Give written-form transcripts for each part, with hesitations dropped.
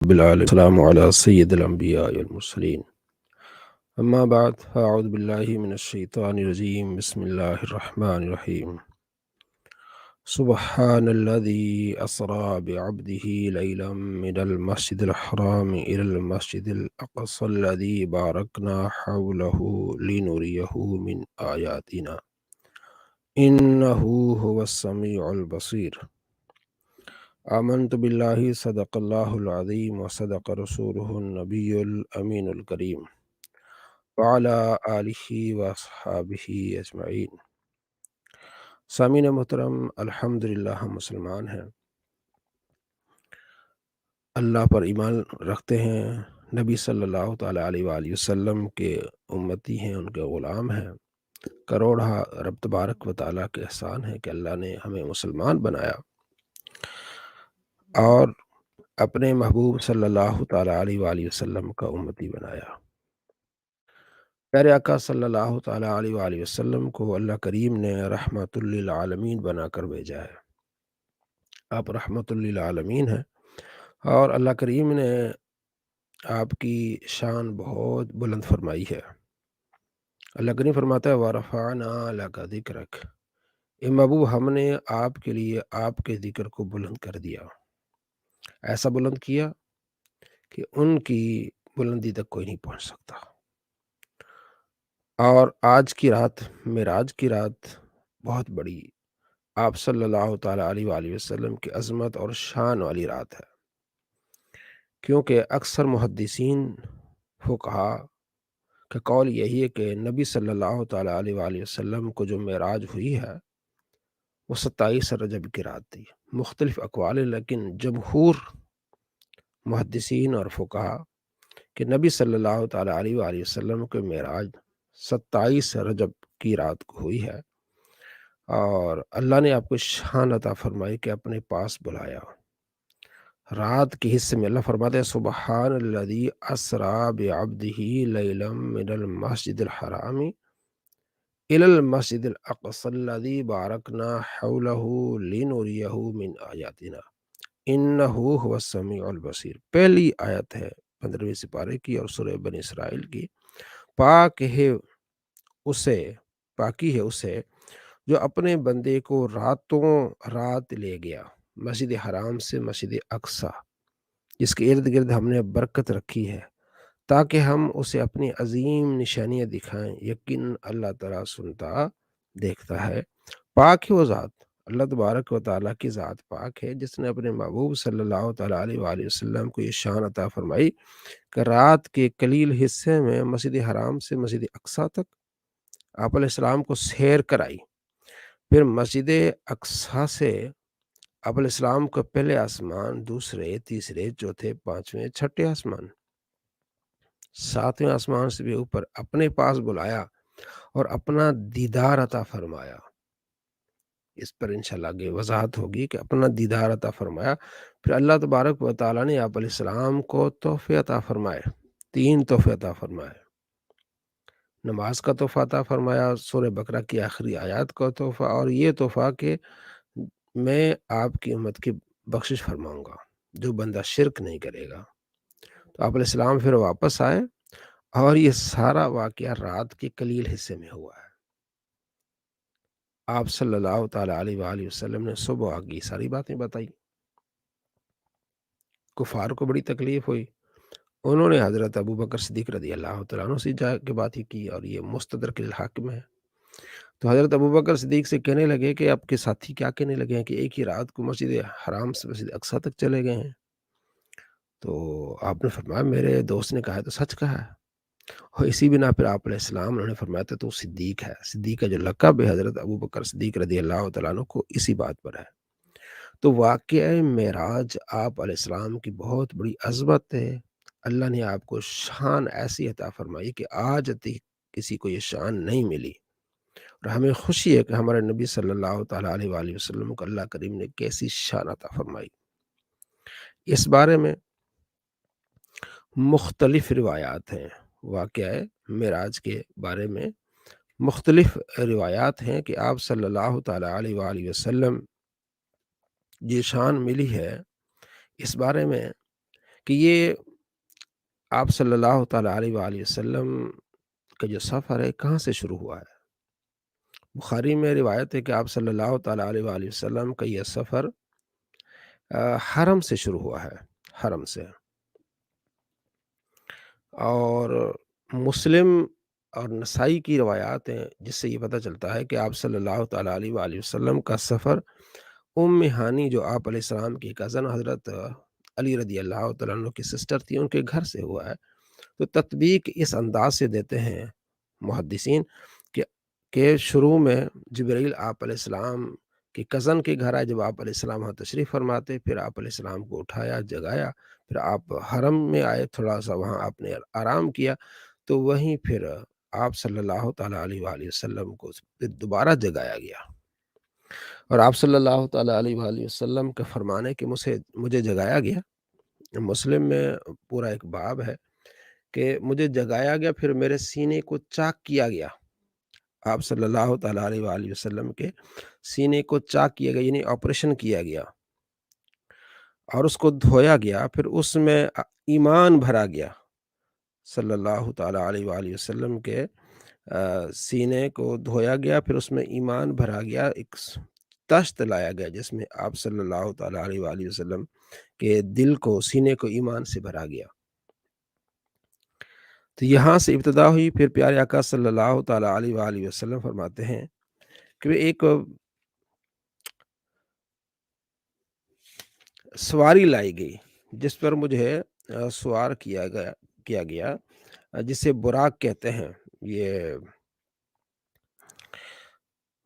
السلام على سید الانبیاء والمرسلین اما بعد فاعوذ باللہ من الشیطان الرجیم بسم اللہ الرحمن الرحیم سبحان الذي اسرى بعبده ليلا من المسجد الحرام الى المسجد الاقصى الذي باركنا حوله لنريه من آیاتنا انه هو السمیع البصیر آمنت باللہ صدق اللہ العظیم وصدق رسولہ النبی الامین الکریم وعلی آلہ واصحابہ اجمعین۔ سامعین محترم، الحمدللہ ہم مسلمان ہیں، اللہ پر ایمان رکھتے ہیں، نبی صلی اللہ تعالیٰ علیہ وآلہ وسلم کے امتی ہیں، ان کے غلام ہیں۔ کروڑا رب تبارک و تعالیٰ کے احسان ہے کہ اللہ نے ہمیں مسلمان بنایا اور اپنے محبوب صلی اللہ تعالیٰ علیہ وآلہ وسلم کا امتی بنایا۔ پیارے آقا صلی اللہ تعالیٰ علیہ وآلہ وسلم کو اللہ کریم نے رحمت للعالمین بنا کر بھیجا ہے۔ آپ رحمت للعالمین ہیں اور اللہ کریم نے آپ کی شان بہت بلند فرمائی ہے۔ اللہ کریم فرماتا ہے وَرَفَعْنَا لَكَ ذِكْرَكَ، اے محبوب ہم نے آپ کے لیے آپ کے ذکر کو بلند کر دیا، ایسا بلند کیا کہ ان کی بلندی تک کوئی نہیں پہنچ سکتا۔ اور آج کی رات معراج کی رات بہت بڑی، آپ صلی اللہ تعالیٰ علیہ وآلہ وسلم کی عظمت اور شان والی رات ہے، کیونکہ اکثر محدثین فقہا کا قول یہی ہے کہ نبی صلی اللہ تعالیٰ علیہ وآلہ وسلم کو جو معراج ہوئی ہے وہ 27 رجب کی رات تھی۔ مختلف اقوال ہیں، لیکن جمہور محدثین اور فقہا کہ نبی صلی اللہ تعالیٰ علیہ وآلہ وسلم کے معراج 27 رجب کی رات کو ہوئی ہے، اور اللہ نے آپ کو شان عطا فرمائی کہ اپنے پاس بلایا۔ رات کے حصے میں اللہ فرماتے ہیں سبحان الذی اسریٰ بعبدہ لیلا من المسجد الحرام الی المسجد الاقصی الذی بارکنا حولہ لنریہ من آیاتنا انہ هو السمیع البصیر۔ پہلی آیت ہے 15ویں سپارے کی اور سورہ بنی اسرائیل کی۔ پاکی ہے اسے جو اپنے بندے کو راتوں رات لے گیا مسجد حرام سے مسجد اقصی، جس کے ارد گرد ہم نے برکت رکھی ہے تاکہ ہم اسے اپنی عظیم نشانیاں دکھائیں۔ یقین اللہ تعالیٰ سنتا دیکھتا ہے۔ پاک ہے وہ ذات، اللہ تبارک و تعالیٰ کی ذات پاک ہے جس نے اپنے محبوب صلی اللہ تعالیٰ علیہ وآلہ وسلم کو یہ شان عطا فرمائی کہ رات کے قلیل حصے میں مسجد حرام سے مسجد اقصی تک آپ علیہ السلام کو سیر کرائی۔ پھر مسجد اقصی سے آپ علیہ السلام کو پہلے آسمان، دوسرے، تیسرے، چوتھے، پانچویں، چھٹے آسمان، ساتویں آسمان سے بھی اوپر اپنے پاس بلایا اور اپنا دیدار عطا فرمایا۔ اس پر انشاءاللہ آگے وضاحت ہوگی کہ اپنا دیدار عطا فرمایا۔ پھر اللہ تبارک و تعالیٰ نے آپ علیہ السلام کو تحفے عطا فرمائے، 3 تحفے عطا فرمائے۔ نماز کا تحفہ عطا فرمایا، سورہ بقرہ کی آخری آیات کا تحفہ، اور یہ تحفہ کہ میں آپ کی امت کی بخشش فرماؤں گا جو بندہ شرک نہیں کرے گا۔ تو آپ علیہ السلام پھر واپس آئے اور یہ سارا واقعہ رات کے قلیل حصے میں ہوا ہے۔ آپ صلی اللہ تعالیٰ علیہ وآلہ وسلم نے صبح آگی ساری باتیں بتائی۔ کفار کو بڑی تکلیف ہوئی، انہوں نے حضرت ابوبکر صدیق رضی اللہ تعالیٰ عنہ سے جا کے بات ہی کی، اور یہ مستدرک الحاکم ہے۔ تو حضرت ابوبکر صدیق سے کہنے لگے کہ آپ کے ساتھی کیا کہنے لگے ہیں کہ ایک ہی رات کو مسجد حرام سے مسجد اقصی تک چلے گئے ہیں۔ تو آپ نے فرمایا میرے دوست نے کہا ہے تو سچ کہا ہے، اور اسی بنا پھر آپ علیہ السلام انہوں نے فرمایا تھا تو صدیق ہے۔ صدیق کا جو لقب ہے حضرت ابوبکر صدیق رضی اللہ تعالیٰ عنہ کو اسی بات پر ہے۔ تو واقعہ معراج آپ علیہ السلام کی بہت بڑی عظمت ہے۔ اللہ نے آپ کو شان ایسی عطا فرمائی کہ آج تک کسی کو یہ شان نہیں ملی، اور ہمیں خوشی ہے کہ ہمارے نبی صلی اللہ تعالیٰ علیہ وآلہ وسلم کو اللہ کریم نے کیسی شان عطا فرمائی۔ اس بارے میں مختلف روایات ہیں، واقعہ معراج کے بارے میں مختلف روایات ہیں کہ آپ صلی اللہ تعالیٰ علیہ وآلہ وسلم یہ شان ملی ہے، اس بارے میں کہ یہ آپ صلی اللہ تعالیٰ علیہ وآلہ وسلم کا جو سفر ہے کہاں سے شروع ہوا ہے؟ بخاری میں روایت ہے کہ آپ صلی اللہ تعالیٰ علیہ وآلہ وسلم کا یہ سفر حرم سے شروع ہوا ہے، حرم سے۔ اور مسلم اور نسائی کی روایات ہیں جس سے یہ پتہ چلتا ہے کہ آپ صلی اللہ تعالیٰ علیہ وآلہ وسلم کا سفر ہانی جو آپ علیہ السلام کی کزن حضرت علی رضی اللہ تعالیٰ عنہ کی سسٹر تھی، ان کے گھر سے ہوا ہے۔ تو تطبیق اس انداز سے دیتے ہیں محدثین کہ شروع میں جبرائیل آپ علیہ السلام کے کزن کے گھر آئے، جب آپ علیہ السلام وہاں تشریف فرماتے، پھر آپ علیہ السلام کو اٹھایا، جگایا، پھر آپ حرم میں آئے، تھوڑا سا وہاں آپ نے آرام کیا، تو وہیں پھر آپ صلی اللہ تعالیٰ علیہ وآلہ وسلم کو پھر دوبارہ جگایا گیا، اور آپ صلی اللہ تعالیٰ علیہ وآلہ وسلم کا فرمانے کہ مجھے جگایا گیا۔ مسلم میں پورا ایک باب ہے کہ مجھے جگایا گیا، پھر میرے سینے کو چاک کیا گیا۔ آپ صلی اللہ تعالیٰ علیہ وآلہ وسلم کے سینے کو چاک کیا گیا، یعنی آپریشن کیا گیا، اور اس کو دھویا گیا، پھر اس میں ایمان بھرا گیا۔ صلی اللہ تعالیٰ علیہ وآلہ وسلم کے سینے کو دھویا گیا، پھر اس میں ایمان بھرا گیا، ایک تشت لایا گیا جس میں آپ صلی اللہ تعالیٰ علیہ وآلہ وسلم کے دل کو، سینے کو ایمان سے بھرا گیا۔ تو یہاں سے ابتدا ہوئی۔ پھر پیارے آقا صلی اللہ تعالیٰ علیہ وآلہ وسلم فرماتے ہیں کہ ایک سواری لائی گئی جس پر مجھے سوار کیا گیا، جسے براق کہتے ہیں۔ یہ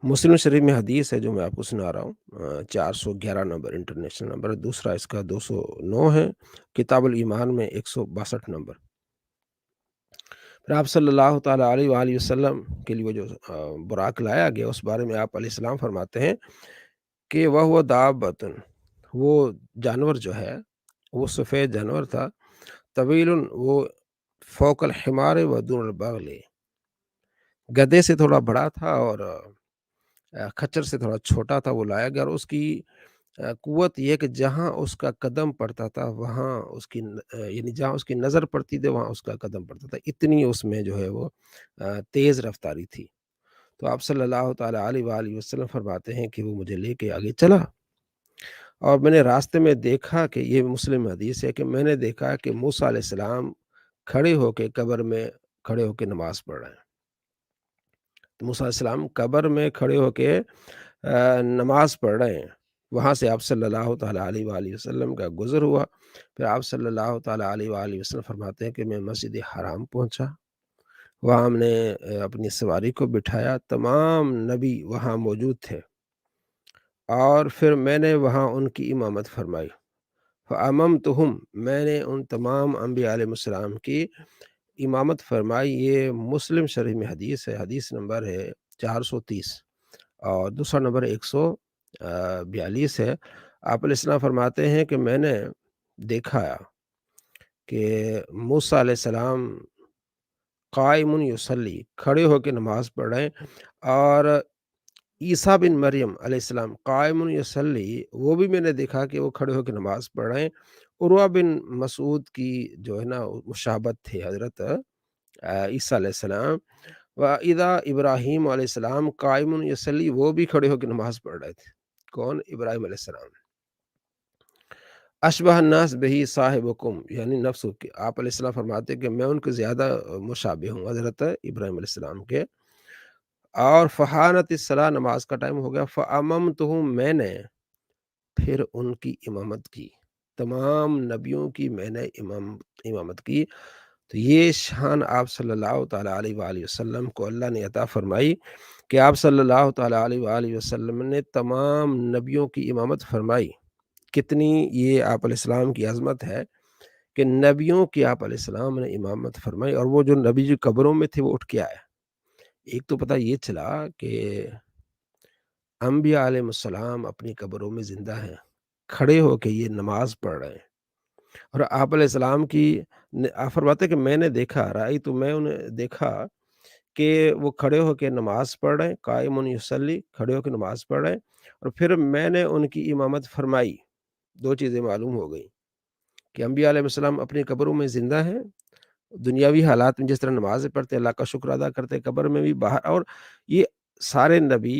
مسلم شریف میں حدیث ہے جو میں آپ کو سنا رہا ہوں، 411 نمبر انٹرنیشنل نمبر، دوسرا اس کا 209 ہے، کتاب الایمان میں 162 نمبر۔ پھر آپ صلی اللہ تعالیٰ علیہ وآلہ وسلم کے لیے وہ جو براق لایا گیا، اس بارے میں آپ علیہ السلام فرماتے ہیں کہ وہ دابتن، وہ جانور جو ہے وہ سفید جانور تھا، طویل، وہ فوق الحمار و دون البغل، گدے سے تھوڑا بڑا تھا اور کھچر سے تھوڑا چھوٹا تھا، وہ لایا گیا، اور اس کی قوت یہ کہ جہاں اس کا قدم پڑتا تھا وہاں اس کی یعنی جہاں اس کی نظر پڑتی تھی وہاں اس کا قدم پڑتا تھا، اتنی اس میں جو ہے وہ تیز رفتاری تھی۔ تو آپ صلی اللہ تعالیٰ علیہ وآلہ وسلم فرماتے ہیں کہ وہ مجھے لے کے آگے چلا، اور میں نے راستے میں دیکھا کہ یہ مسلم حدیث ہے کہ میں نے دیکھا کہ موسیٰ علیہ السلام کھڑے ہو کے قبر میں کھڑے ہو کے نماز پڑھ رہے ہیں۔ تو موسیٰ علیہ السلام قبر میں کھڑے ہو کے نماز پڑھ رہے ہیں، وہاں سے آپ صلی اللہ تعالیٰ علیہ وآلہ وسلم کا گزر ہوا۔ پھر آپ صلی اللہ تعالیٰ علیہ وآلہ وسلم فرماتے ہیں کہ میں مسجد حرام پہنچا، وہاں ہم نے اپنی سواری کو بٹھایا، تمام نبی وہاں موجود تھے، اور پھر میں نے وہاں ان کی امامت فرمائی۔ فَأَمَمْتُهُمْ، میں نے ان تمام انبیاء علیہ السلام کی امامت فرمائی۔ یہ مسلم شریف میں حدیث ہے، حدیث نمبر ہے 430، اور دوسرا نمبر 142 ہے۔ آپ علیہ السلام فرماتے ہیں کہ میں نے دیکھا کہ موسیٰ علیہ السلام قائم یصلی، کھڑے ہو کے نماز پڑھ رہے ہیں، اور عیسیٰ بن مریم علیہ السلام قائم یصلی، وہ بھی میں نے دیکھا کہ وہ کھڑے ہو کے نماز پڑھ رہے ہیں۔ عروہ بن مسعود کی جو ہے نا مشابت تھے حضرت عیسیٰ علیہ السلام، وَإِذَا ابراہیم علیہ السلام قائم یصلی، وہ بھی کھڑے ہو کے نماز پڑھ رہے تھے۔ کون؟ ابراہیم علیہ السلام۔ اشبہ الناس بہی صاحبکم، یعنی نفس کی، آپ علیہ السلام فرماتے کہ میں ان کے زیادہ مشابہ ہوں حضرت ابراہیم علیہ السلام کے۔ اور فحانت الصلاۃ، نماز کا ٹائم ہو گیا، فاممتہم، میں نے پھر ان کی امامت کی، تمام نبیوں کی میں نے امامت کی۔ تو یہ شان آپ صلی اللہ تعالیٰ علیہ وآلہ وسلم کو اللہ نے عطا فرمائی کہ آپ صلی اللہ تعالیٰ علیہ وآلہ وسلم نے تمام نبیوں کی امامت فرمائی۔ کتنی یہ آپ علیہ السلام کی عظمت ہے کہ نبیوں کی آپ علیہ السلام نے امامت فرمائی، اور وہ جو نبی جو قبروں میں تھے وہ اٹھ کے آئے۔ ایک تو پتہ یہ چلا کہ انبیاء علیہ السلام اپنی قبروں میں زندہ ہیں، کھڑے ہو کے یہ نماز پڑھ رہے ہیں، اور آپ علیہ السلام کی آپ فرماتے کہ میں نے دیکھا، رائی تو میں انہیں دیکھا کہ وہ کھڑے ہو کے نماز پڑھ رہے ہیں، قائم یصلی، کھڑے ہو کے نماز پڑھ رہے ہیں، اور پھر میں نے ان کی امامت فرمائی۔ دو چیزیں معلوم ہو گئی کہ انبیاء علیہ السلام اپنی قبروں میں زندہ ہیں، دنیاوی حالات میں جس طرح نمازیں پڑھتے ہیں، اللہ کا شکر ادا کرتے ہیں، قبر میں بھی باہر، اور یہ سارے نبی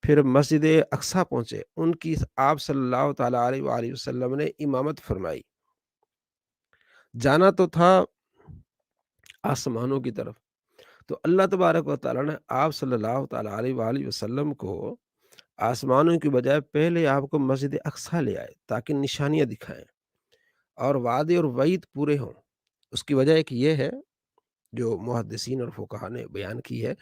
پھر مسجد اقصیٰ پہنچے، ان کی آپ صلی اللہ تعالیٰ علیہ وآلہ وسلم نے امامت فرمائی۔ جانا تو تھا آسمانوں کی طرف، تو اللہ تبارک و تعالیٰ نے آپ صلی اللہ تعالیٰ علیہ وآلہ وسلم کو آسمانوں کی بجائے پہلے آپ کو مسجد اقصیٰ لے آئے تاکہ نشانیاں دکھائیں اور وعدے اور وعید پورے ہوں۔ اس کی وجہ ایک یہ ہے جو محدثین اور فقہا نے بیان کی ہے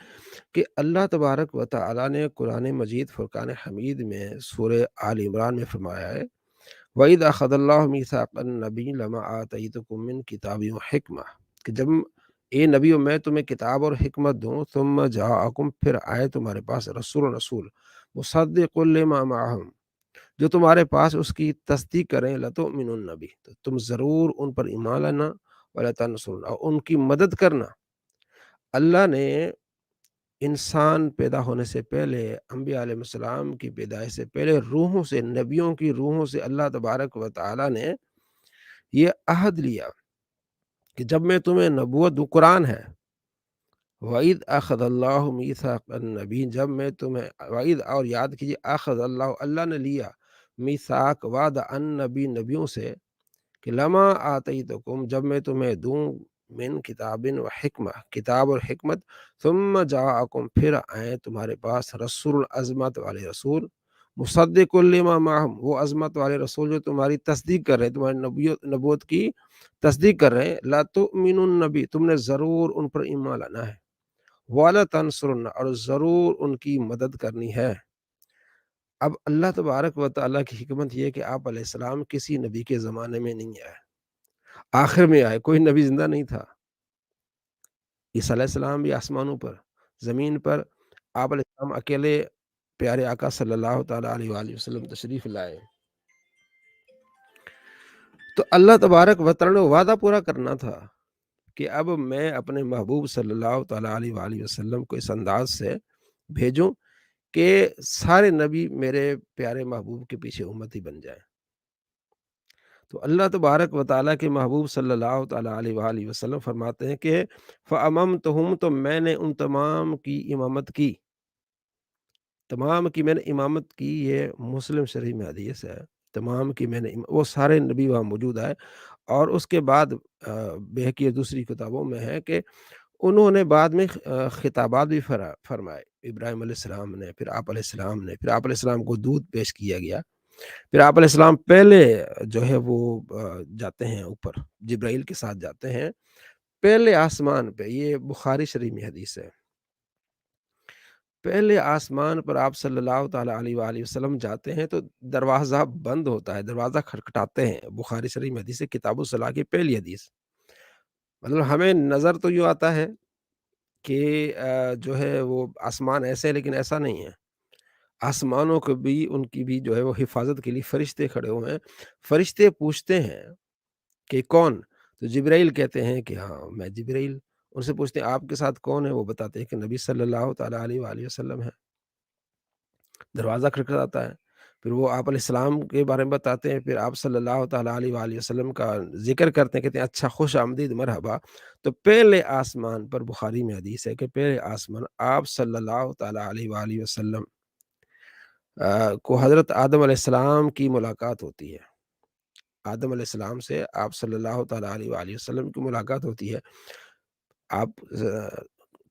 کہ اللہ تبارک و تعالیٰ نے قرآن مجید فرقان حمید میں سورہ آل عمران میں فرمایا ہے، وَإِذْ أَخَذَ اللَّهُ مِيثَاقَ النَّبِيِّينَ لَمَا آتَيْتُكُم مِّن کتاب وحکمہ، کہ جب اے نبیوں میں تمہیں کتاب اور حکمت دوں، ثم جاءکم، پھر آئے تمہارے پاس رسول مصدق لما معہم، جو تمہارے پاس اس کی تصدیق کریں، لتؤمنن بہ، تو تم ضرور ان پر ایمان لانا، ولتنصرن، اور ان کی مدد کرنا۔ اللہ نے انسان پیدا ہونے سے پہلے، انبیاء علیہ السلام کی پیدائش سے پہلے، روحوں سے، نبیوں کی روحوں سے اللہ تبارک و تعالیٰ نے یہ عہد لیا کہ جب میں تمہیں نبوت دوں، قرآن ہے، وعید اخذ اللہ میثاق النبی، جب میں تمہیں وعید، اور یاد کیجیے، اخذ اللہ، اللہ نے لیا، میثاق، وعدہ، النبی، نبیوں سے، کہ لما آتیتکم، جب میں تمہیں دوں، من کتاب و حکمہ، کتاب اور حکمت، ثم جاءکم، پھر آئیں تمہارے پاس رسول، عظمت والے رسول، مصدق لما معہم، وہ عظمت والے رسول جو تمہاری تصدیق کر رہے ہیں، تمہاری نبوت کی تصدیق کر رہے ہیں، لا تؤمنن بی، تم نے ضرور ان پر ایمان لانا ہے، وَلَا تَنْصُرُنَّ، اور ضرور ان کی مدد کرنی ہے۔ اب اللہ تبارک و تعالیٰ کی حکمت یہ ہے کہ آپ علیہ السلام کسی نبی کے زمانے میں نہیں آئے، آخر میں آئے، کوئی نبی زندہ نہیں تھا۔ عیسیٰ علیہ السلام بھی آسمانوں پر، زمین پر آپ علیہ السلام اکیلے پیارے آقا صلی اللہ تعالیٰ علیہ وآلہ وسلم تشریف لائے۔ تو اللہ تبارک و تعالیٰ نے وعدہ پورا کرنا تھا کہ اب میں اپنے محبوب صلی اللہ تعالیٰ علیہ وآلہ وسلم کو اس انداز سے بھیجوں کہ سارے نبی میرے پیارے محبوب کے پیچھے امتی بن جائیں۔ تو اللہ تبارک و تعالیٰ کے محبوب صلی اللہ تعالیٰ علیہ وآلہ وسلم فرماتے ہیں کہ فَأَمَمْتُهُمْ، تو میں نے ان تمام کی امامت کی، تمام کی میں نے امامت کی، یہ مسلم شریف میں حدیث ہے، تمام کی میں نے وہ سارے نبی وہاں موجود آئے، اور اس کے بعد بہقی اور دوسری کتابوں میں ہے کہ انہوں نے بعد میں خطابات بھی فرمائے، ابراہیم علیہ السلام نے، پھر آپ علیہ السلام نے، پھر آپ علیہ السلام کو دودھ پیش کیا گیا، پھر آپ علیہ السلام پہلے جو ہے وہ جاتے ہیں اوپر، جبرائیل کے ساتھ جاتے ہیں پہلے آسمان پہ، یہ بخاری شریف میں حدیث ہے، پہلے آسمان پر آپ صلی اللہ تعالیٰ علیہ وآلہ وسلم جاتے ہیں تو دروازہ بند ہوتا ہے، دروازہ کھٹکھٹاتے ہیں، بخاری شریف میں حدیث ہے، کتاب الصلاح کی پہلی حدیث۔ مطلب ہمیں نظر تو یوں آتا ہے کہ جو ہے وہ آسمان ایسے ہے، لیکن ایسا نہیں ہے، آسمانوں کو بھی، ان کی بھی جو ہے وہ حفاظت کے لیے فرشتے کھڑے ہوئے ہیں، فرشتے پوچھتے ہیں کہ کون؟ تو جبرائیل کہتے ہیں کہ ہاں میں جبرائیل، ان سے پوچھتے ہیں آپ کے ساتھ کون ہے؟ وہ بتاتے ہیں کہ نبی صلی اللہ تعالیٰ علیہ وآلہ وسلم ہے، دروازہ کھٹکھٹاتا ہے، پھر وہ آپ علیہ السلام کے بارے میں بتاتے ہیں، پھر آپ صلی اللہ تعالیٰ علیہ وآلہ وسلم کا ذکر کرتے ہیں، کہتے ہیں اچھا، خوش آمدید، مرحبا۔ تو پہلے آسمان پر بخاری میں حدیث ہے کہ پہلے آسمان آپ صلی اللہ تعالیٰ علیہ وآلہ وسلم کو حضرت آدم علیہ السلام کی ملاقات ہوتی ہے، آدم علیہ السلام سے آپ صلی اللہ تعالیٰ علیہ وآلہ وسلم کی ملاقات ہوتی ہے، آپ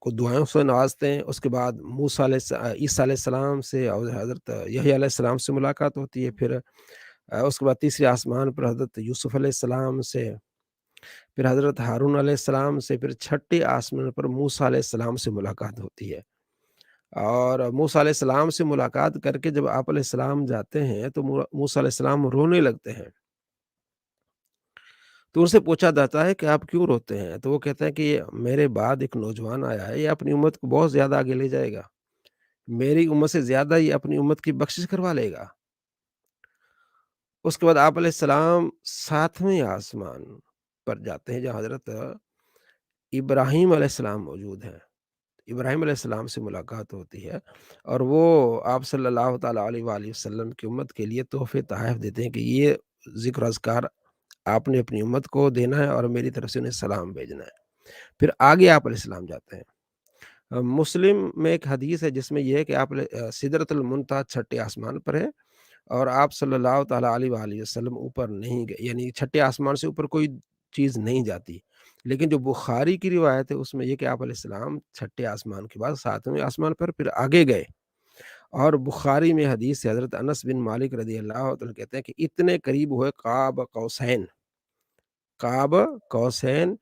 کو دعائوں سے نوازتے ہیں، اس کے بعد عیسیٰ علیہ السلام سے اور حضرت یحییٰ علیہ السلام سے ملاقات ہوتی ہے، پھر اس کے بعد تیسرے آسمان پر حضرت یوسف علیہ السلام سے، پھر حضرت ہارون علیہ السلام سے، پھر چھٹے آسمان پر موسیٰ علیہ السلام سے ملاقات ہوتی ہے، اور موسیٰ علیہ السلام سے ملاقات کر کے جب آپ علیہ السلام جاتے ہیں تو موسیٰ علیہ السلام رونے لگتے ہیں، تو ان سے پوچھا جاتا ہے کہ آپ کیوں روتے ہیں؟ تو وہ کہتے ہیں کہ میرے بعد ایک نوجوان آیا ہے، یہ اپنی امت کو بہت زیادہ آگے لے جائے گا، میری امت سے زیادہ یہ اپنی امت کی بخشش کروا لے گا۔ اس کے بعد آپ علیہ السلام ساتویں آسمان پر جاتے ہیں جہاں حضرت ابراہیم علیہ السلام موجود ہیں، ابراہیم علیہ السلام سے ملاقات ہوتی ہے، اور وہ آپ صلی اللہ تعالیٰ علیہ وآلہ وسلم کی امت کے لیے تحفے تحائف دیتے ہیں کہ یہ ذکر و اذکار آپ نے اپنی امت کو دینا ہے اور میری طرف سے انہیں سلام بھیجنا ہے۔ پھر آگے آپ علیہ السلام جاتے ہیں۔ مسلم میں ایک حدیث ہے جس میں یہ ہے کہ آپ سدرۃ المنتہا چھٹے آسمان پر ہے، اور آپ صلی اللہ تعالیٰ علیہ وآلہ وسلم اوپر نہیں گئے، یعنی چھٹے آسمان سے اوپر کوئی چیز نہیں جاتی۔ لیکن جو بخاری کی روایت ہے اس میں یہ کہ آپ علیہ السلام چھٹے آسمان کے بعد ساتویں آسمان پر پھر آگے گئے، اور بخاری میں حدیث سے حضرت انس بن مالک رضی اللہ عنہ کہتے ہیں کہ اتنے قریب ہوئے قاب قوسین، قاب قوسین،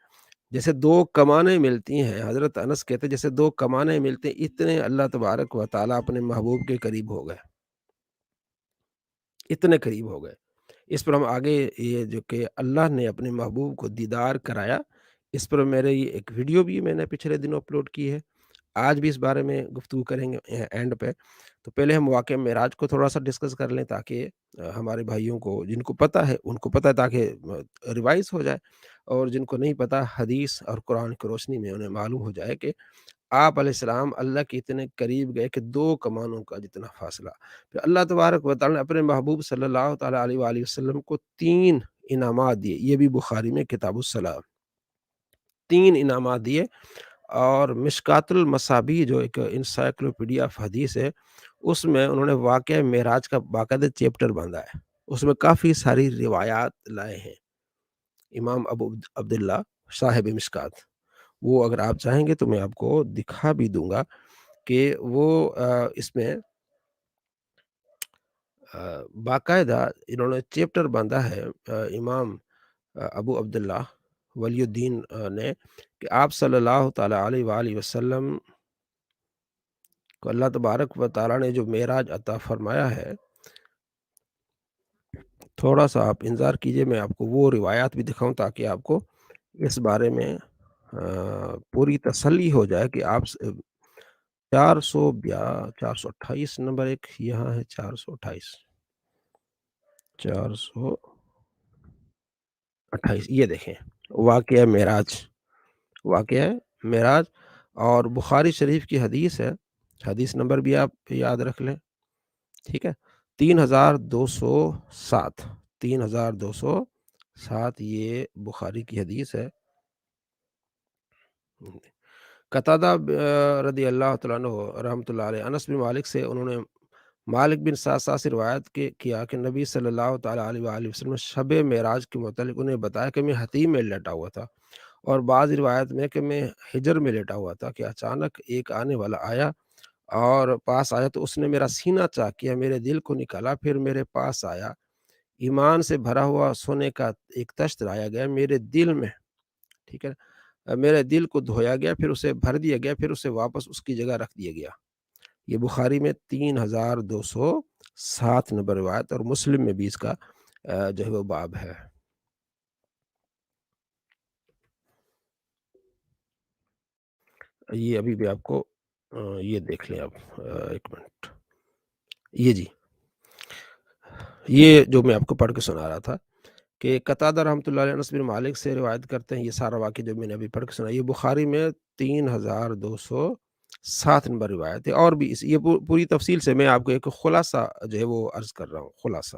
جیسے دو کمانیں ملتی ہیں، حضرت انس کہتے ہیں جیسے دو کمانیں ملتے ہیں، اتنے اللہ تبارک و تعالیٰ اپنے محبوب کے قریب ہو گئے، اتنے قریب ہو گئے۔ اس پر ہم آگے یہ جو کہ اللہ نے اپنے محبوب کو دیدار کرایا، اس پر میرے یہ ایک ویڈیو بھی میں نے پچھلے دنوں اپلوڈ کی ہے، آج بھی اس بارے میں گفتگو کریں گے اینڈ پہ۔ تو پہلے ہم واقعہ معراج کو تھوڑا سا ڈسکس کر لیں تاکہ ہمارے بھائیوں کو جن کو پتہ ہے ان کو پتہ ہے، تاکہ ریوائز ہو جائے، اور جن کو نہیں پتہ حدیث اور قرآن کی روشنی میں انہیں معلوم ہو جائے کہ آپ علیہ السلام اللہ کے اتنے قریب گئے کہ دو کمانوں کا جتنا فاصلہ۔ پھر اللہ تبارک و تعالیٰ نے اپنے محبوب صلی اللہ تعالیٰ علیہ وآلہ وسلم کو 3 انعامات دیے، یہ بھی بخاری میں کتاب الصلاۃ، 3 انعامات دیے۔ اور مشکات المصابیح جو ایک انسائکلوپیڈیا آف حدیث ہے، اس میں انہوں نے واقعہ معراج کا باقاعدہ چیپٹر باندھا ہے، اس میں کافی ساری روایات لائے ہیں امام ابو عبداللہ صاحب مشکات۔ وہ اگر آپ چاہیں گے تو میں آپ کو دکھا بھی دوں گا کہ وہ اس میں باقاعدہ انہوں نے چیپٹر باندھا ہے، امام ابو عبداللہ ولی الدین نے، کہ آپ صلی اللہ تعالیٰ علیہ وآلہ وسلم کو اللہ تبارک و تعالیٰ نے جو معراج عطا فرمایا ہے، تھوڑا سا آپ انتظار کیجئے، میں آپ کو وہ روایات بھی دکھاؤں تاکہ آپ کو اس بارے میں پوری تسلی ہو جائے کہ آپ 428 نمبر ایک یہاں ہے، 428 یہ دیکھیں، واقعہ معراج، واقعہ معراج، اور بخاری شریف کی حدیث ہے، حدیث نمبر بھی آپ یاد رکھ لیں، ٹھیک ہے، 3207، 3207 یہ بخاری کی حدیث ہے۔ قتادہ رضی اللہ تعالیٰ عنہ رحمۃ اللہ علیہ، انس بن مالک سے انہوں نے مالک بن سعد سے روایت کیا کہ نبی صلی اللہ تعالیٰ علیہ وآلہ وسلم شب معراج کے متعلق انہیں بتایا کہ میں حتیم میں لیٹا ہوا تھا، اور بعض روایت میں کہ میں حجر میں لیٹا ہوا تھا کہ اچانک ایک آنے والا آیا اور پاس آیا تو اس نے میرا سینہ چاک کیا، میرے دل کو نکالا، پھر میرے پاس آیا، ایمان سے بھرا ہوا سونے کا ایک تشت لایا گیا میرے دل میں، ٹھیک ہے، میرے دل کو دھویا گیا، پھر اسے بھر دیا گیا، پھر اسے واپس اس کی جگہ رکھ دیا گیا۔ یہ بخاری میں 3207 نمبر روایت، اور مسلم میں بھی اس کا جو ہے وہ باب ہے۔ یہ ابھی بھی آپ کو یہ دیکھ لیں آپ، ایک منٹ، یہ جی، یہ جو میں آپ کو پڑھ کے سنا رہا تھا کہ قتادہ رحمۃ اللہ علیہ انس بن مالک سے روایت کرتے ہیں، یہ سارا واقعہ جو میں نے ابھی پڑھ کے سنا، یہ بخاری میں 3207 نمبر روایت ہے، اور بھی یہ پوری تفصیل سے میں آپ کو ایک خلاصہ جو ہے وہ عرض کر رہا ہوں، خلاصہ۔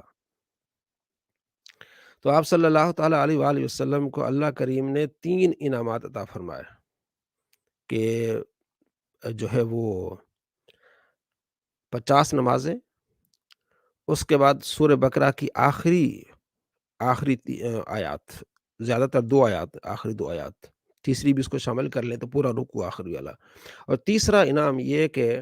تو آپ صلی اللہ تعالیٰ علیہ وآلہ وسلم کو اللہ کریم نے 3 انعامات عطا فرمائے کہ جو ہے وہ 50 نمازیں، اس کے بعد سورہ بقرہ کی آخری آیات، زیادہ تر 2 آیات، آخری 2 آیات، تیسری بھی اس کو شامل کر لیں تو پورا رکوع آخری والا، اور تیسرا انعام یہ کہ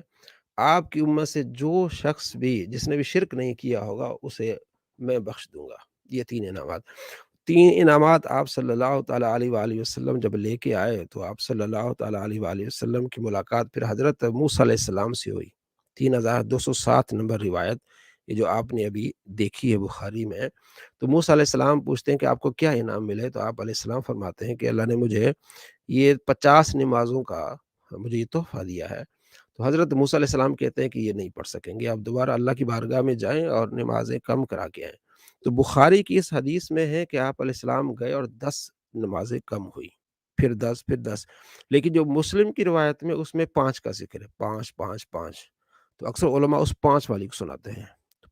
آپ کی امت سے جو شخص بھی جس نے بھی شرک نہیں کیا ہوگا اسے میں بخش دوں گا۔ یہ 3 انعامات، 3 انعامات آپ صلی اللہ تعالیٰ علیہ وآلہ وسلم جب لے کے آئے تو آپ صلی اللہ تعالیٰ علیہ وآلہ وسلم کی ملاقات پھر حضرت موسیٰ علیہ السلام سے ہوئی، 3207 نمبر روایت، یہ جو آپ نے ابھی دیکھی ہے بخاری میں۔ تو موسیٰ علیہ السلام پوچھتے ہیں کہ آپ کو کیا انعام ملے، تو آپ علیہ السلام فرماتے ہیں کہ اللہ نے مجھے یہ 50 نمازوں کا مجھے یہ تحفہ دیا ہے۔ تو حضرت موسیٰ علیہ السلام کہتے ہیں کہ یہ نہیں پڑھ سکیں گے، آپ دوبارہ اللہ کی بارگاہ میں جائیں اور نمازیں کم کرا کے آئیں۔ تو بخاری کی اس حدیث میں ہے کہ آپ علیہ السلام گئے اور 10 نمازیں کم ہوئی، پھر 10، پھر 10، لیکن جو مسلم کی روایت میں اس میں 5 کا ذکر ہے، 5 5 5، تو اکثر علماء اس 5 والی کو سناتے ہیں،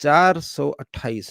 428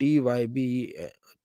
TYB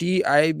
TIB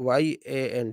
YAN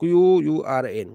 QURAN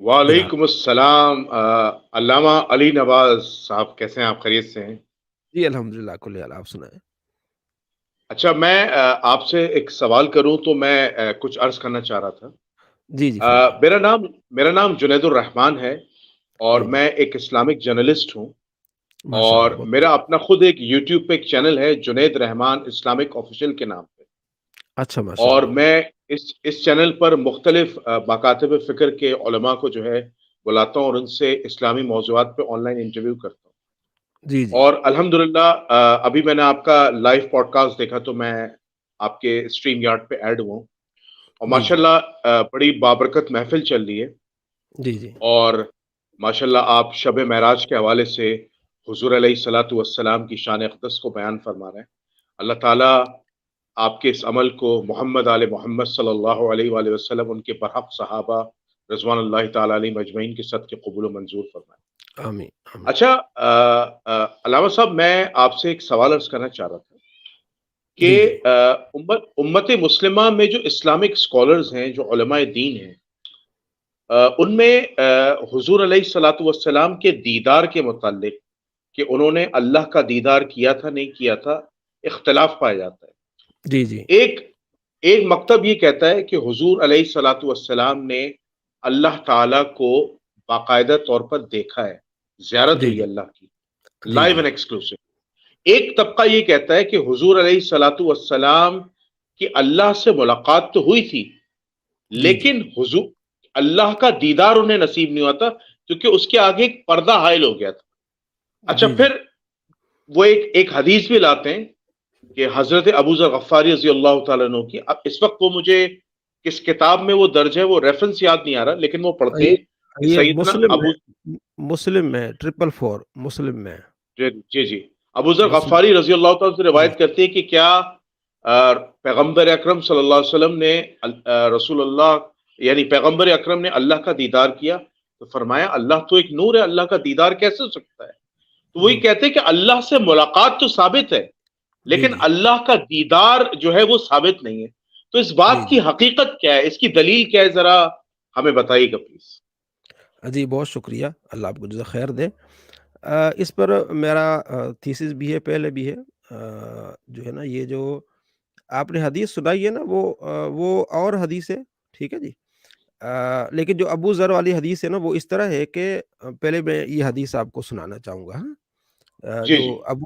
جناب۔ وعلیکم السلام علامہ علی نواز صاحب، کیسے ہیں آپ؟ خیریت سے ہیں؟ جی الحمد للہ کل حال، آپ سنائیں۔ اچھا، میں آپ سے ایک سوال کروں تو میں کچھ عرض کرنا چاہ رہا تھا۔ جی جی فرمائیں۔ میرا نام جنید الرحمان ہے، اور جی جی میں ایک اسلامک جرنلسٹ ہوں۔ ماشاء اللہ اور بہت میرا بڑھیا۔ اپنا خود ایک یوٹیوب پہ ایک چینل ہے، جنید رحمان اسلامک آفیشیل کے نام پہ۔ اچھا ماشاء اور اللہ۔ میں اس چینل پر مختلف مکاتب فکر کے علماء کو جو ہے بلاتا ہوں، اور ان سے اسلامی موضوعات پہ آن لائن انٹرویو کرتا ہوں۔ جی جی اور الحمدللہ ابھی میں نے آپ کا لائیو پوڈ کاسٹ دیکھا تو میں آپ کے اسٹریم یارڈ پہ ایڈ ہوا ہوں، اور جی جی ماشاءاللہ بڑی بابرکت محفل چل رہی ہے۔ جی جی اور ماشاءاللہ آپ شب معراج کے حوالے سے حضور علیہ الصلاۃ والسلام کی شان اقدس کو بیان فرما رہے ہیں۔ اللہ تعالیٰ آپ کے اس عمل کو محمد آل محمد صلی اللہ علیہ وآلہ وسلم، ان کے برحق صحابہ رضوان اللہ تعالیٰ علیہ مجمعین کے صدقے قبول و منظور فرمائے۔ آمین آمین۔ اچھا، علامہ صاحب، میں آپ سے ایک سوال عرض کرنا چاہ رہا تھا کہ جی جی امت مسلمہ میں جو اسلامک اسکالرز ہیں، جو علماء دین ہیں، ان میں حضور علیہ الصلاۃ والسلام کے دیدار کے متعلق، کہ انہوں نے اللہ کا دیدار کیا تھا نہیں کیا تھا، اختلاف پایا جاتا ہے۔ جی جی ایک ایک مکتب یہ کہتا ہے کہ حضور علیہ الصلاۃ والسلام نے اللہ تعالی کو باقاعدہ طور پر دیکھا ہے، زیارت جی ہوئی جی اللہ کی، جی لائیو جی اینڈ ایکسکلوسیو۔ ایک طبقہ یہ کہتا ہے کہ حضور علیہ الصلاۃ والسلام کی اللہ سے ملاقات تو ہوئی تھی، جی جی لیکن حضور اللہ کا دیدار انہیں نصیب نہیں ہوا تھا، کیونکہ اس کے آگے ایک پردہ حائل ہو گیا تھا۔ اچھا، جی جی پھر وہ ایک حدیث بھی لاتے ہیں کہ حضرت ابو ذر غفاری رضی اللہ تعالیٰ عنہ کی، اب اس وقت وہ مجھے کس کتاب میں وہ درج ہے، وہ ریفرنس یاد نہیں آ رہا، لیکن وہ پڑھتے یہ ہیں کہ یہ سیدنا مسلم ابو، میں، مسلم میں 444 مسلم میں، جی جی جی، ابو ذر مسلم۔ غفاری رضی اللہ تعالیٰ سے جی روایت کرتے ہیں کہ کیا پیغمبر اکرم صلی اللہ علیہ وسلم نے رسول اللہ، یعنی پیغمبر اکرم نے اللہ کا دیدار کیا؟ تو فرمایا اللہ تو ایک نور ہے، اللہ کا دیدار کیسے ہو سکتا ہے؟ تو وہی جی کہتے ہیں کہ اللہ سے ملاقات تو ثابت ہے، جی لیکن جی اللہ کا دیدار جو ہے وہ ثابت نہیں ہے۔ تو اس جی بات جی کی حقیقت کیا ہے، اس کی دلیل کیا ہے، ذرا ہمیں بتائیے گا پلیز۔ جی بہت شکریہ، اللہ آپ کو جزا خیر دے۔ اس پر میرا تھیسس بھی ہے، پہلے بھی ہے۔ جو ہے نا، یہ جو آپ نے حدیث سنائی ہے نا، وہ اور حدیث ہے، ٹھیک ہے جی۔ لیکن جو ابو ذر والی حدیث ہے نا، وہ اس طرح ہے کہ پہلے میں یہ حدیث آپ کو سنانا چاہوں گا، ہاں؟ جی جو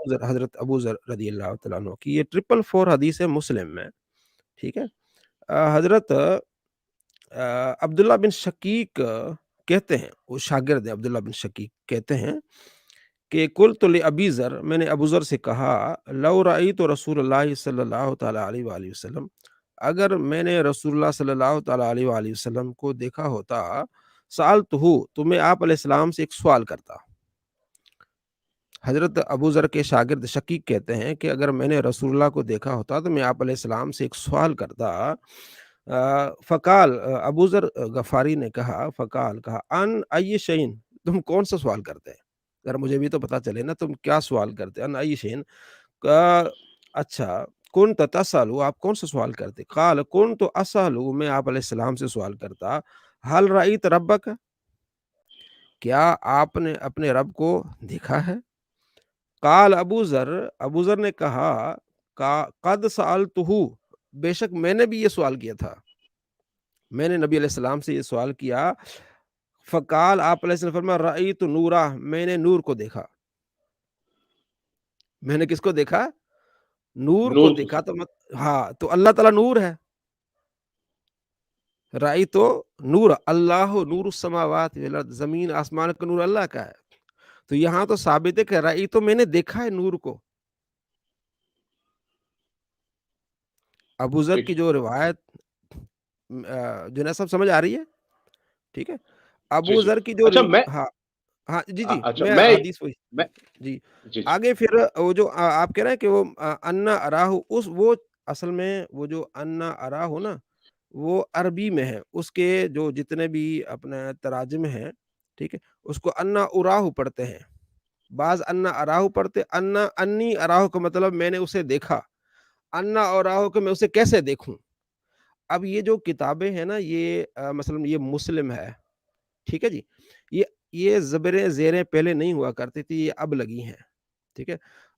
جی حضرت ابو ذر رضی اللہ تعالیٰ عنہ کی، یہ 444 حدیث ہے مسلم میں، ٹھیک ہے۔ حضرت عبداللہ بن شقیق کہتے ہیں، وہ شاگرد ہیں، عبداللہ بن شقیق کہتے ہیں کہ قلت لأبی ذر، میں نے ابو ذر سے کہا، لو رأیت رسول اللہ صلی اللہ تعالیٰ علیہ وآلہ وسلم، اگر میں نے رسول اللہ صلی اللہ تعالیٰ علیہ وآلہ وسلم کو دیکھا ہوتا، سألتہ، تو میں آپ علیہ السلام سے ایک سوال کرتا۔ حضرت ابو ذر کے شاگرد شقیق کہتے ہیں کہ اگر میں نے رسول اللہ کو دیکھا ہوتا تو میں آپ علیہ السلام سے ایک سوال کرتا۔ فقال، ابو ذر غفاری نے کہا، فقال کہا، ان ای شین، تم کون سا سوال کرتے ہیں؟ ذرا مجھے بھی تو پتا چلے نا، تم کیا سوال کرتے؟ ان ای شین، اچھا، کن تسالو، آپ کون سا سوال کرتے؟ قال کن تو اسالو، میں آپ علیہ السلام سے سوال کرتا، حل رأیت ربک، کیا آپ نے اپنے رب کو دیکھا ہے؟ قال ابو ذر نے کہا، قد سألتہ، بے شک میں نے بھی یہ سوال کیا تھا، میں نے نبی علیہ السلام سے یہ سوال کیا۔ فقال، آپ علیہ السلام نے فرمایا، رأیت نورا، میں نے نور کو دیکھا۔ میں نے کس کو دیکھا؟ نور کو نور کو دیکھا۔ تو ہاں، تو اللہ تعالیٰ نور ہے۔ رأیت نور، اللہ نور السماوات والارض، زمین آسمان کا نور اللہ کا ہے۔ تو یہاں تو ثابت ہے کہ رأیت، میں نے دیکھا ہے نور کو۔ ابو ذر ٹھیک کی ہے۔ جو روایت جو نا سب سمجھ آ رہی ہے، ٹھیک ہے۔ جی ابو جی، ذر کی جو اچھا میں ہاں ہاں جی جی، اچھا میں میں حدیث وہی، میں جی جی جی آگے پھر وہ جو آپ کہہ رہے ہیں کہ وہ انا اراہو، وہ اصل میں وہ جو انا اراہو نا، وہ عربی میں ہے، اس کے جو جتنے بھی اپنے تراجم ہیں، ٹھیک ہے، اس کو انا اراہو پڑھتے ہیں، بعض انا اراہو پڑھتے، انی اراہو کا مطلب میں نے اسے دیکھا، انا اراہو کہ میں اسے کیسے دیکھوں۔ اب یہ جو کتابیں ہیں نا، یہ مثلا یہ مسلم ہے، ٹھیک ہے جی، یہ زبریں زیریں پہلے نہیں ہوا کرتی تھی، یہ اب لگی ہیں، ٹھیک ہے؟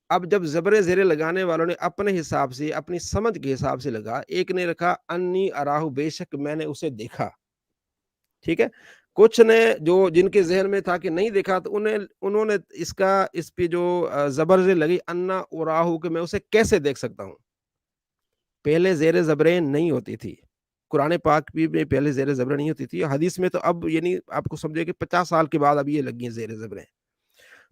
اب جب زبریں زیریں لگانے والوں نے اپنے حساب سے اپنی سمجھ کے حساب سے لگا، ایک نے لکھا انی اراہ، بے شک میں نے اسے دیکھا، ٹھیک ہے؟ کچھ نے جو جن کے ذہن میں تھا کہ نہیں دیکھا تو انہوں نے اس پہ جو زبر زیر لگی انا اراہ کہ میں اسے کیسے دیکھ سکتا ہوں؟ پہلے زیر زبریں نہیں ہوتی تھی، قرآن پاک بھی میں پہلے زیر زبریں نہیں ہوتی تھی، حدیث میں تو اب یعنی آپ کو سمجھے کہ 50 سال کے بعد اب یہ لگی ہیں زیر زبریں۔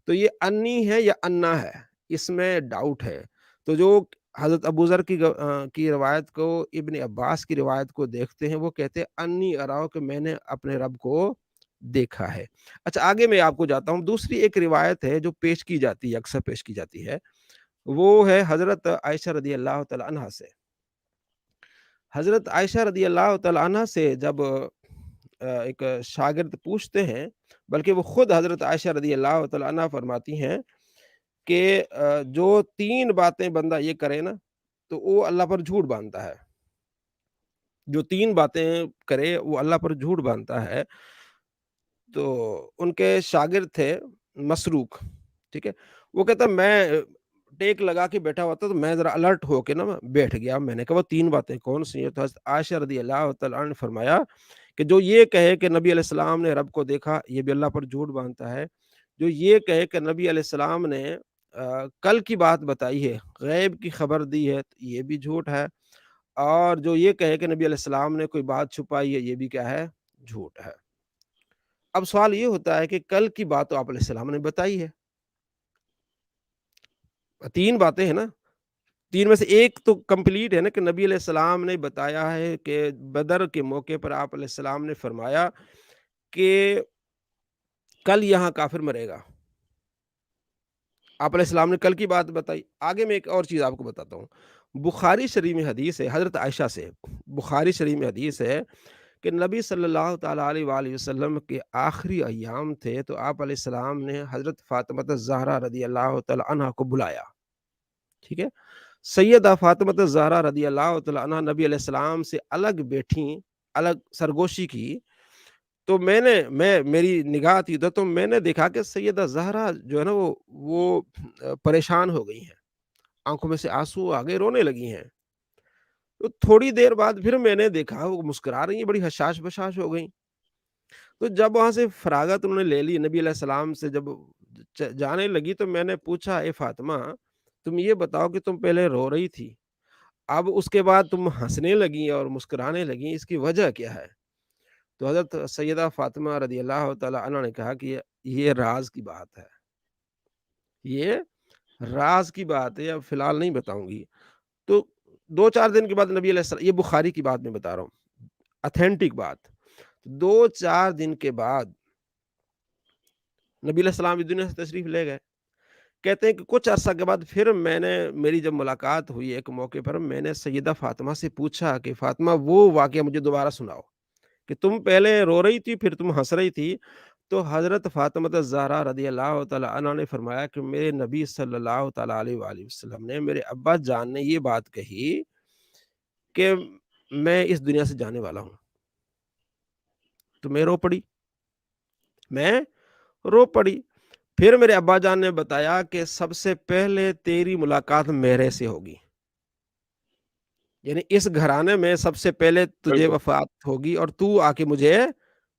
تو یہ انی ہے یا انا ہے، اس میں ڈاؤٹ ہے۔ تو جو حضرت ابو ذر کی روایت کو، ابن عباس کی روایت کو دیکھتے ہیں، وہ کہتے ہیں انی اراؤ کہ میں نے اپنے رب کو دیکھا ہے۔ اچھا آگے میں آپ کو جاتا ہوں، دوسری ایک روایت ہے جو پیش کی جاتی ہے، اکثر پیش کی جاتی ہے، وہ ہے حضرت عائشہ رضی اللہ تعالی عنہا سے۔ حضرت عائشہ رضی اللہ تعالی عنہا سے جب ایک شاگرد پوچھتے ہیں، بلکہ وہ خود حضرت عائشہ رضی اللہ تعالی عنہا فرماتی ہیں کہ جو 3 باتیں بندہ یہ کرے نا تو وہ اللہ پر جھوٹ باندھتا ہے، جو 3 باتیں کرے وہ اللہ پر جھوٹ باندھتا ہے۔ تو ان کے شاگرد تھے مسروق، ٹھیک ہے؟ وہ کہتا میں ٹیک لگا کے بیٹھا ہوا تھا تو میں ذرا الرٹ ہو کے نا میں بیٹھ گیا، میں نے کہا وہ 3 باتیں کون سی ہیں؟ تو حضرت عائشہ رضی اللہ تعالی عنہ نے فرمایا کہ جو یہ کہے کہ نبی علیہ السلام نے رب کو دیکھا، یہ بھی اللہ پر جھوٹ باندھتا ہے۔ جو یہ کہے کہ نبی علیہ السلام نے کل کی بات بتائی ہے، غیب کی خبر دی ہے، تو یہ بھی جھوٹ ہے۔ اور جو یہ کہے کہ نبی علیہ السلام نے کوئی بات چھپائی ہے، یہ بھی کیا ہے؟ جھوٹ ہے۔ اب سوال یہ ہوتا ہے کہ کل کی بات تو آپ علیہ السلام نے بتائی ہے، 3 باتیں ہیں نا، 3 میں سے ایک تو کمپلیٹ ہے نا کہ نبی علیہ السلام نے بتایا ہے کہ بدر کے موقع پر آپ علیہ السلام نے فرمایا کہ کل یہاں کافر مرے گا، آپ علیہ السلام نے کل کی بات بتائی۔ آگے میں ایک اور چیز آپ کو بتاتا ہوں، بخاری شریف میں حدیث ہے حضرت عائشہ سے، بخاری شریف میں حدیث ہے کہ نبی صلی اللہ تعالیٰ علیہ وآلہ وسلم کے آخری ایام تھے تو آپ علیہ السلام نے حضرت فاطمہ الزہرا رضی اللہ تعالیٰ عنہ کو بلایا، ٹھیک ہے؟ سیدہ فاطمہ الزہرا رضی اللہ تعالیٰ عنہ نبی علیہ السلام سے الگ بیٹھیں، الگ سرگوشی کی، تو میری نگاہ تھی تو میں نے دیکھا کہ سیدہ زہرا جو ہے نا وہ پریشان ہو گئی ہیں، آنکھوں میں سے آنسو آ گئے، رونے لگی ہیں۔ تو تھوڑی دیر بعد پھر میں نے دیکھا وہ مسکرا رہی ہیں، بڑی حشاش بشاش ہو گئی۔ تو جب وہاں سے فراغت انہوں نے لے لی، نبی علیہ السلام سے جب جانے لگی تو میں نے پوچھا اے فاطمہ تم یہ بتاؤ کہ تم پہلے رو رہی تھی، اب اس کے بعد تم ہنسنے لگی اور مسکرانے لگی، اس کی وجہ کیا ہے؟ تو حضرت سیدہ فاطمہ رضی اللہ تعالی عنہ نے کہا کہ یہ راز کی بات ہے، یہ راز کی بات ہے، اب فی الحال نہیں بتاؤں گی۔ تو 2-4 دن کے بعد نبی علیہ السلام، یہ بخاری کی بات میں بتا رہا ہوں، اتھینٹک بات، 2-4 دن کے بعد نبی علیہ السلام اس دنیا سے تشریف لے گئے۔ کہتے ہیں کہ کچھ عرصہ کے بعد پھر میری جب ملاقات ہوئی ایک موقع پر، میں نے سیدہ فاطمہ سے پوچھا کہ فاطمہ وہ واقعہ مجھے دوبارہ سناؤ کہ تم پہلے رو رہی تھی پھر تم ہنس رہی تھی۔ تو حضرت فاطمہ الزہرا رضی اللہ تعالی عنہا نے فرمایا کہ میرے نبی صلی اللہ تعالی علیہ وآلہ وسلم نے، میرے ابا جان نے یہ بات کہی کہ میں اس دنیا سے جانے والا ہوں، تو میں رو پڑی، میں رو پڑی۔ پھر میرے ابا جان نے بتایا کہ سب سے پہلے تیری ملاقات میرے سے ہوگی، یعنی اس گھرانے میں سب سے پہلے تجھے بالکل، وفات ہوگی اور تو آ کے مجھے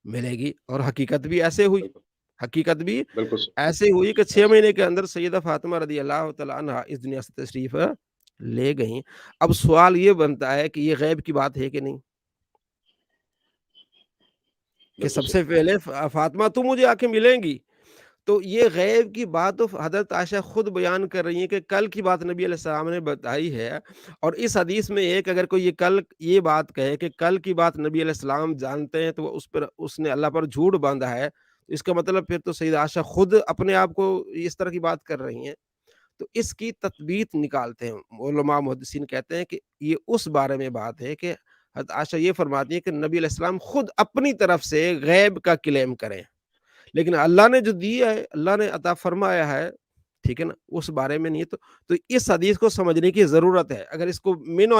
ملے گی، اور حقیقت بھی ایسے ہوئی، بالکل، حقیقت بھی بالکل ایسے ہوئی کہ 6 ایسے مہینے کے اندر سیدہ فاطمہ رضی اللہ تعالی عنہا اس دنیا سے تشریف لے گئیں۔ اب سوال یہ بنتا ہے کہ یہ غیب کی بات ہے کہ نہیں، کہ بالکل سب صحیح، سے پہلے فاطمہ تم مجھے آ کے ملیں گی، تو یہ غیب کی بات تو حضرت عائشہ خود بیان کر رہی ہیں کہ کل کی بات نبی علیہ السلام نے بتائی ہے، اور اس حدیث میں ایک اگر کوئی یہ بات کہے کہ کل کی بات نبی علیہ السلام جانتے ہیں تو وہ اس نے اللہ پر جھوٹ باندھا ہے، تو اس کا مطلب پھر تو سیدہ عائشہ خود اپنے آپ کو اس طرح کی بات کر رہی ہیں۔ تو اس کی تثبیت نکالتے ہیں علماء محدثین، کہتے ہیں کہ یہ اس بارے میں بات ہے کہ حضرت عائشہ یہ فرماتی ہے کہ نبی علیہ السلام خود اپنی طرف سے غیب کا کلیم کریں، لیکن اللہ نے جو دیا ہے، اللہ نے عطا فرمایا ہے، ٹھیک ہے نا، اس بارے میں نہیں ہے۔ تو اس حدیث کو سمجھنے کی ضرورت ہے، اگر اس کو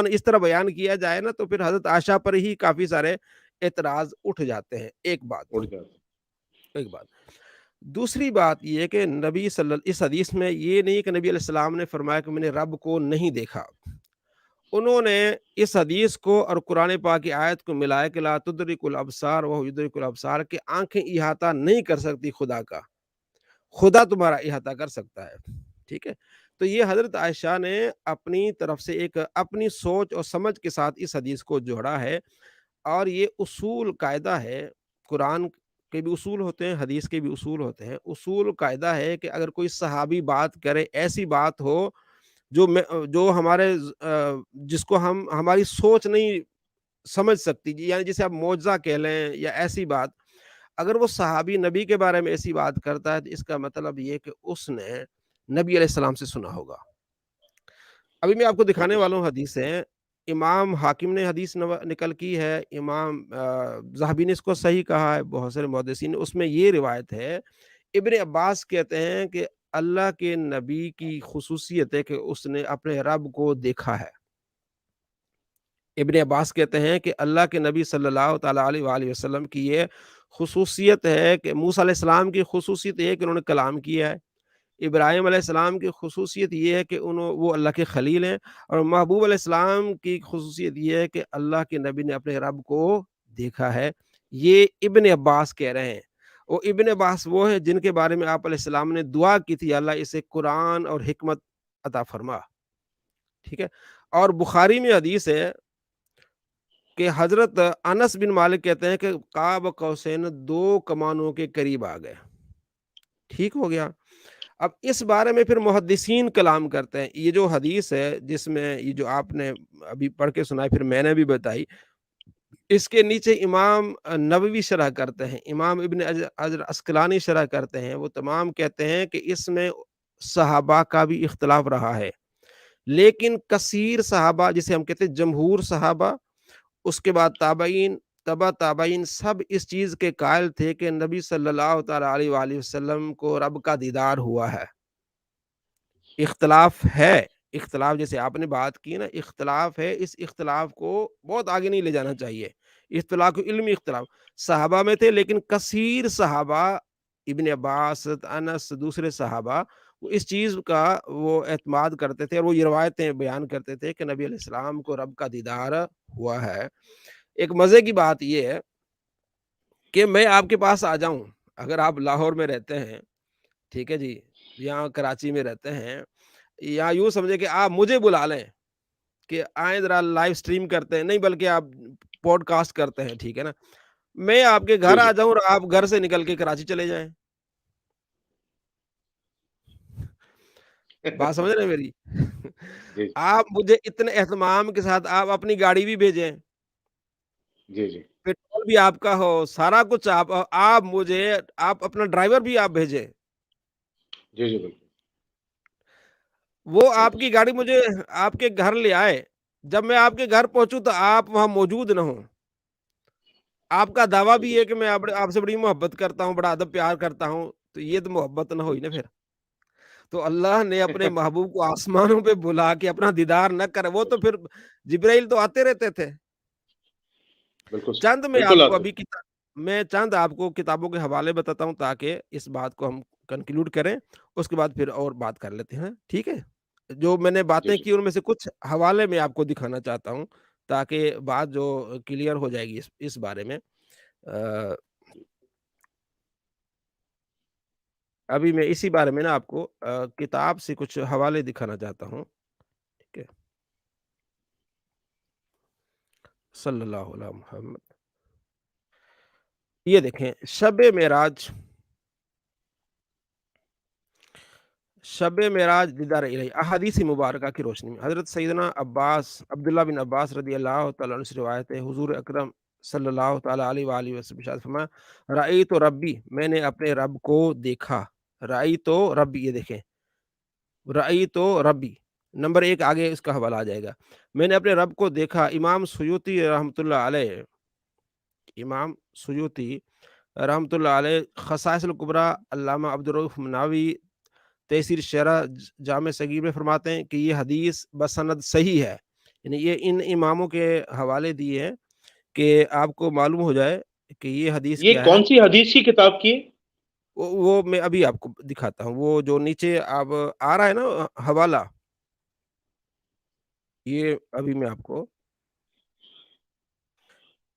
اس طرح بیان کیا جائے نا تو پھر حضرت عائشہ پر ہی کافی سارے اعتراض اٹھ جاتے ہیں۔ ایک بات اڑ جاتا ہے۔ ایک بات. دوسری بات یہ ہے کہ نبی اس حدیث میں یہ نہیں کہ نبی علیہ السلام نے فرمایا کہ میں نے رب کو نہیں دیکھا. انہوں نے اس حدیث کو اور قرآن پاک کی آیت کو ملایا کہ لا تدرک الابصار وہو یدرک الابصار، کہ آنکھیں احاطہ نہیں کر سکتی خدا کا، خدا تمہارا احاطہ کر سکتا ہے. ٹھیک ہے. تو یہ حضرت عائشہ نے اپنی طرف سے ایک اپنی سوچ اور سمجھ کے ساتھ اس حدیث کو جوڑا ہے. اور یہ اصول قاعدہ ہے، قرآن کے بھی اصول ہوتے ہیں، حدیث کے بھی اصول ہوتے ہیں. اصول قاعدہ ہے کہ اگر کوئی صحابی بات کرے، ایسی بات ہو جو ہمارے جس کو ہماری سوچ نہیں سمجھ سکتی، یعنی جسے آپ معجزہ کہہ لیں یا ایسی بات، اگر وہ صحابی نبی کے بارے میں ایسی بات کرتا ہے تو اس کا مطلب یہ کہ اس نے نبی علیہ السلام سے سنا ہوگا. ابھی میں آپ کو دکھانے بالکل والا صحیح. ہوں حدیثیں. امام حاکم نے حدیث نقل کی ہے، امام ذہبی نے اس کو صحیح کہا ہے، بہت سارے محدثین نے. اس میں یہ روایت ہے، ابن عباس کہتے ہیں کہ اللہ کے نبی کی خصوصیت ہے کہ اس نے اپنے رب کو دیکھا ہے. ابن عباس کہتے ہیں کہ اللہ کے نبی صلی اللہ تعالیٰ علیہ وآلہ وسلم کی یہ خصوصیت ہے کہ موسیٰ علیہ السلام کی خصوصیت یہ ہے کہ انہوں نے کلام کیا ہے. ابراہیم علیہ السلام کی خصوصیت یہ ہے کہ وہ اللہ کے خلیل ہیں. اور محبوب علیہ السلام کی خصوصیت یہ ہے کہ اللہ کے نبی نے اپنے رب کو دیکھا ہے. یہ ابن عباس کہہ رہے ہیں. وہ ابن عباس وہ ہے جن کے بارے میں آپ علیہ السلام نے دعا کی تھی، اللہ اسے قرآن اور حکمت عطا فرما. ٹھیک ہے. اور بخاری میں حدیث ہے کہ حضرت انس بن مالک کہتے ہیں کہ قاب قوسین 2 کمانوں کے قریب آ گئے. ٹھیک ہو گیا. اب اس بارے میں پھر محدثین کلام کرتے ہیں. یہ جو حدیث ہے جس میں یہ جو آپ نے ابھی پڑھ کے سنائی، پھر میں نے بھی بتائی، اس کے نیچے امام نووی شرح کرتے ہیں، امام ابن حجر عسقلانی شرح کرتے ہیں. وہ تمام کہتے ہیں کہ اس میں صحابہ کا بھی اختلاف رہا ہے، لیکن کثیر صحابہ جسے ہم کہتے ہیں جمہور صحابہ، اس کے بعد تابعین، تبع تابعین، سب اس چیز کے قائل تھے کہ نبی صلی اللہ تعالیٰ علیہ وآلہ وسلم کو رب کا دیدار ہوا ہے. اختلاف ہے، اختلاف جیسے آپ نے بات کی نا، اختلاف ہے. اس اختلاف کو بہت آگے نہیں لے جانا چاہیے. اختلاف کو علمی اختلاف صحابہ میں تھے، لیکن کثیر صحابہ، ابن عباس، انس، دوسرے صحابہ، وہ اس چیز کا وہ اعتماد کرتے تھے اور وہ یہ روایتیں بیان کرتے تھے کہ نبی علیہ السلام کو رب کا دیدار ہوا ہے. ایک مزے کی بات یہ ہے کہ میں آپ کے پاس آ جاؤں، اگر آپ لاہور میں رہتے ہیں، ٹھیک ہے جی، یہاں کراچی میں رہتے ہیں، یا یوں سمجھے کہ آپ مجھے بلا لیں کہ آئیں ذرا لائیو سٹریم کرتے ہیں، نہیں بلکہ آپ پوڈ کاسٹ کرتے ہیں، ٹھیک ہے نا، میں آپ کے جی گھر آ جی. جاؤں اور آپ گھر سے نکل کے کراچی چلے جائیں. بات سمجھ رہے ہیں میری؟ جی آپ مجھے اتنے اہتمام کے ساتھ آپ اپنی گاڑی بھی بھیجیں، جی. جی پیٹرول بھی آپ کا ہو، سارا کچھ آپ مجھے، آپ اپنا ڈرائیور بھی آپ بھیجیں، جی. جی بالکل. وہ آپ بالکل کی صحیح. گاڑی مجھے آپ کے گھر لے آئے. جب میں آپ کے گھر پہنچوں تو آپ وہاں موجود نہ ہوں. آپ کا دعویٰ بھی بالکل ہے کہ صحیح. میں آپ سے بڑی محبت کرتا ہوں، بڑا ادب پیار کرتا ہوں، تو یہ تو محبت نہ ہوئی نا پھر. تو اللہ نے اپنے محبوب کو آسمانوں پہ بلا کے اپنا دیدار نہ کرے، وہ تو پھر جبرائیل تو آتے رہتے تھے. بالکل صحیح. چند میں بالکل آپ کو آتے. میں چند آپ کو کتابوں کے حوالے بتاتا ہوں تاکہ اس بات کو ہم کنکلوڈ کریں، اس کے بعد پھر اور بات کر لیتے ہیں. ٹھیک ہے. جو میں نے جی باتیں جی. کی ان میں سے کچھ حوالے میں آپ کو دکھانا چاہتا ہوں تاکہ بات جو کلیئر ہو جائے گی اس بارے میں. ابھی میں اسی بارے میں نا آپ کو کتاب سے کچھ حوالے دکھانا چاہتا ہوں. ٹھیک ہے. صلی اللہ علیہ محمد. یہ دیکھیں، شب معراج دیدار الہی، احادیث مبارکہ کی روشنی میں حضرت سیدنا عبداللہ بن عباس رضی اللہ تعالیٰ عنہ سے روایت ہے، حضور اکرم صلی اللہ تعالیٰ علیہ وآلہ وسلم ارشاد فرمایا، رأیت ربی، میں نے اپنے رب کو دیکھا. رأیت ربی، یہ دیکھیں، رأیت ربی نمبر 1 آگے اس کا حوالہ آ جائے گا. میں نے اپنے رب کو دیکھا. امام سیوطی رحمۃ اللہ علیہ، امام سیوطی رحمۃ اللہ علیہ خصائص الکبریٰ، علامہ عبدالرؤف مناوی تیسیر شرح جامع صغیر میں فرماتے ہیں کہ یہ حدیث بسند صحیح ہے. یعنی یہ ان اماموں کے حوالے دیے ہیں کہ آپ کو معلوم ہو جائے کہ یہ حدیث یہ کیا ہے. کون سی حدیث کی کتاب کی ہے؟ وہ میں ابھی آپ کو دکھاتا ہوں، وہ جو نیچے اب آ رہا ہے نا حوالہ، یہ ابھی میں آپ کو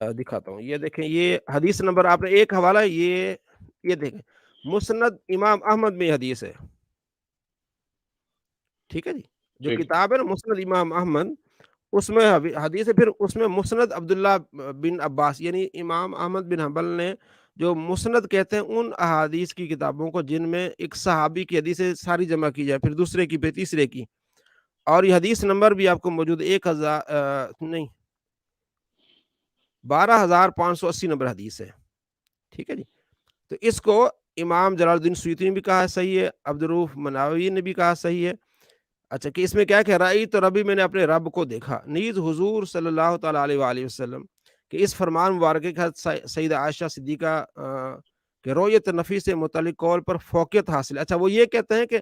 دکھاتا ہوں، یہ دیکھیں، یہ حدیث نمبر آپ نے ایک حوالہ، یہ دیکھیں، مسند امام احمد میں یہ حدیث ہے، ٹھیک ہے جی، جو ٹھیک ہے، کتاب ہے نا مسند امام احمد، اس میں حدیث ہے، پھر اس میں مسند عبداللہ بن عباس، یعنی امام احمد بن حنبل نے جو مسند کہتے ہیں ان احادیث کی کتابوں کو جن میں ایک صحابی کی حدیثیں ساری جمع کی جائے، پھر دوسرے کی، پھر تیسرے کی، اور یہ حدیث نمبر بھی آپ کو موجود ہے، 1000 نہیں 12,580 نمبر حدیث ہے، ٹھیک ہے جی، تو اس کو امام جلال الدین سیوطی نے بھی کہا ہے صحیح ہے، عبدالروف مناوی نے بھی کہا صحیح ہے۔ اچھا، کہ اس میں کیا کہہ رہا ہے، تو ربی میں نے اپنے رب کو دیکھا، نیز حضور صلی اللہ تعالیٰ علیہ وآلہ وسلم کہ اس فرمان مبارکہ کے سیدہ عائشہ صدیقہ کہ رویت نفی سے متعلق قول پر فوقیت حاصل ہے۔ اچھا، وہ یہ کہتے ہیں کہ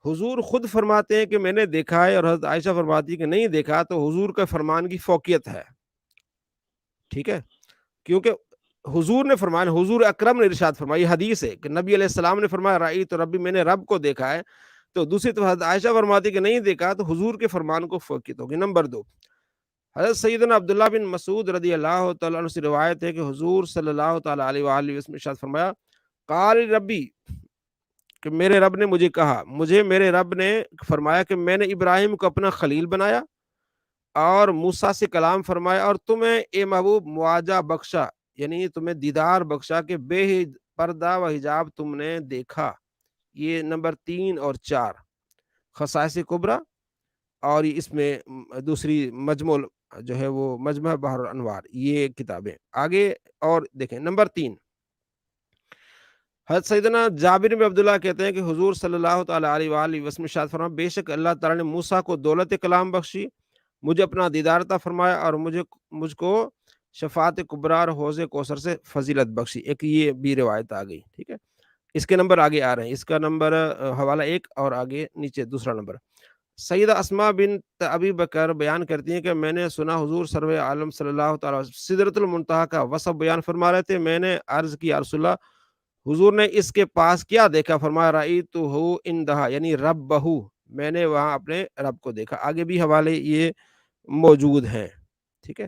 حضور خود فرماتے ہیں کہ میں نے دیکھا ہے، اور حضرت عائشہ فرماتی ہے کہ نہیں دیکھا، تو حضور کا فرمان کی فوقیت ہے، ٹھیک ہے، کیونکہ حضور نے فرمایا، حضور اکرم نے ارشاد فرمایا، یہ حدیث ہے کہ نبی علیہ السلام نے فرمایا رأی تو ربی، میں نے رب کو دیکھا ہے، تو دوسری طرف حضرت عائشہ فرماتی کہ نہیں دیکھا، تو حضور کے فرمان کو فوقیت ہوگی۔ نمبر 2، حضرت سیدنا عبداللہ بن مسعود رضی اللہ تعالیٰ عنہ سے روایت ہے کہ حضور صلی اللہ تعالیٰ علیہ وآلہ وسلم ارشاد فرمایا، قال ربی کہ میرے رب نے مجھے کہا، مجھے میرے رب نے فرمایا کہ میں نے ابراہیم کو اپنا خلیل بنایا اور موسیٰ سے کلام فرمایا، اور تمہیں اے محبوب مواجہ بخشا، یعنی تمہیں دیدار بخشا کہ بے پردہ و حجاب تم نے دیکھا۔ یہ نمبر 3 اور 4 خصائص کبریٰ، اور اس میں دوسری مجموع جو ہے وہ مجمع بحر الانوار، یہ کتابیں آگے۔ اور دیکھیں نمبر 3، حضرت سیدنا جابر بن عبداللہ کہتے ہیں کہ حضور صلی اللہ تعالیٰ علیہ وآلہ وسلم ارشاد فرمایا، بے شک اللہ تعالیٰ نے موسیٰ کو دولت کلام بخشی، مجھے اپنا دیدار عطا فرمایا، اور مجھ کو شفاعت کبریٰ اور حوض کوثر سے فضیلت بخشی۔ ایک یہ بھی روایت آ گئی، ٹھیک ہے، اس کے نمبر آگے آ رہے ہیں، اس کا نمبر حوالہ 1 اور آگے نیچے دوسرا نمبر۔ سیدہ اسماء بنت ابی بکر بیان کرتی ہیں کہ میں نے سنا حضور سرور عالم صلی اللہ تعالیٰ وسلم سدرۃ المنتہا کا وصف بیان فرما رہے تھے، میں نے عرض کی یا رسول اللہ، حضور نے اس کے پاس کیا دیکھا؟ فرمایا رأیتہ عندہا، یعنی ربہ، میں نے وہاں اپنے رب کو دیکھا۔ آگے بھی حوالے یہ موجود ہیں، ٹھیک ہے،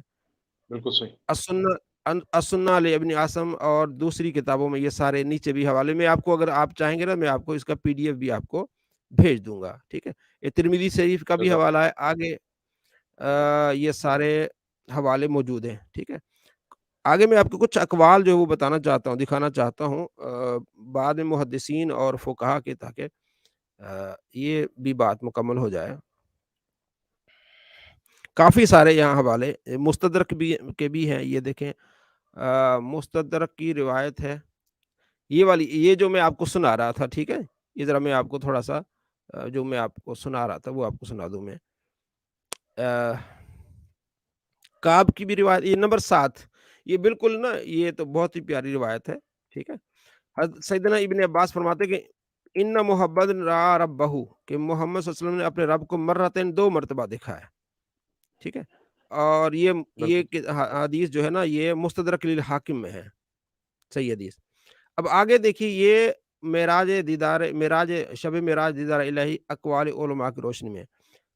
بالکل صحیح، السنہ لابن عاصم اور دوسری کتابوں میں یہ سارے نیچے بھی حوالے میں آپ کو، اگر آپ چاہیں گے نا، میں آپ کو اس کا PDF بھی آپ کو بھیج دوں گا، ٹھیک ہے، یہ ترمذی شریف کا بھی جزاک حوالہ ہے آگے، یہ سارے حوالے موجود ہیں، ٹھیک ہے۔ آگے میں آپ کو کچھ اقوال جو وہ بتانا چاہتا ہوں، دکھانا چاہتا ہوں، بعد میں محدثین اور فقہا کے، تاکہ یہ بھی بات مکمل ہو جائے۔ کافی سارے یہاں حوالے مستدرک بھی کے بھی ہیں، یہ دیکھیں، مستدرک کی روایت ہے، یہ والی، یہ جو میں آپ کو سنا رہا تھا، ٹھیک ہے، یہ ذرا میں آپ کو تھوڑا سا جو میں آپ کو سنا رہا تھا وہ آپ کو سنا دوں میں۔ کعب کی بھی روایت، یہ نمبر 7، یہ بالکل نا، یہ تو بہت ہی پیاری روایت ہے، ٹھیک ہے۔ حضرت سیدنا ابن عباس فرماتے کہ ان محمد را ربہ، کہ محمد صلی اللہ علیہ وسلم نے اپنے رب کو مرتين 2 مرتبہ دیکھا ہے، ٹھیک ہے، اور یہ بالکل، حدیث جو ہے نا، یہ مستدرک للحاکم میں ہے، صحیح حدیث۔ اب آگے دیکھیے، یہ معراج شب معراج دیدار الہی اقوال علماء کی روشنی میں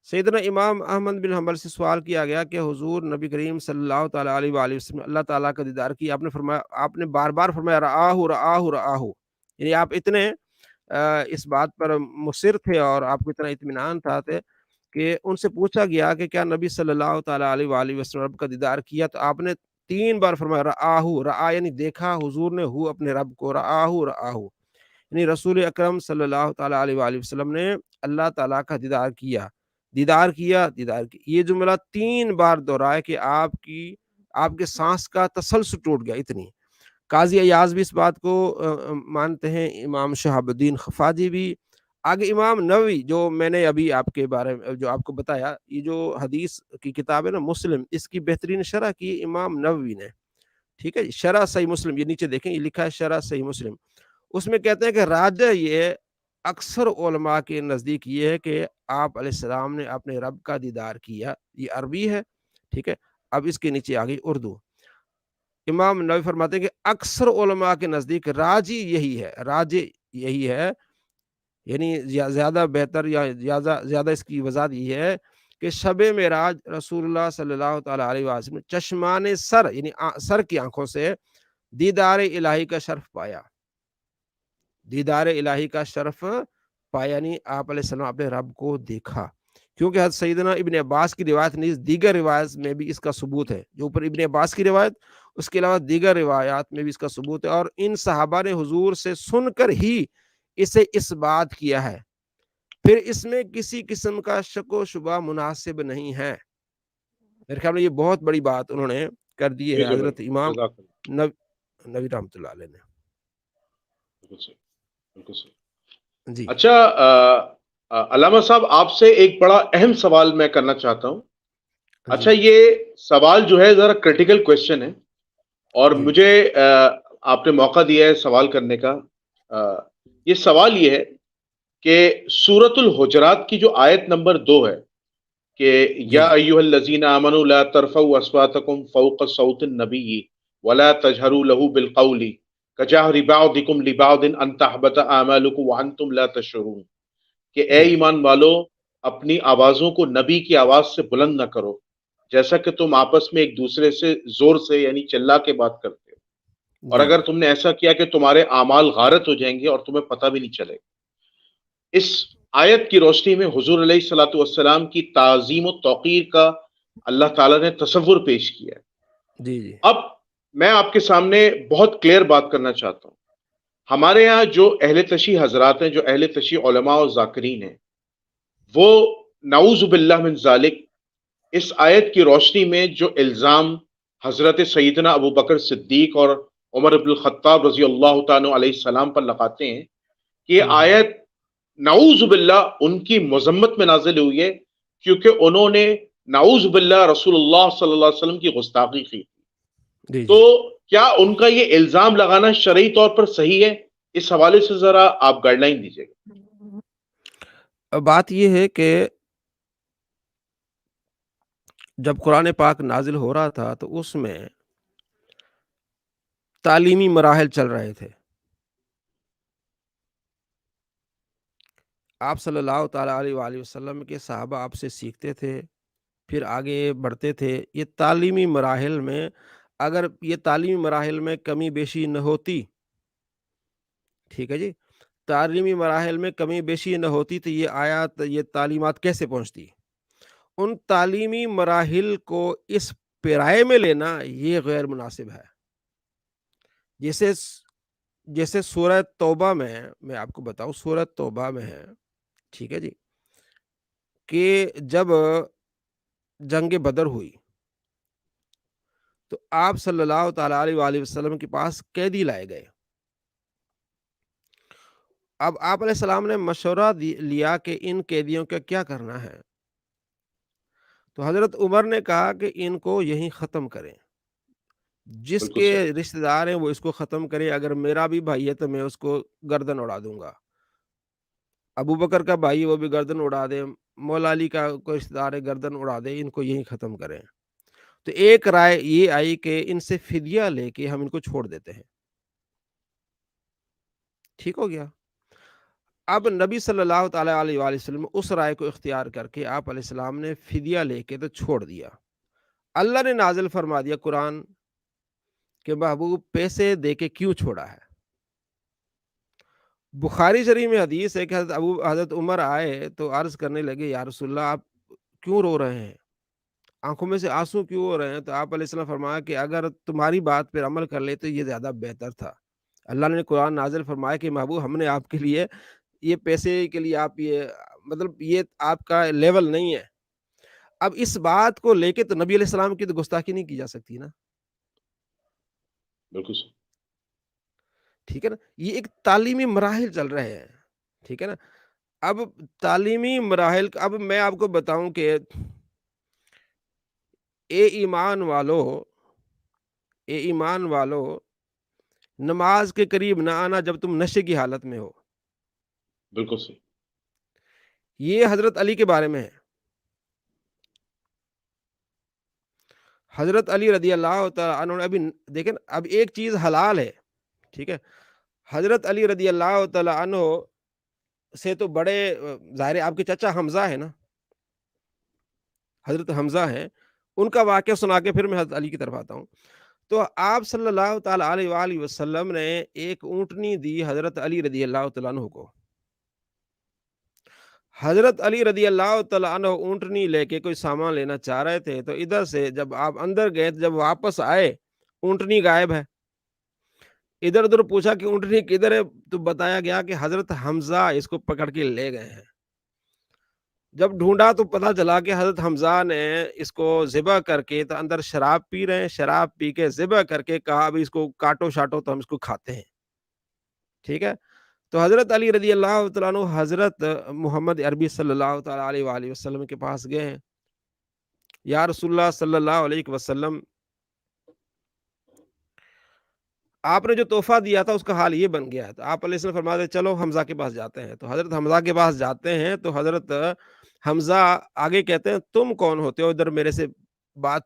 سیدنا امام احمد بن حنبل سے سوال کیا گیا کہ حضور نبی کریم صلی اللہ تعالیٰ علیہ وآلہ وسلم اللہ تعالیٰ کا دیدار کیا، آپ نے فرمایا، آپ نے بار بار فرمایا رآہ رآہ رآہ، یعنی آپ اتنے اس بات پر مصر تھے، اور آپ کو اتنا اطمینان تھا کہ ان سے پوچھا گیا کہ کیا نبی صلی اللہ تعالیٰ علیہ وآلہ وسلم رب کا دیدار کیا، تو آپ نے 3 بار فرمایا رآہ رآہ، یعنی دیکھا حضور نے ہو اپنے رب کو، رآہ رآہ، یعنی رسول اکرم صلی اللہ تعالیٰ علیہ وآلہ وسلم نے اللہ تعالیٰ کا دیدار کیا، دیدار کیا، دیدار کیا، یہ جملہ 3 بار دہرایا کہ آپ کے سانس کا تسلسل ٹوٹ گیا، اتنی۔ قاضی ایاز بھی اس بات کو مانتے ہیں، امام شہاب الدین خفاجی بھی، آگے امام نووی، جو میں نے ابھی آپ کے بارے میں جو آپ کو بتایا، یہ جو حدیث کی کتاب ہے نا مسلم، اس کی بہترین شرح کی امام نووی نے، ٹھیک ہے، شرح صحیح مسلم، یہ نیچے دیکھیں، یہ لکھا ہے شرح صحیح مسلم، اس میں کہتے ہیں کہ راجہ یہ اکثر علماء کے نزدیک یہ ہے کہ آپ علیہ السلام نے اپنے رب کا دیدار کیا، یہ عربی ہے، ٹھیک ہے۔ اب اس کے نیچے آ گئی اردو، امام نووی فرماتے ہیں کہ اکثر علماء کے نزدیک راجی یہی ہے، یعنی زیادہ بہتر یا زیادہ اس کی وضاحت یہ ہے کہ شب معراج رسول اللہ صلی اللہ تعالیٰ علیہ وسلم چشمان سر یعنی سر کی آنکھوں سے دیدار الہی کا شرف پایا، دیدار الہی کا شرف پایا، یعنی آپ علیہ السلام اپنے رب کو دیکھا، کیونکہ حضرت سیدنا ابن عباس کی روایت نیز دیگر روایت میں بھی اس کا ثبوت ہے، جو اوپر ابن عباس کی روایت اس کے علاوہ دیگر روایات میں بھی اس کا ثبوت ہے، اور ان صحابہ نے حضور سے سن کر ہی اسے اس بات کیا ہے، پھر اس میں کسی قسم کا شک و شبہ مناسب نہیں ہے۔ میرے خیال میں یہ بہت بڑی بات انہوں نے کر دی جی ہے جی بھائی، حضرت امام جزاک اللہ، نبی رحمۃ اللہ علیہ نے۔ بالکل صحیح، بالکل صحیح۔ جی اچھا، علامہ صاحب آپ سے ایک بڑا اہم سوال میں کرنا چاہتا ہوں۔ جی اچھا، یہ سوال جو ہے ذرا کریٹیکل کوشچن ہے، اور جی مجھے آپ نے موقع دیا ہے سوال کرنے کا۔ یہ سوال یہ ہے کہ سورۃ الحجرات کی جو آیت نمبر 2 ہے کہ جی یا ایھا الذین آمنوا لا ترفعوا اصواتکم فوق صوت النبی ولا تجهروا له بالقول کجهر بعضکم لبعض ان تحبط اعمالکم وانتم لا تشعرون، کہ اے جی ایمان والو، اپنی آوازوں کو نبی کی آواز سے بلند نہ کرو جیسا کہ تم آپس میں ایک دوسرے سے زور سے یعنی چلا کے بات کرتے ہو، اور جی اگر تم نے ایسا کیا کہ تمہارے اعمال غارت ہو جائیں گے اور تمہیں پتہ بھی نہیں چلے گا۔ اس آیت کی روشنی میں حضور علیہ الصلوۃ والسلام کی تعظیم و توقیر کا اللہ تعالیٰ نے تصور پیش کیا ہے۔ جی جی اب میں آپ کے سامنے بہت کلیئر بات کرنا چاہتا ہوں۔ ہمارے یہاں جو اہل تشیع حضرات ہیں، جو اہل تشیع علماء اور ذاکرین ہیں، وہ نعوذ باللہ من ذالک اس آیت کی روشنی میں جو الزام حضرت سیدنا ابو بکر صدیق اور عمر بن الخطاب رضی اللہ تعالیٰ علیہ السلام پر لگاتے ہیں کہ یہ آیت نعوذ باللہ ان کی مذمت میں نازل ہوئی ہے، کیونکہ انہوں نے نعوذ باللہ رسول اللہ صلی اللہ علیہ وسلم کی گستاخی کی۔ جی تو جی کیا ان کا یہ الزام لگانا شرعی طور پر صحیح ہے؟ اس حوالے سے ذرا آپ گائیڈ لائن دیجیے گا۔ بات یہ ہے کہ جب قرآن پاک نازل ہو رہا تھا تو اس میں تعلیمی مراحل چل رہے تھے، آپ صلی اللہ تعالیٰ علیہ وآلہ وسلم کے صحابہ آپ سے سیکھتے تھے، پھر آگے بڑھتے تھے۔ یہ تعلیمی مراحل میں اگر یہ تعلیمی مراحل میں کمی بیشی نہ ہوتی، ٹھیک ہے جی، تعلیمی مراحل میں کمی بیشی نہ ہوتی تو یہ آیات یہ تعلیمات کیسے پہنچتی؟ ان تعلیمی مراحل کو اس پیرائے میں لینا یہ غیر مناسب ہے۔ جیسے جیسے سورہ توبہ میں آپ کو بتاؤں، سورہ توبہ میں ہے، ٹھیک ہے جی، کہ جب جنگ بدر ہوئی تو آپ صلی اللہ تعالیٰ علیہ وآلہ وسلم کے پاس قیدی لائے گئے۔ اب آپ علیہ السلام نے مشورہ لیا کہ ان قیدیوں کا کیا کرنا ہے، تو حضرت عمر نے کہا کہ ان کو یہیں ختم کریں، جس بالکل کے صحیح، رشتہ دار ہیں وہ اس کو ختم کرے، اگر میرا بھی بھائی ہے تو میں اس کو گردن اڑا دوں گا، ابو بکر کا بھائی وہ بھی گردن اڑا دے، مولا علی کا کوئی رشتہ دار ہے گردن اڑا دے، ان کو یہیں ختم کریں۔ تو ایک رائے یہ آئی کہ ان سے فدیہ لے کے ہم ان کو چھوڑ دیتے ہیں، ٹھیک ہو گیا۔ اب نبی صلی اللہ تعالیٰ علیہ وآلہ وسلم اس رائے کو اختیار کر کے آپ علیہ السلام نے فدیہ لے کے تو چھوڑ دیا۔ اللہ نے نازل فرما دیا قرآن کہ محبوب پیسے دے کے کیوں چھوڑا ہے۔ بخاری شریف میں حدیث ہے کہ حضرت عمر آئے تو عرض کرنے لگے، یا رسول اللہ آپ کیوں رو رہے ہیں، آنکھوں میں سے آنسو کیوں ہو رہے ہیں؟ تو آپ علیہ السلام فرمایا کہ اگر تمہاری بات پر عمل کر لے تو یہ زیادہ بہتر تھا۔ اللہ نے قرآن نازل فرمایا کہ محبوب ہم نے آپ کے لیے یہ پیسے کے لیے آپ یہ مطلب یہ آپ کا لیول نہیں ہے۔ اب اس بات کو لے کے تو نبی علیہ السلام کی تو گستاخی نہیں کی جا سکتی نا، بالکل صحیح، ٹھیک ہے نا، یہ ایک تعلیمی مراحل چل رہے ہیں، ٹھیک ہے نا۔ اب تعلیمی مراحل اب میں آپ کو بتاؤں کہ اے ایمان والو، اے ایمان والو، نماز کے قریب نہ آنا جب تم نشے کی حالت میں ہو، بالکل صحیح، یہ حضرت علی کے بارے میں ہے۔ حضرت علی رضی اللہ تعالیٰ عنہ نے ابھی دیکھیں اب ایک چیز حلال ہے، ٹھیک ہے، حضرت علی رضی اللہ تعالیٰ عنہ سے تو بڑے ظاہر ہے آپ کے چچا حمزہ ہے نا، حضرت حمزہ ہیں، ان کا واقعہ سنا کے پھر میں حضرت علی کی طرف آتا ہوں۔ تو آپ صلی اللہ تعالیٰ علیہ وآلہ وسلم نے ایک اونٹنی دی حضرت علی رضی اللہ تعالیٰ عنہ کو۔ حضرت علی رضی اللہ تعالیٰ عنہ اونٹنی لے کے کوئی سامان لینا چاہ رہے تھے، تو ادھر سے جب آپ اندر گئے جب واپس آئے اونٹنی غائب ہے، ادھر ادھر پوچھا کہ اونٹنی کدھر ہے، تو بتایا گیا کہ حضرت حمزہ اس کو پکڑ کے لے گئے ہیں۔ جب ڈھونڈا تو پتا چلا کہ حضرت حمزہ نے اس کو ذبح کر کے تو اندر شراب پی رہے ہیں، شراب پی کے ذبح کر کے کہا ابھی اس کو کاٹو شاٹو تو ہم اس کو کھاتے ہیں، ٹھیک ہے۔ تو حضرت علی رضی اللہ تعالیٰ عنہ حضرت محمد عربی صلی اللہ تعالیٰ علیہ وآلہ وسلم کے پاس گئے ہیں، یا رسول اللہ صلی اللہ علیہ وسلم، آپ نے جو تحفہ دیا تھا اس کا حال یہ بن گیا ہے۔ تو آپ علیہ السلام فرماتے ہیں چلو حمزہ کے پاس جاتے ہیں، تو حضرت حمزہ کے پاس جاتے ہیں تو حضرت حمزہ آگے کہتے ہیں تم کون ہوتے ہو ادھر میرے سے بات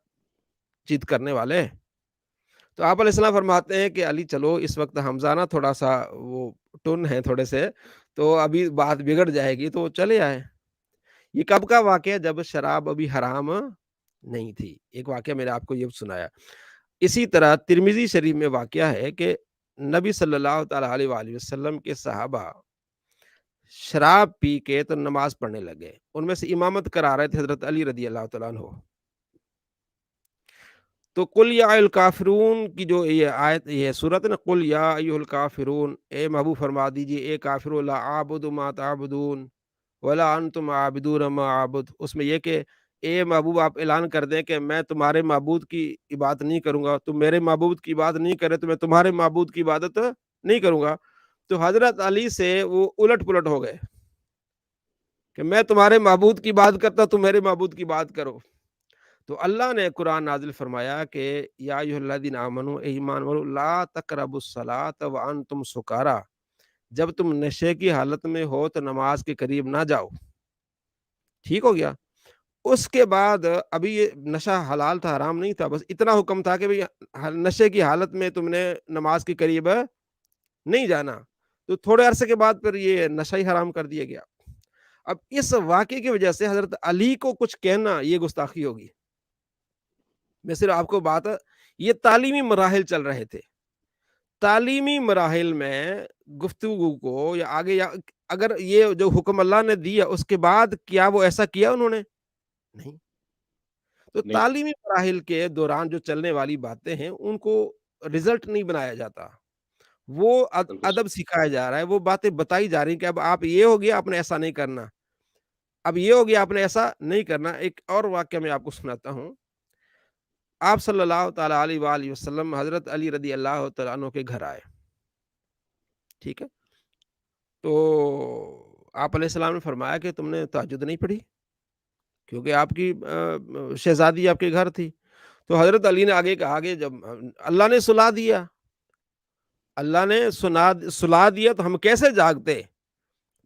چیت کرنے والے؟ تو آپ علیہ السلام فرماتے ہیں کہ علی چلو اس وقت حمزہ نا تھوڑا سا وہ ٹن ہے تھوڑے سے، تو ابھی بات بگڑ جائے گی، تو چلے آئے۔ یہ کب کا واقعہ؟ جب شراب ابھی حرام نہیں تھی۔ ایک واقعہ میں نے آپ کو یہ سنایا۔ اسی طرح ترمذی شریف میں واقعہ ہے کہ نبی صلی اللہ تعالیٰ علیہ وآلہ وسلم کے صحابہ شراب پی کے تو نماز پڑھنے لگے، ان میں سے امامت کرا رہے تھے حضرت علی رضی اللہ تعالیٰ عنہ۔ تو قل یا الکافرون کی جو یہ آیت یہ صورت ہے نا، قل یا ایھا الکافرون، اے محبوب فرما دیجئے اے کافرو لا اعبد ما تعبدون ولا انتم عابدون ما اعبد، اس میں یہ کہ اے محبوب آپ اعلان کر دیں کہ میں تمہارے معبود کی عبادت نہیں کروں گا، تم میرے معبود کی عبادت نہیں کرے تو میں تمہارے معبود کی عبادت نہیں کروں گا۔ تو حضرت علی سے وہ الٹ پلٹ ہو گئے کہ میں تمہارے معبود کی بات کرتا تم میرے معبود کی بات کرو۔ تو اللہ نے قرآن نازل فرمایا کہ یا ایھا الذین آمنوا، اے ایمان والو، لا تقربوا الصلاۃ وانتم سکارا، جب تم نشے کی حالت میں ہو تو نماز کے قریب نہ جاؤ، ٹھیک ہو گیا۔ اس کے بعد ابھی یہ نشہ حلال تھا حرام نہیں تھا، بس اتنا حکم تھا کہ بھئی نشے کی حالت میں تم نے نماز کے قریب نہیں جانا، تو تھوڑے عرصے کے بعد پھر یہ نشہ ہی حرام کر دیا گیا۔ اب اس واقعے کی وجہ سے حضرت علی کو کچھ کہنا یہ گستاخی ہوگی۔ میں صرف آپ کو بات، یہ تعلیمی مراحل چل رہے تھے، تعلیمی مراحل میں گفتگو کو یا آگے یا اگر یہ جو حکم اللہ نے دیا اس کے بعد کیا وہ ایسا کیا انہوں نے؟ نہیں۔ تو نہیں، تعلیمی مراحل کے دوران جو چلنے والی باتیں ہیں ان کو رزلٹ نہیں بنایا جاتا، وہ بالکل ادب سکھایا جا رہا ہے، وہ باتیں بتائی جا رہی ہیں کہ اب آپ یہ ہو گیا آپ نے ایسا نہیں کرنا، اب یہ ہو گیا آپ نے ایسا نہیں کرنا۔ ایک اور واقعہ میں آپ کو سناتا ہوں۔ آپ صلی اللہ تعالیٰ علیہ وآلہ وسلم حضرت علی رضی اللہ تعالیٰ عنہ کے گھر آئے، ٹھیک ہے، تو آپ علیہ السلام نے فرمایا کہ تم نے تہجد نہیں پڑھی، کیونکہ آپ کی شہزادی آپ کے گھر تھی۔ تو حضرت علی نے آگے کہا کہ جب اللہ نے سلا دیا، اللہ نے سلا دیا تو ہم کیسے جاگتے؟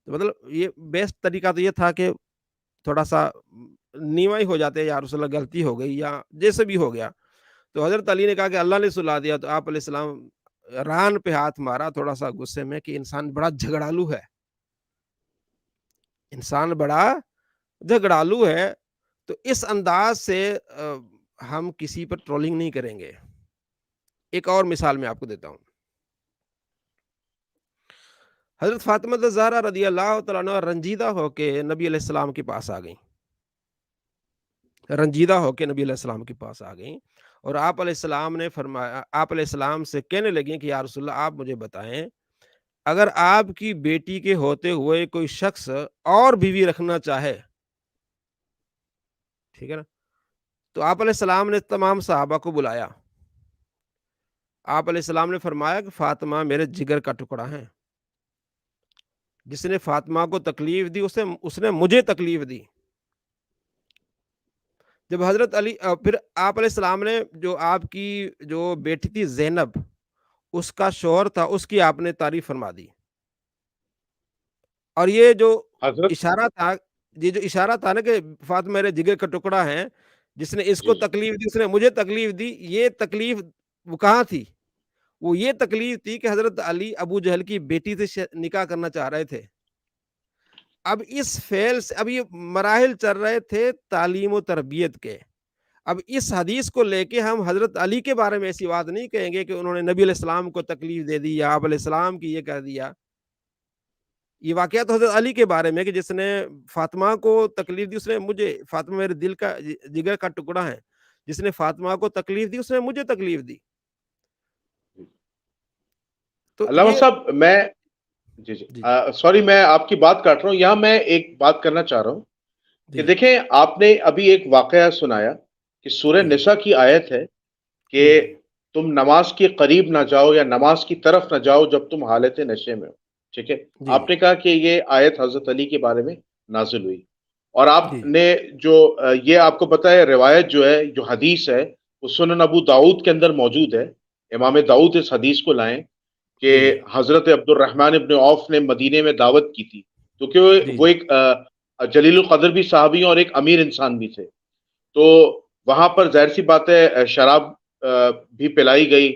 تو مطلب یہ بیسٹ طریقہ تو یہ تھا کہ تھوڑا سا نیواں ہی ہو جاتے، یا رسول اللہ غلطی ہو گئی یا جیسے بھی ہو گیا۔ تو حضرت علی نے کہا کہ اللہ نے سلا دیا، تو آپ علیہ السلام ران پہ ہاتھ مارا تھوڑا سا غصے میں کہ انسان بڑا جھگڑالو ہے، انسان بڑا جھگڑالو ہے، تو اس انداز سے ہم کسی پر ٹرولنگ نہیں کریں گے۔ ایک اور مثال میں آپ کو دیتا ہوں۔ حضرت فاطمہ الزہرا رضی اللہ تعالیٰ عنہ رنجیدہ ہو کے نبی علیہ السلام کے پاس آ گئیں، رنجیدہ ہو کے نبی علیہ السلام کے پاس آ گئیں، اور آپ علیہ السلام نے فرمایا، آپ علیہ السلام سے کہنے لگیں کہ یا رسول اللہ آپ مجھے بتائیں اگر آپ کی بیٹی کے ہوتے ہوئے کوئی شخص اور بیوی رکھنا چاہے، ٹھیک ہے نا، تو آپ علیہ السلام نے تمام صحابہ کو بلایا، آپ علیہ السلام نے فرمایا کہ فاطمہ میرے جگر کا ٹکڑا ہے، جس نے فاطمہ کو تکلیف دی اس نے مجھے تکلیف دی۔ جب حضرت علی پھر آپ علیہ السلام نے جو آپ کی جو بیٹی تھی زینب، اس کا شوہر تھا، اس کی آپ نے تعریف فرما دی، اور یہ جو حضرت اشارہ تھا، یہ جو اشارہ تھا نا کہ فاطمہ میرے جگر کا ٹکڑا ہے، جس نے اس جی کو جی تکلیف دی اس نے مجھے تکلیف دی، یہ تکلیف وہ کہاں تھی؟ وہ یہ تکلیف تھی کہ حضرت علی ابو جہل کی بیٹی سے نکاح کرنا چاہ رہے تھے۔ اب اس فعل سے اب یہ مراحل چل رہے تھے تعلیم و تربیت کے۔ اب اس حدیث کو لے کے ہم حضرت علی کے بارے میں ایسی بات نہیں کہیں گے کہ انہوں نے نبی علیہ السلام کو تکلیف دے دی یا آپ علیہ السلام کی یہ کر دیا۔ یہ واقعہ تو حضرت علی کے بارے میں کہ جس نے فاطمہ کو تکلیف دی، اس نے مجھے، فاطمہ میرے دل کا جگر کا ٹکڑا ہے، جس نے فاطمہ کو تکلیف دی اس نے مجھے تکلیف دی۔ تو علامہ یہ صاحب میں جی جی جی جی سوری میں آپ کی بات کاٹ رہا ہوں، یہاں میں ایک بات کرنا چاہ رہا ہوں کہ جی دیکھیں آپ نے ابھی ایک واقعہ سنایا کہ سورہ جی نساء کی آیت ہے کہ جی جی تم نماز کے قریب نہ جاؤ یا نماز کی طرف نہ جاؤ جب تم حالت نشے میں ہو، ٹھیک ہے؟ جی آپ نے کہا کہ یہ آیت حضرت علی کے بارے میں نازل ہوئی، اور آپ جی نے جو یہ آپ کو پتہ ہے روایت جو ہے، جو حدیث ہے، وہ سنن ابو داؤد کے اندر موجود ہے۔ امام داؤد اس حدیث کو لائیں کہ جی جی حضرت عبد الرحمن ابن عوف نے مدینے میں دعوت کی تھی، کیونکہ جی وہ ایک جلیل القدر بھی صحابی ہیں اور ایک امیر انسان بھی تھے، تو وہاں پر ظاہر سی بات ہے شراب بھی پلائی گئی،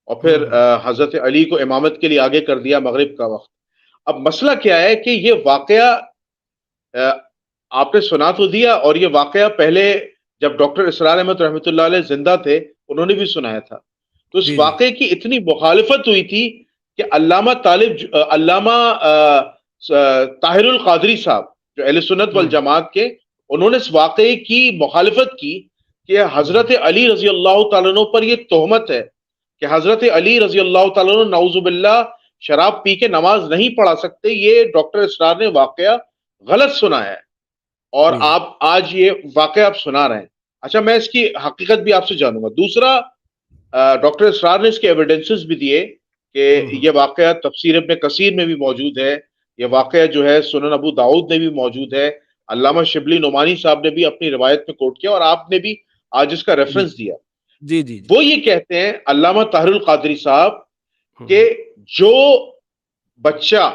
اور پھر حضرت علی کو امامت کے لیے آگے کر دیا مغرب کا وقت۔ اب مسئلہ کیا ہے کہ یہ واقعہ آپ نے سنا تو دیا، اور یہ واقعہ پہلے جب ڈاکٹر اسرار احمد رحمۃ اللہ علیہ زندہ تھے انہوں نے بھی سنایا تھا، تو اس جی جی واقعے کی اتنی مخالفت ہوئی تھی کہ علامہ طاہر القادری صاحب جو اہل سنت والجماعت کے، انہوں نے اس واقعے کی مخالفت کی کہ حضرت علی رضی اللہ تعالیٰ عنہ پر یہ تہمت ہے کہ حضرت علی رضی اللہ تعالیٰ عنہ نعوذ باللہ شراب پی کے نماز نہیں پڑھا سکتے، یہ ڈاکٹر اسرار نے واقعہ غلط سنا ہے، اور جی آپ آج یہ واقعہ آپ سنا رہے ہیں۔ اچھا میں اس کی حقیقت بھی آپ سے جانوں گا۔ دوسرا، ڈاکٹر اسرار نے اس کے ایویڈنسز بھی دیے کہ یہ واقعہ تفسیر ابن کثیر میں بھی موجود ہے، یہ واقعہ جو ہے سنن ابو داؤد میں بھی موجود ہے، علامہ شبلی نعمانی صاحب نے بھی اپنی روایت میں کوٹ کیا، اور آپ نے بھی آج اس کا جی ریفرنس دیا۔ جی جی جی وہ یہ کہتے ہیں علامہ طاہر القادری صاحب کہ جو بچہ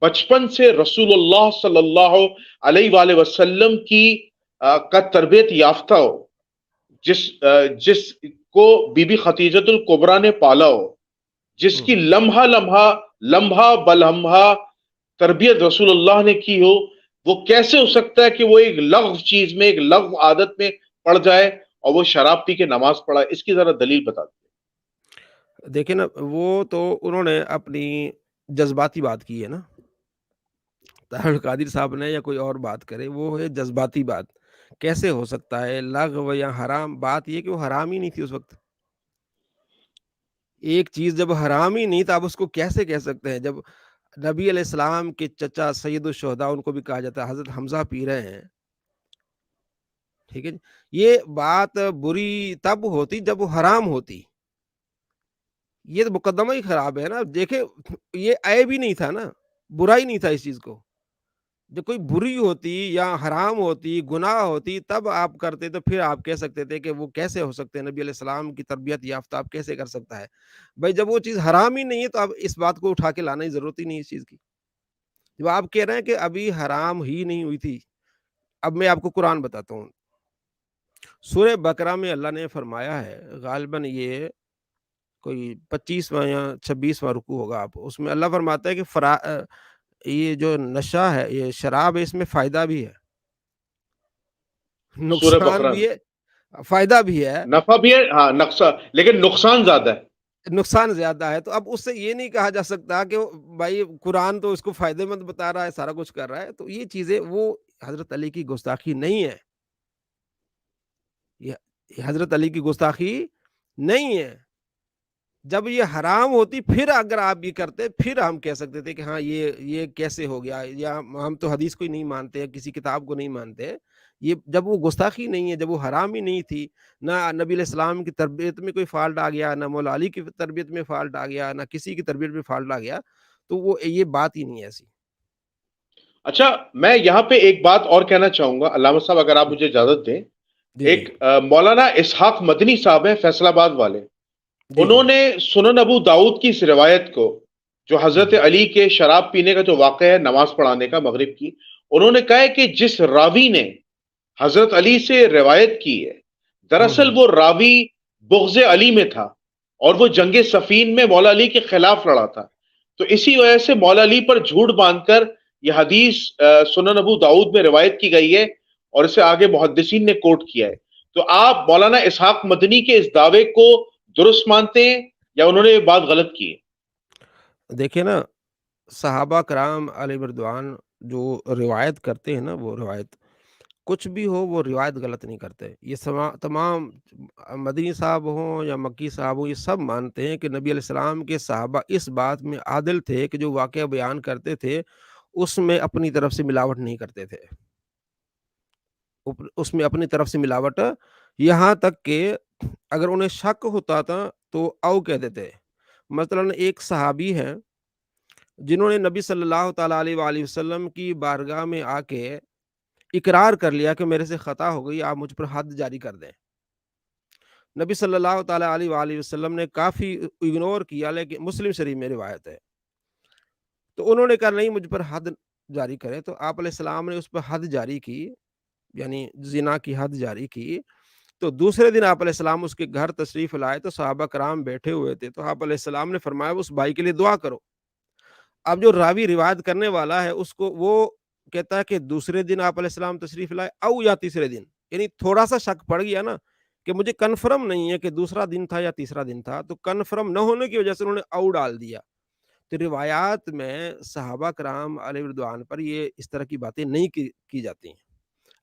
بچپن سے رسول اللہ صلی اللہ علیہ وآلہ وسلم کی کا تربیت یافتہ ہو، جس کو بی بی خدیجۃ الکبریٰ نے پالا ہو، جس کی لمحہ بلمحہ تربیت رسول اللہ نے کی ہو، وہ کیسے ہو سکتا ہے کہ وہ ایک لغو چیز میں، ایک لغو عادت میں پڑ جائے اور وہ شراب پی کے نماز پڑھا؟ اس کی ذرا دلیل بتا دیں۔ دیکھیں نا، وہ تو انہوں نے اپنی جذباتی بات کی ہے نا، طاہر القادری صاحب نے یا کوئی اور بات کرے، وہ ہے جذباتی بات۔ کیسے ہو سکتا ہے لغو یا حرام؟ بات یہ کہ وہ حرام ہی نہیں تھی اس وقت۔ ایک چیز جب حرام ہی نہیں تو آپ اس کو کیسے کہہ سکتے ہیں؟ جب نبی علیہ السلام کے چچا سید الشہداء ان کو بھی کہا جاتا ہے، حضرت حمزہ پی رہے ہیں، ٹھیک ہے جی، یہ بات بری تب ہوتی جب وہ حرام ہوتی، یہ تو مقدمہ ہی خراب ہے نا۔ دیکھیں یہ عیب ہی نہیں تھا نا، برا ہی نہیں تھا اس چیز کو۔ جب کوئی بری ہوتی یا حرام ہوتی، گناہ ہوتی، تب آپ کرتے تو پھر آپ کہہ سکتے تھے کہ وہ کیسے ہو سکتے ہیں، نبی علیہ السلام کی تربیت یافتہ آپ کیسے کر سکتا ہے بھائی؟ جب وہ چیز حرام ہی نہیں ہے تو اب اس بات کو اٹھا کے لانا کی ضرورت ہی نہیں اس چیز کی۔ جب آپ کہہ رہے ہیں کہ ابھی حرام ہی نہیں ہوئی تھی، اب میں آپ کو قرآن بتاتا ہوں۔ سورہ بقرہ میں اللہ نے فرمایا ہے، غالباً یہ کوئی 25واں یا 26واں رکوع ہوگا، آپ اس میں اللہ فرماتا ہے کہ یہ جو نشہ ہے، یہ شراب ہے، اس میں فائدہ بھی ہے، سورہ نقصان بقرہ میں بھی ہے، فائدہ بھی ہے، نفع بھی ہے، ہاں لیکن نقصان زیادہ ہے۔ نقصان زیادہ ہے۔ تو اب اس سے یہ نہیں کہا جا سکتا کہ بھائی قرآن تو اس کو فائدے مند بتا رہا ہے، سارا کچھ کر رہا ہے۔ تو یہ چیزیں وہ حضرت علی کی گستاخی نہیں ہے، یہ حضرت علی کی گستاخی نہیں ہے۔ جب یہ حرام ہوتی پھر اگر آپ یہ کرتے پھر ہم کہہ سکتے تھے کہ ہاں یہ کیسے ہو گیا، یا ہم تو حدیث کو ہی نہیں مانتے، کسی کتاب کو نہیں مانتے۔ یہ جب وہ گستاخی نہیں ہے، جب وہ حرام ہی نہیں تھی، نہ نبی علیہ السلام کی تربیت میں کوئی فالٹ آ گیا، نہ مولا علی کی تربیت میں فالٹ آ گیا، نہ کسی کی تربیت میں فالٹ آ گیا، تو وہ یہ بات ہی نہیں ہے ایسی۔ اچھا میں یہاں پہ ایک بات اور کہنا چاہوں گا علامہ صاحب، اگر آپ مجھے اجازت دیں۔ جی جی ایک مولانا اسحاق مدنی صاحب ہیں فیصل آباد والے، جی انہوں جی نے سنن ابو داؤد کی اس روایت کو، جو حضرت علی کے شراب پینے کا جو واقعہ ہے نماز پڑھانے کا مغرب کی، انہوں نے کہا ہے کہ جس راوی نے حضرت علی سے روایت کی ہے دراصل وہ راوی بغض علی میں تھا اور وہ جنگ صفین میں مولا علی کے خلاف لڑا تھا. تو اسی وجہ سے مولا علی پر جھوٹ باندھ کر یہ حدیث سنن ابو داؤد میں روایت کی گئی ہے اور اسے آگے محدثین نے کوٹ کیا ہے. تو آپ مولانا اسحاق مدنی کے اس دعوے کو درست مانتے ہیں یا انہوں نے یہ بات غلط کی ہے؟ دیکھیں نا، صحابہ کرام علیہ رضوان جو روایت کرتے ہیں نا، وہ روایت کچھ بھی ہو، وہ روایت غلط نہیں کرتے. یہ تمام مدنی صاحب ہوں یا مکی صاحب ہوں، یہ سب مانتے ہیں کہ نبی علیہ السلام کے صحابہ اس بات میں عادل تھے کہ جو واقعہ بیان کرتے تھے اس میں اپنی طرف سے ملاوٹ نہیں کرتے تھے. اس میں اپنی طرف سے ملاوٹ، یہاں تک کہ اگر انہیں شک ہوتا تھا تو او کہہ دیتے. مثلا ایک صحابی ہیں جنہوں نے نبی صلی اللہ تعالیٰ علیہ وآلہ وسلم کی بارگاہ میں آ کے اقرار کر لیا کہ میرے سے خطا ہو گئی، آپ مجھ پر حد جاری کر دیں. نبی صلی اللہ تعالیٰ علیہ وآلہ وسلم نے کافی اگنور کیا، لیکن مسلم شریف میں روایت ہے. تو انہوں نے کہا نہیں، مجھ پر حد جاری کرے. تو آپ علیہ السلام نے اس پر حد جاری کی، یعنی زنا کی حد جاری کی. تو دوسرے دن آپ علیہ السلام اس کے گھر تشریف لائے تو صحابہ کرام بیٹھے ہوئے تھے. تو آپ علیہ السلام نے فرمایا اس بھائی کے لیے دعا کرو. اب جو راوی روایت کرنے والا ہے اس کو وہ کہتا ہے کہ دوسرے دن آپ علیہ السلام تشریف لائے او یا تیسرے دن، یعنی تھوڑا سا شک پڑ گیا نا کہ مجھے کنفرم نہیں ہے کہ دوسرا دن تھا یا تیسرا دن تھا. تو کنفرم نہ ہونے کی وجہ سے انہوں نے او ڈال دیا. تو روایات میں صحابہ کرام علیہ رضوان پر یہ اس طرح کی باتیں نہیں کی جاتی ہیں.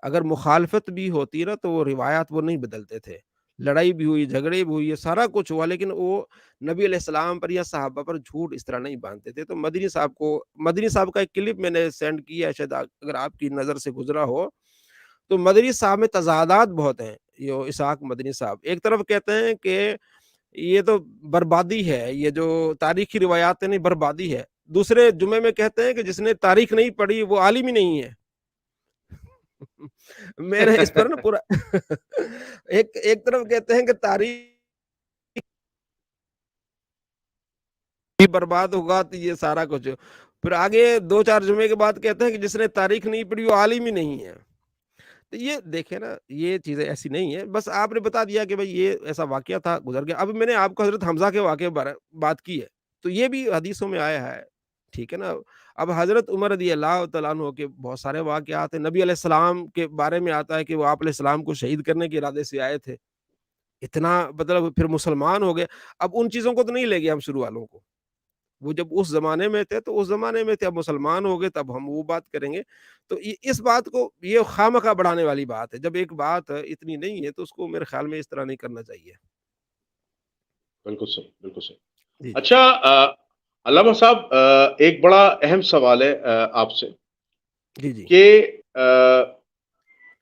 اگر مخالفت بھی ہوتی نا تو وہ روایات وہ نہیں بدلتے تھے. لڑائی بھی ہوئی، جھگڑے بھی ہوئی، یہ سارا کچھ ہوا، لیکن وہ نبی علیہ السلام پر یا صحابہ پر جھوٹ اس طرح نہیں باندھتے تھے. تو مدنی صاحب کا ایک کلپ میں نے سینڈ کیا ہے، شاید اگر آپ کی نظر سے گزرا ہو. تو مدنی صاحب میں تضادات بہت ہیں. یہ اسحاق مدنی صاحب ایک طرف کہتے ہیں کہ یہ تو بربادی ہے، یہ جو تاریخی روایات ہیں بربادی ہے. دوسرے جمعے میں کہتے ہیں کہ جس نے تاریخ نہیں پڑھی وہ عالم ہی نہیں ہے. میں نے اس پر نا پورا ایک طرف کہتے ہیں کہ تاریخ برباد ہوگا تو یہ سارا کچھ، پھر آگے 2-4 جمعے کے بعد کہتے ہیں کہ جس نے تاریخ نہیں پڑھی وہ عالم ہی نہیں ہے. تو یہ دیکھیں نا، یہ چیزیں ایسی نہیں ہیں. بس آپ نے بتا دیا کہ بھائی یہ ایسا واقعہ تھا، گزر گیا. اب میں نے آپ کو حضرت حمزہ کے واقعے بارے بات کی ہے، تو یہ بھی حدیثوں میں آیا ہے، ٹھیک ہے نا. اب حضرت عمر رضی اللہ تعالیٰ عنہ کے بہت سارے واقعات ہیں. نبی علیہ السلام کے بارے میں آتا ہے کہ وہ آپ علیہ السلام کو شہید کرنے کے ارادے سے آئے تھے. اتنا مطلب پھر مسلمان ہو گئے. اب ان چیزوں کو تو نہیں لے گئے ہم شروع والوں کو، وہ جب اس زمانے میں تھے تو اس زمانے میں تھے. اب مسلمان ہو گئے تب ہم وہ بات کریں گے. تو اس بات کو یہ خواہ بڑھانے والی بات ہے. جب ایک بات اتنی نہیں ہے تو اس کو میرے خیال میں اس طرح نہیں کرنا چاہیے. بالکل صحیح، بالکل صحیح. جی اچھا علامہ صاحب، ایک بڑا اہم سوال ہے آپ سے جی جی کہ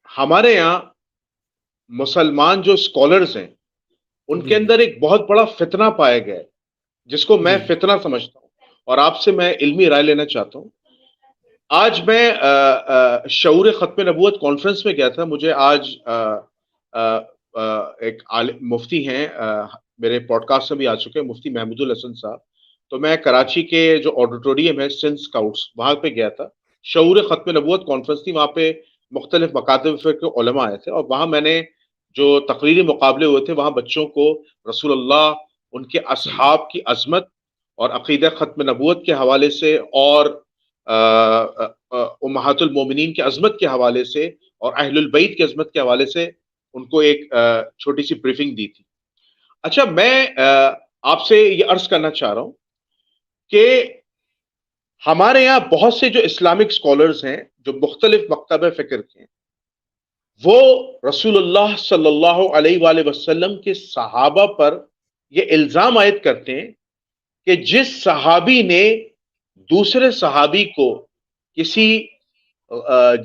ہمارے یہاں مسلمان جو اسکالرز ہیں ان کے جی اندر ایک بہت بڑا فتنہ پایا گیا ہے جس کو میں جی فتنہ سمجھتا ہوں، اور آپ سے میں علمی رائے لینا چاہتا ہوں. آج میں شعور ختم نبوت کانفرنس میں گیا تھا. مجھے آج ایک مفتی ہیں، میرے پوڈ کاسٹ میں بھی آ چکے ہیں، مفتی محمود الحسن صاحب. تو میں کراچی کے جو آڈیٹوریم ہے سندھ اسکاؤٹس وہاں پہ گیا تھا. شعور ختم نبوت کانفرنس تھی، وہاں پہ مختلف مکاتب کے علماء آئے تھے، اور وہاں میں نے جو تقریری مقابلے ہوئے تھے وہاں بچوں کو رسول اللہ، ان کے اصحاب کی عظمت اور عقیدہ ختم نبوت کے حوالے سے اور امہات المومنین کی عظمت کے حوالے سے اور اہل البیت کی عظمت کے حوالے سے ان کو ایک چھوٹی سی بریفنگ دی تھی. اچھا، میں آپ سے یہ عرض کرنا چاہ رہا ہوں کہ ہمارے یہاں بہت سے جو اسلامک اسکالرز ہیں جو مختلف مکتب فکر کے ہیں، وہ رسول اللہ صلی اللہ علیہ وآلہ وسلم کے صحابہ پر یہ الزام عائد کرتے ہیں کہ جس صحابی نے دوسرے صحابی کو کسی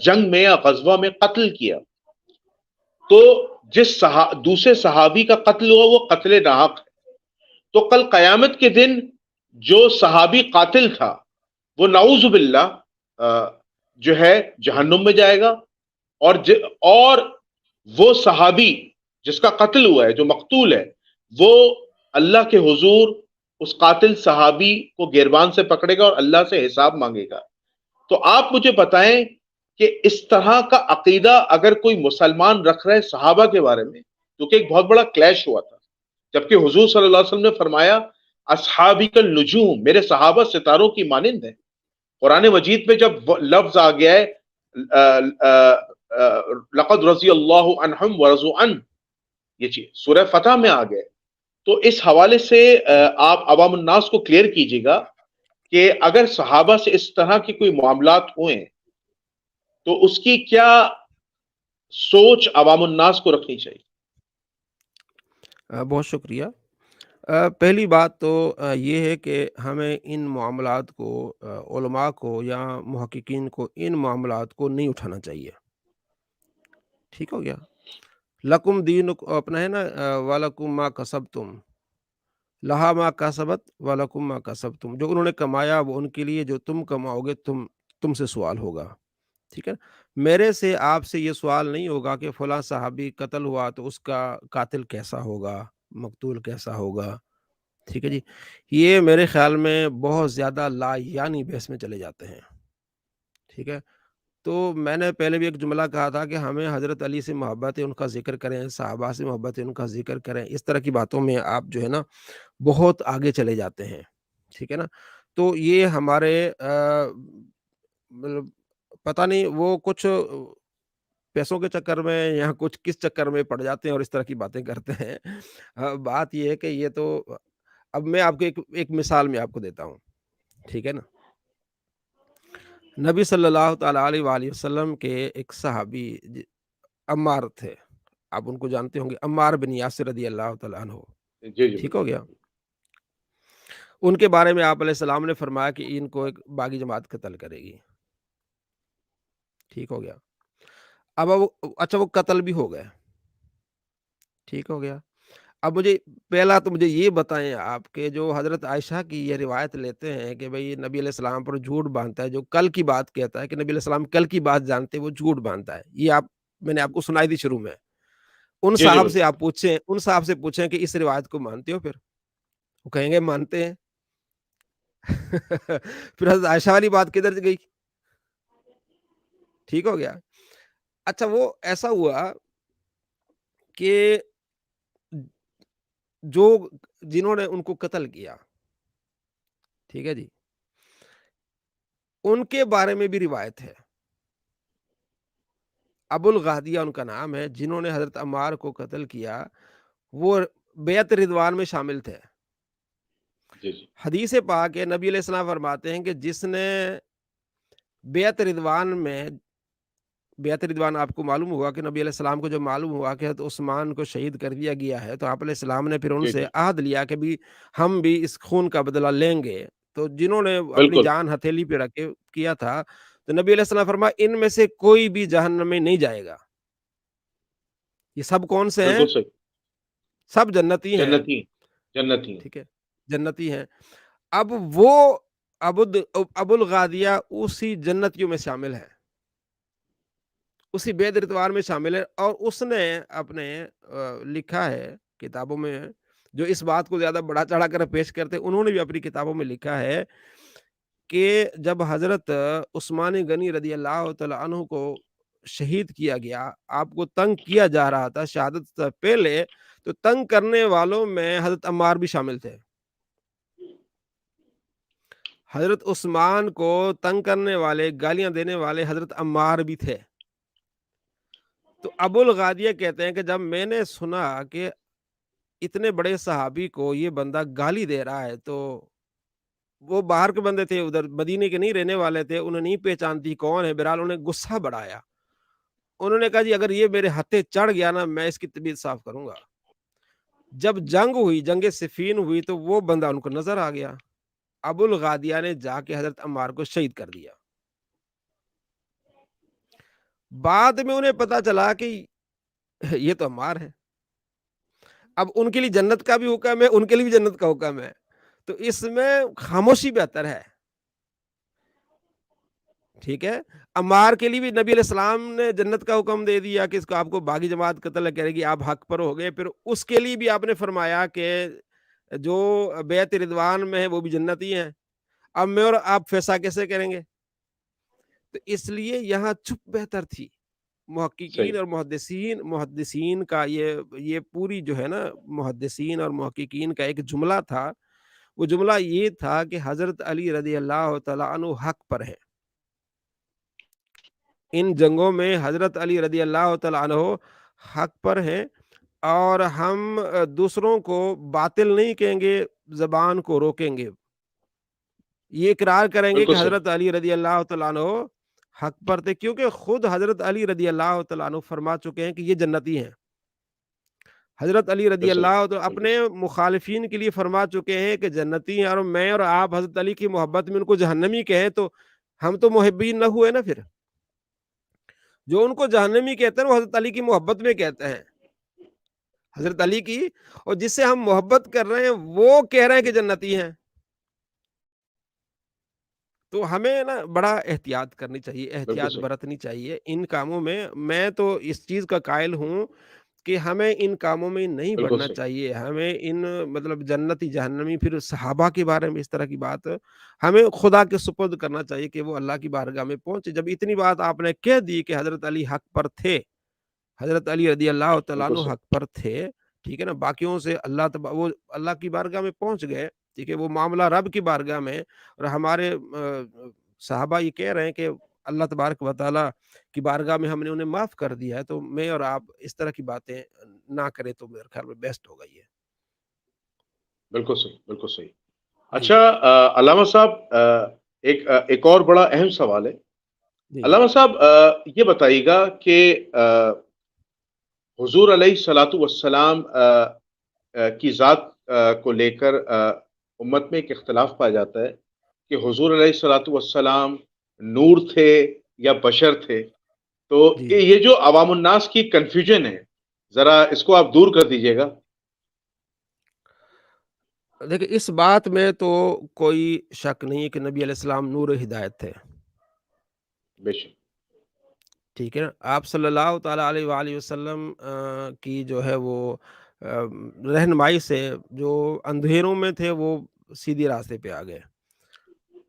جنگ میں یا غزوہ میں قتل کیا تو جس دوسرے صحابی کا قتل ہوا وہ قتل ناحق ہے. تو کل قیامت کے دن جو صحابی قاتل تھا وہ نعوذ باللہ جو ہے جہنم میں جائے گا، اور وہ صحابی جس کا قتل ہوا ہے، جو مقتول ہے، وہ اللہ کے حضور اس قاتل صحابی کو گریبان سے پکڑے گا اور اللہ سے حساب مانگے گا. تو آپ مجھے بتائیں کہ اس طرح کا عقیدہ اگر کوئی مسلمان رکھ رہے صحابہ کے بارے میں کیونکہ ایک بہت بڑا کلیش ہوا تھا، جبکہ حضور صلی اللہ علیہ وسلم نے فرمایا اصحابی النجوم، میرے صحابہ ستاروں کی مانند ہیں۔ قرآن مجید میں جب لفظ آ گیا ہے لقد رضی اللہ عنہم ورضوا عنہ، یہ چیز سورہ فتح میں آ گئے، تو اس حوالے سے آپ عوام الناس کو کلیئر کیجیے گا کہ اگر صحابہ سے اس طرح کی کوئی معاملات ہوئے تو اس کی کیا سوچ عوام الناس کو رکھنی چاہیے؟ بہت شکریہ۔ پہلی بات تو یہ ہے کہ ہمیں ان معاملات کو علماء کو یا محققین کو ان معاملات کو نہیں اٹھانا چاہیے۔ ٹھیک ہو گیا؟ لکم دین اپنا ہے نا، وَلَكُمْ مَا کسبتم لہا ما کسبت وَلَكُمْ مَا کسبتم، جو انہوں نے کمایا وہ ان کے لیے، جو تم کماؤ گے تم سے سوال ہوگا۔ ٹھیک ہے، میرے سے آپ سے یہ سوال نہیں ہوگا کہ فلاں صحابی قتل ہوا تو اس کا قاتل کیسا ہوگا، مقتول کیسا ہوگا۔ ٹھیک ہے جی، یہ میرے خیال میں بہت زیادہ لا یعنی بحث میں چلے جاتے ہیں۔ ٹھیک ہے، تو میں نے پہلے بھی ایک جملہ کہا تھا کہ ہمیں حضرت علی سے محبت ہے، ان کا ذکر کریں، صحابہ سے محبت ہے، ان کا ذکر کریں۔ اس طرح کی باتوں میں آپ جو ہے نا بہت آگے چلے جاتے ہیں۔ ٹھیک ہے نا، تو یہ ہمارے مطلب پتہ نہیں وہ کچھ پیسوں کے چکر میں یا کچھ کس چکر میں پڑ جاتے ہیں اور اس طرح کی باتیں کرتے ہیں۔ بات یہ ہے کہ یہ تو اب میں آپ کو ایک مثال میں آپ کو دیتا ہوں۔ ٹھیک ہے نا، نبی صلی اللہ تعالیٰ علیہ وآلہ وسلم کے ایک صحابی عمار تھے، آپ ان کو جانتے ہوں گے، عمار بن یاسر رضی اللہ تعالیٰ عنہ۔ جی جی ٹھیک ہو بالکل۔ گیا، ان کے بارے میں آپ علیہ السلام نے فرمایا کہ ان کو ایک باغی جماعت قتل کرے گی۔ ٹھیک ہو گیا، اب اچھا وہ قتل بھی ہو گئے۔ ٹھیک ہو گیا، اب مجھے پہلا تو مجھے یہ بتائیں آپ کہ جو حضرت عائشہ کی یہ روایت لیتے ہیں کہ بھئی نبی علیہ السلام پر جھوٹ باندھتا ہے، جو کل کی بات کہتا ہے کہ نبی علیہ السلام کل کی بات جانتے وہ جھوٹ باندھتا ہے، یہ میں نے آپ کو سنائی تھی شروع میں۔ ان جی جی صاحب سے بالکل۔ آپ پوچھیں، ان صاحب سے پوچھیں کہ اس روایت کو مانتے ہو؟ پھر وہ کہیں گے مانتے ہیں۔ پھر حضرت عائشہ والی بات کدھر گئی؟ ٹھیک ہو گیا، اچھا وہ ایسا ہوا کہ جو جنہوں نے ان کو قتل کیا، ٹھیک ہے جی، ان کے بارے میں بھی روایت ہے۔ ابو الغادیہ ان کا نام ہے، جنہوں نے حضرت عمار کو قتل کیا، وہ بیعت رضوان میں شامل تھے۔ جی جی حدیث پاک ہے، نبی علیہ السلام فرماتے ہیں کہ جس نے بیعت رضوان آپ کو معلوم ہوا کہ نبی علیہ السلام کو جو معلوم ہوا کہ حضرت عثمان کو شہید کر دیا گیا ہے، تو آپ علیہ السلام نے پھر ان جی سے جی عہد لیا کہ بھی ہم بھی اس خون کا بدلہ لیں گے۔ تو جنہوں نے اپنی بالکل جان ہتھیلی پہ رکھ کے کیا تھا، تو نبی علیہ السلام فرمایا ان میں سے کوئی بھی جہنم میں نہیں جائے گا۔ یہ سب کون سے ہیں؟ بالکل صحیح۔ سب جنتی ہیں۔ جنتی ہیں، جنتی ہیں۔ ٹھیک ہے، جنتی ہیں۔ اب وہ ابو الغادیہ اسی جنتیوں میں شامل ہے، اسی بیعت رضوان میں شامل ہے، اور اس نے اپنے لکھا ہے کتابوں میں، جو اس بات کو زیادہ بڑا چڑھا کر پیش کرتے، انہوں نے بھی اپنی کتابوں میں لکھا ہے کہ جب حضرت عثمان غنی رضی اللہ تعالیٰ عنہ کو شہید کیا گیا، آپ کو تنگ کیا جا رہا تھا شہادت سے پہلے، تو تنگ کرنے والوں میں حضرت عمار بھی شامل تھے۔ حضرت عثمان کو تنگ کرنے والے، گالیاں دینے والے حضرت عمار بھی تھے۔ تو ابو الغادیہ کہتے ہیں کہ جب میں نے سنا کہ اتنے بڑے صحابی کو یہ بندہ گالی دے رہا ہے، تو وہ باہر کے بندے تھے، ادھر مدینے کے نہیں رہنے والے تھے، انہیں نہیں پہچانتی کون ہے، بہرحال انہیں غصہ بڑھایا۔ انہوں نے کہا جی اگر یہ میرے ہتھے چڑھ گیا نا، میں اس کی طبیعت صاف کروں گا۔ جب جنگ ہوئی، جنگ صفین ہوئی، تو وہ بندہ ان کو نظر آ گیا۔ ابو الغادیہ نے جا کے حضرت عمار کو شہید کر دیا۔ بعد میں انہیں پتا چلا کہ یہ تو عمار ہے۔ اب ان کے لیے جنت کا بھی حکم ہے، ان کے لیے بھی جنت کا حکم ہے، تو اس میں خاموشی بہتر ہے۔ ٹھیک ہے، عمار کے لیے بھی نبی علیہ السلام نے جنت کا حکم دے دیا کہ اس کو آپ کو باغی جماعت قتل کرے گی، آپ حق پر ہو گئے۔ پھر اس کے لیے بھی آپ نے فرمایا کہ جو بیعت رضوان میں ہے وہ بھی جنتی ہیں۔ اب میں اور آپ فیصلہ کیسے کریں گے؟ تو اس لیے یہاں چپ بہتر تھی، محققین صحیح، اور محدثین کا یہ پوری جو ہے نا، محدثین اور محققین کا ایک جملہ تھا، وہ جملہ یہ تھا کہ حضرت علی رضی اللہ تعالیٰ عنہ حق پر ہے۔ ان جنگوں میں حضرت علی رضی اللہ تعالیٰ عنہ حق پر ہیں، اور ہم دوسروں کو باطل نہیں کہیں گے، زبان کو روکیں گے، یہ اقرار کریں گے بالکل کہ صحیح، حضرت علی رضی اللہ تعالیٰ عنہ حق پر تھے، کیونکہ خود حضرت علی رضی اللہ تعالیٰ عنہ فرما چکے ہیں کہ یہ جنتی ہیں۔ حضرت علی رضی بالکل صحیح، اللہ تو بالکل اپنے صحیح، مخالفین کے لیے فرما چکے ہیں کہ جنتی ہیں، اور میں اور آپ حضرت علی کی محبت میں ان کو جہنمی کہیں تو ہم تو محبین نہ ہوئے نا پھر۔ جو ان کو جہنمی کہتے ہیں وہ حضرت علی کی محبت میں کہتے ہیں، حضرت علی کی، اور جس سے ہم محبت کر رہے ہیں وہ کہہ رہے ہیں کہ جنتی ہیں۔ تو ہمیں نا بڑا احتیاط کرنی چاہیے، بالکل احتیاط صحیح، برتنی چاہیے ان کاموں میں۔ میں تو اس چیز کا قائل ہوں کہ ہمیں ان کاموں میں نہیں بالکل پڑھنا صحیح، چاہیے، ہمیں ان مطلب جنتی جہنمی پھر صحابہ کے بارے میں اس طرح کی بات ہمیں خدا کے سپرد کرنا چاہیے کہ وہ اللہ کی بارگاہ میں پہنچے۔ جب اتنی بات آپ نے کہہ دی کہ حضرت علی حق پر تھے، حضرت علی رضی اللہ تعالیٰ بالکل عنہ صحیح، حق پر تھے، ٹھیک ہے نا، باقیوں سے وہ اللہ کی بارگاہ میں پہنچ گئے، ٹھیک ہے، وہ معاملہ رب کی بارگاہ میں، اور ہمارے صحابہ یہ کہہ رہے ہیں کہ اللہ تبارک و تعالیٰ کی بارگاہ میں ہم نے انہیں معاف کر دیا ہے، تو میں اور آپ اس طرح کی باتیں نہ کریں تو میرے خیال میں بیسٹ ہوگا یہ۔ بالکل صحیح، بالکل صحیح۔ جی اچھا علامہ صاحب، ایک اور بڑا اہم سوال ہے۔ جی جی علامہ صاحب یہ بتائیے گا کہ حضور علیہ الصلاۃ والسلام کی ذات کو لے کر امت میں ایک اختلاف پایا جاتا ہے کہ حضور علیہ الصلاۃ والسلام نور تھے یا بشر تھے۔ تو جی یہ جو عوام الناس کی کنفیوژن ہے، ذرا اس کو آپ دور کر دیجیے گا۔ دیکھیں، اس بات میں تو کوئی شک نہیں ہے کہ نبی علیہ السلام نور ہدایت تھے، بے شک، ٹھیک ہے نا۔ آپ صلی اللہ تعالیٰ علیہ وآلہ وسلم کی جو ہے وہ رہنمائی سے جو اندھیروں میں تھے وہ سیدھی راستے پہ آ گئے۔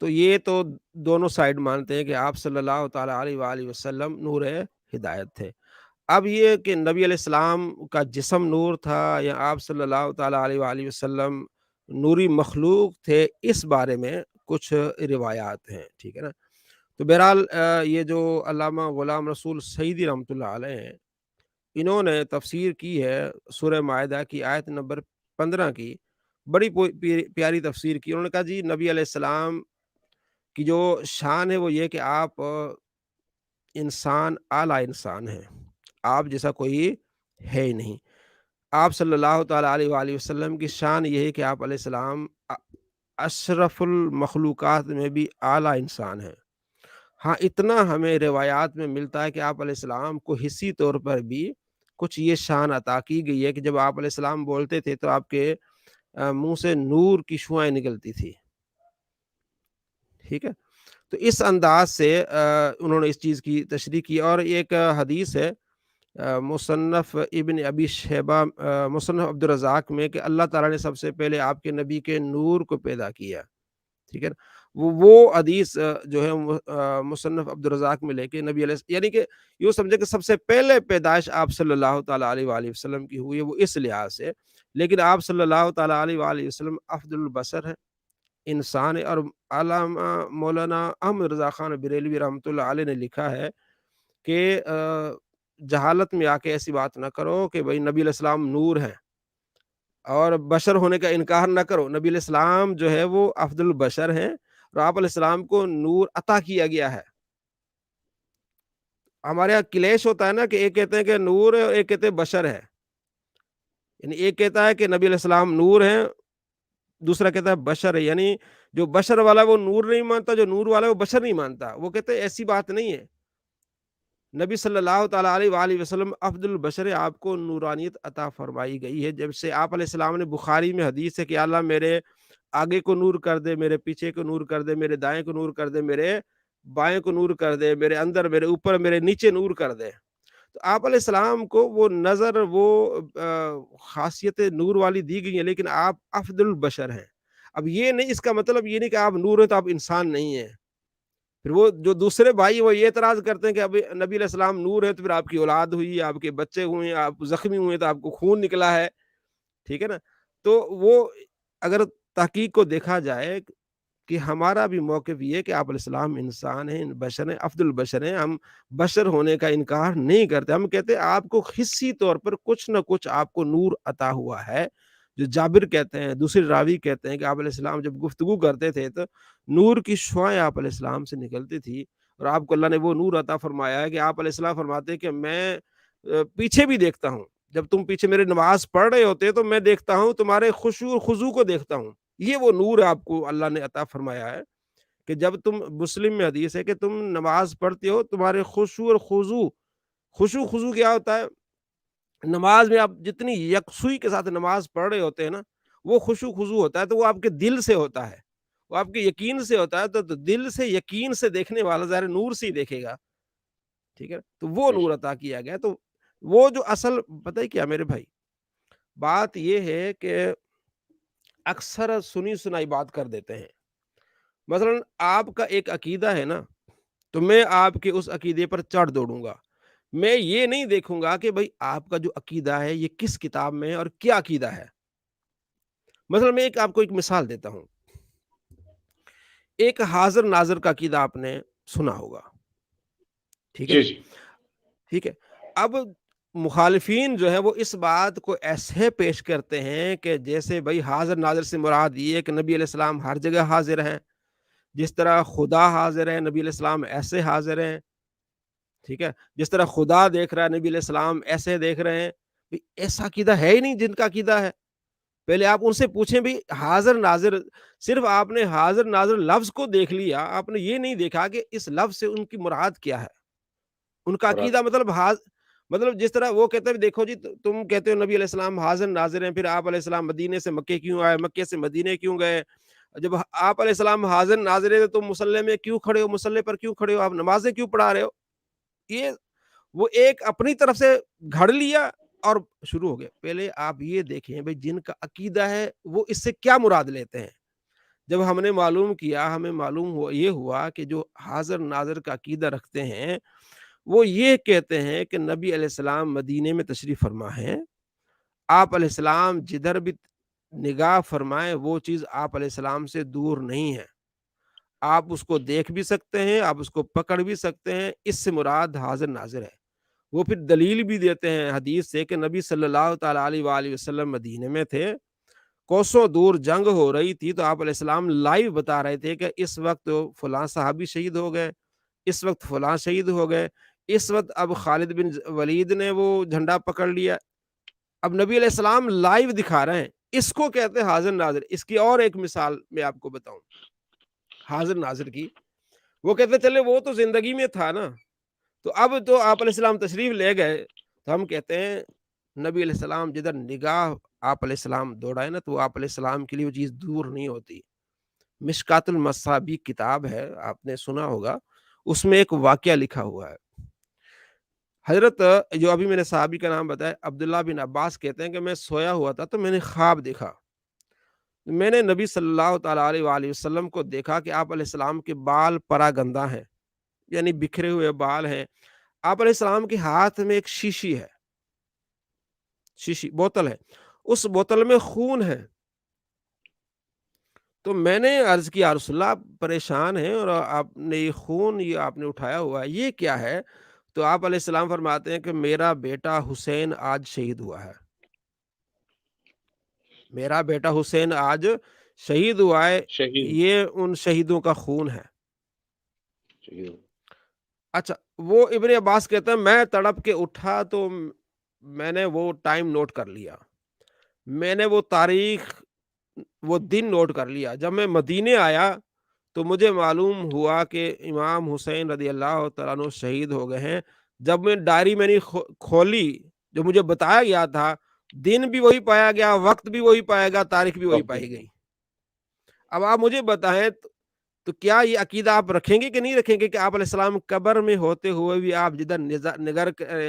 تو یہ تو دونوں سائیڈ مانتے ہیں کہ آپ صلی اللہ تعالیٰ علیہ وآلہ وسلم نور ہدایت تھے۔ اب یہ کہ نبی علیہ السلام کا جسم نور تھا یا آپ صلی اللہ تعالیٰ علیہ وآلہ وسلم نوری مخلوق تھے، اس بارے میں کچھ روایات ہیں، ٹھیک ہے نا۔ تو بہرحال یہ جو علامہ غلام رسول سعیدی رحمۃ اللہ علیہ ہیں، انہوں نے تفسیر کی ہے سورہ مائدہ کی آیت نمبر 15 کی، بڑی پیاری تفسیر کی۔ انہوں نے کہا جی نبی علیہ السلام کی جو شان ہے وہ یہ کہ آپ انسان اعلیٰ انسان ہیں، آپ جیسا کوئی ہے ہی نہیں۔ آپ صلی اللہ تعالیٰ علیہ وآلہ وسلم کی شان یہ ہے کہ آپ علیہ السلام اشرف المخلوقات میں بھی اعلیٰ انسان ہیں۔ ہاں اتنا ہمیں روایات میں ملتا ہے کہ آپ علیہ السلام کو حصی طور پر بھی کچھ یہ شان عطا کی گئی ہے کہ جب آپ علیہ السلام بولتے تھے تو آپ کے منہ سے نور کی شعائیں نکلتی تھی، ٹھیک ہے۔ تو اس انداز سے انہوں نے اس چیز کی تشریح کی۔ اور ایک حدیث ہے مصنف ابن ابی شیبہ، مصنف عبد الرزاق میں، کہ اللہ تعالیٰ نے سب سے پہلے آپ کے نبی کے نور کو پیدا کیا، ٹھیک ہے نا۔ وہ حدیث جو ہے مصنف عبد الرزاق میں لے کے نبی علیہ، یعنی کہ یوں سمجھے کہ سب سے پہلے پیدائش آپ صلی اللہ تعالیٰ علیہ وآلہ وسلم کی ہوئی ہے، وہ اس لحاظ سے۔ لیکن آپ صلی اللہ تعالیٰ علیہ وآلہ وسلم افضل البشر ہے، انسان ہے۔ اور علامہ مولانا احمد رضا خان بریلوی رحمۃ اللہ علیہ نے لکھا ہے کہ جہالت میں آ کے ایسی بات نہ کرو کہ بھئی نبی علیہ السلام نور ہیں اور بشر ہونے کا انکار نہ کرو۔ نبی علیہ السلام جو ہے وہ افضل البشر ہیں، اور آپ علیہ السلام کو نور عطا کیا گیا ہے۔ ہمارے یہاں کلیش ہوتا ہے نا کہ ایک کہتے ہیں کہ نور ہے اور ایک کہتے ہیں بشر ہے، یعنی ایک کہتا ہے کہ نبی علیہ السلام نور ہیں، دوسرا کہتا ہے بشر ہے، یعنی جو بشر والا وہ نور نہیں مانتا، جو نور والا وہ بشر نہیں مانتا۔ وہ کہتے ہیں ایسی بات نہیں ہے، نبی صلی اللہ تعالیٰ علیہ وآلہ وسلم افضل البشر، آپ کو نورانیت عطا فرمائی گئی ہے۔ جب سے آپ علیہ السلام نے، بخاری میں حدیث ہے کہ اللہ میرے آگے کو نور کر دے، میرے پیچھے کو نور کر دے، میرے دائیں کو نور کر دے، میرے بائیں کو نور کر دے، میرے اندر، میرے اوپر، میرے نیچے نور کر دے۔ تو آپ علیہ السلام کو وہ نظر، وہ خاصیت نور والی دی گئی ہیں، لیکن آپ افضل البشر ہیں۔ اب یہ نہیں، اس کا مطلب یہ نہیں کہ آپ نور ہیں تو آپ انسان نہیں ہیں۔ پھر وہ جو دوسرے بھائی وہ یہ اعتراض کرتے ہیں کہ ابھی نبی علیہ السلام نور ہے تو پھر آپ کی اولاد ہوئی، آپ کے بچے ہوئے، آپ زخمی ہوئے تو آپ کو خون نکلا ہے، ٹھیک ہے نا؟ تو وہ اگر تحقیق کو دیکھا جائے کہ ہمارا بھی موقف یہ ہے کہ آپ علیہ السلام انسان ہیں، بشر ہیں، افضل البشر ہیں، ہم بشر ہونے کا انکار نہیں کرتے، ہم کہتے ہیں آپ کو حصی طور پر کچھ نہ کچھ آپ کو نور عطا ہوا ہے، جو جابر کہتے ہیں، دوسرے راوی کہتے ہیں کہ آپ علیہ السلام جب گفتگو کرتے تھے تو نور کی شعائیں آپ علیہ السلام سے نکلتی تھی، اور آپ کو اللہ نے وہ نور عطا فرمایا ہے کہ آپ علیہ السلام فرماتے ہیں کہ میں پیچھے بھی دیکھتا ہوں، جب تم پیچھے میرے نماز پڑھ رہے ہوتے تو میں دیکھتا ہوں تمہارے خشوع اور خضوع کو دیکھتا ہوں، یہ وہ نور آپ کو اللہ نے عطا فرمایا ہے کہ جب تم، مسلم میں حدیث ہے کہ تم نماز پڑھتے ہو تمہارے خشوع خضوع کیا ہوتا ہے؟ نماز میں آپ جتنی یکسوئی کے ساتھ نماز پڑھ رہے ہوتے ہیں نا، وہ خشوع خضوع ہوتا ہے تو وہ آپ کے دل سے ہوتا ہے، وہ آپ کے یقین سے ہوتا ہے، تو دل سے یقین سے دیکھنے والا ظاہر نور سے ہی دیکھے گا، ٹھیک ہے؟ تو وہ بے نور شک، عطا کیا گیا، تو وہ جو اصل پتہ ہے کیا میرے بھائی، بات یہ ہے کہ اکثر سنی سنائی بات کر دیتے ہیں، مثلا آپ کا ایک عقیدہ ہے نا، تو میں آپ کے اس عقیدے پر چڑھ دوڑوں گا، میں یہ نہیں دیکھوں گا کہ بھائی آپ کا جو عقیدہ ہے یہ کس کتاب میں ہے اور کیا عقیدہ ہے۔ مثلا میں آپ کو ایک مثال دیتا ہوں، ایک حاضر ناظر کا عقیدہ آپ نے سنا ہوگا، ٹھیک ہے جی، جی، جی، ٹھیک ہے۔ اب مخالفین جو ہے وہ اس بات کو ایسے پیش کرتے ہیں کہ جیسے بھائی حاضر ناظر سے مراد یہ ہے کہ نبی علیہ السلام ہر جگہ حاضر ہیں، جس طرح خدا حاضر ہے نبی علیہ السلام ایسے حاضر ہیں، ٹھیک ہے، جس طرح خدا دیکھ رہا ہے نبی علیہ السلام ایسے دیکھ رہے ہیں، ایسا عقیدہ ہے ہی نہیں جن کا عقیدہ ہے۔ پہلے آپ ان سے پوچھیں بھی حاضر ناظر، صرف آپ نے حاضر ناظر لفظ کو دیکھ لیا، آپ نے یہ نہیں دیکھا کہ اس لفظ سے ان کی مراد کیا ہے، ان کا مراد عقیدہ مطلب مطلب جس طرح وہ کہتے ہیں دیکھو جی تم کہتے ہو نبی علیہ السلام حاضر ناظر ہیں، پھر آپ علیہ السلام مدینے سے مکے کیوں آئے، مکے سے مدینے کیوں گئے، جب آپ علیہ السلام حاضر ناظر ہیں تو تم مصلی میں کیوں کھڑے ہو، مصلی پر کیوں کھڑے ہو، آپ نمازیں کیوں پڑھا رہے ہو، یہ وہ ایک اپنی طرف سے گھڑ لیا اور شروع ہو گئے۔ پہلے آپ یہ دیکھیں بھائی جن کا عقیدہ ہے وہ اس سے کیا مراد لیتے ہیں، جب ہم نے معلوم کیا، ہمیں معلوم ہوا یہ ہوا کہ جو حاضر ناظر کا عقیدہ رکھتے ہیں وہ یہ کہتے ہیں کہ نبی علیہ السلام مدینے میں تشریف فرما ہے، آپ علیہ السلام جدھر بھی نگاہ فرمائیں وہ چیز آپ علیہ السلام سے دور نہیں ہے، آپ اس کو دیکھ بھی سکتے ہیں، آپ اس کو پکڑ بھی سکتے ہیں، اس سے مراد حاضر ناظر ہے۔ وہ پھر دلیل بھی دیتے ہیں حدیث سے کہ نبی صلی اللہ تعالیٰ علیہ وآلہ وسلم مدینے میں تھے، کوسوں دور جنگ ہو رہی تھی تو آپ علیہ السلام لائیو بتا رہے تھے کہ اس وقت فلاں صحابی شہید ہو گئے، اس وقت فلاں شہید ہو گئے، اس وقت اب خالد بن ولید نے وہ جھنڈا پکڑ لیا، اب نبی علیہ السلام لائیو دکھا رہے ہیں، اس کو کہتے ہیں حاضر ناظر۔ اس کی اور ایک مثال میں آپ کو بتاؤں حاضر ناظر کی، وہ کہتے چلے وہ تو زندگی میں تھا نا، تو اب تو آپ علیہ السلام تشریف لے گئے، تو ہم کہتے ہیں نبی علیہ السلام جدھر نگاہ آپ علیہ السلام دوڑائے نا تو وہ آپ علیہ السلام کے لیے وہ چیز دور نہیں ہوتی۔ مشکات المصابیح کتاب ہے، آپ نے سنا ہوگا، اس میں ایک واقعہ لکھا ہوا ہے، حضرت جو ابھی میں نے صحابی کا نام بتایا عبداللہ بن عباس کہتے ہیں کہ میں سویا ہوا تھا تو میں نے خواب دیکھا، میں نے نبی صلی اللہ تعالیٰ علیہ وآلہ وسلم کو دیکھا کہ آپ علیہ السلام کے بال پراگندہ ہیں، یعنی بکھرے ہوئے بال ہیں، آپ علیہ السلام کے ہاتھ میں ایک شیشی ہے، شیشی بوتل ہے، اس بوتل میں خون ہے، تو میں نے عرض کیا یا رسول اللہ آپ پریشان ہیں اور آپ نے یہ خون یہ آپ نے اٹھایا ہوا ہے یہ کیا ہے، تو آپ علیہ السلام فرماتے ہیں کہ میرا بیٹا حسین آج شہید ہوا ہے، میرا بیٹا حسین آج شہید ہوا ہے، شہید یہ ان شہیدوں کا خون ہے۔ شہید اچھا، وہ ابن عباس کہتے ہیں میں تڑپ کے اٹھا تو میں نے وہ ٹائم نوٹ کر لیا، میں نے وہ تاریخ وہ دن نوٹ کر لیا، جب میں مدینے آیا تو مجھے معلوم ہوا کہ امام حسین رضی اللہ تعالیٰ عنہ شہید ہو گئے ہیں، جب میں ڈائری میں نے کھولی جو مجھے بتایا گیا تھا، دن بھی وہی پایا گیا، وقت بھی وہی پایا گیا، تاریخ بھی وہی وقت پائی گئی۔ اب آپ مجھے بتائیں تو کیا یہ عقیدہ آپ رکھیں گے کہ نہیں رکھیں گے کہ آپ علیہ السلام قبر میں ہوتے ہوئے بھی آپ جدھر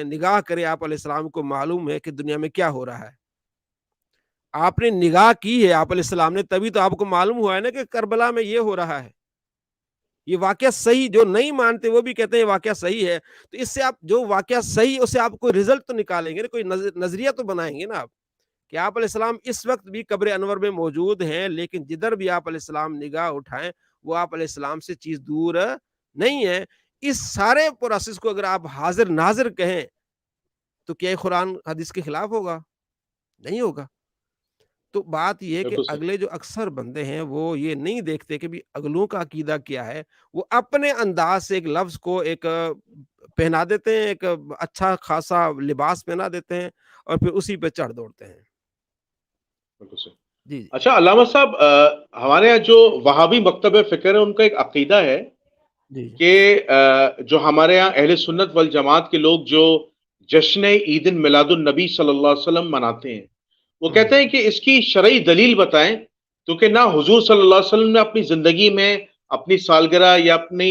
نگاہ کرے آپ علیہ السلام کو معلوم ہے کہ دنیا میں کیا ہو رہا ہے، آپ نے نگاہ کی ہے آپ علیہ السلام نے، تبھی تو آپ کو معلوم ہوا ہے نا کہ کربلا میں یہ ہو رہا ہے، یہ واقعہ صحیح، جو نہیں مانتے وہ بھی کہتے ہیں یہ واقعہ صحیح ہے، تو اس سے آپ جو واقعہ صحیح اسے آپ کوئی رزلٹ تو نکالیں گے نا، کوئی نظریہ تو بنائیں گے نا آپ، کہ آپ علیہ السلام اس وقت بھی قبر انور میں موجود ہیں، لیکن جدھر بھی آپ علیہ السلام نگاہ اٹھائیں وہ آپ علیہ السلام سے چیز دور نہیں ہے۔ اس سارے پروسیس کو اگر آپ حاضر ناظر کہیں تو کیا یہ قرآن حدیث کے خلاف ہوگا؟ نہیں ہوگا۔ تو بات یہ ہے کہ بالکل صحیح، اگلے جو اکثر بندے ہیں وہ یہ نہیں دیکھتے کہ بھی اگلوں کا عقیدہ کیا ہے، وہ اپنے انداز سے ایک لفظ کو ایک پہنا دیتے ہیں، ایک اچھا خاصا لباس پہنا دیتے ہیں اور پھر اسی پہ چڑھ دوڑتے ہیں۔ بالکل صحیح۔ جی جی اچھا علامہ صاحب، ہمارے یہاں جو وہابی مکتب فکر ہے ان کا ایک عقیدہ ہے جی کہ جو ہمارے یہاں اہل سنت والجماعت کے لوگ جو جشن عید میلاد النبی صلی اللہ علیہ وسلم مناتے ہیں، وہ کہتے ہیں کہ اس کی شرعی دلیل بتائیں، کیونکہ نہ حضور صلی اللہ علیہ وسلم نے اپنی زندگی میں اپنی سالگرہ یا اپنی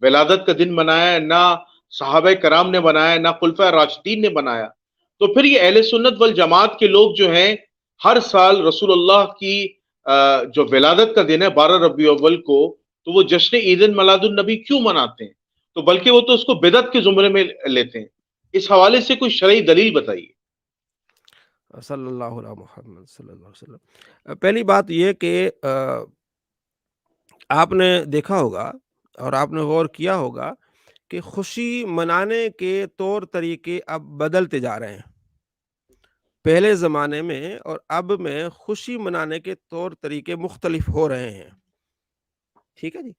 ولادت کا دن منایا، نہ صحابہ کرام نے بنایا، نہ خلفۂ راشدین نے بنایا، تو پھر یہ اہل سنت والجماعت کے لوگ جو ہیں ہر سال رسول اللہ کی جو ولادت کا دن ہے 12 ربیع الاول کو، تو وہ جشن عید میلاد النبی کیوں مناتے ہیں؟ تو بلکہ وہ تو اس کو بدعت کے زمرے میں لیتے ہیں۔ اس حوالے سے کوئی شرعی دلیل بتائیے۔ صلی اللہ علیہ محمد صلی اللہ علیہ وسلم۔ پہلی بات یہ کہ آپ نے دیکھا ہوگا اور آپ نے غور کیا ہوگا کہ خوشی منانے کے طور طریقے اب بدلتے جا رہے ہیں۔ پہلے زمانے میں اور اب میں خوشی منانے کے طور طریقے مختلف ہو رہے ہیں، ٹھیک ہے جی۔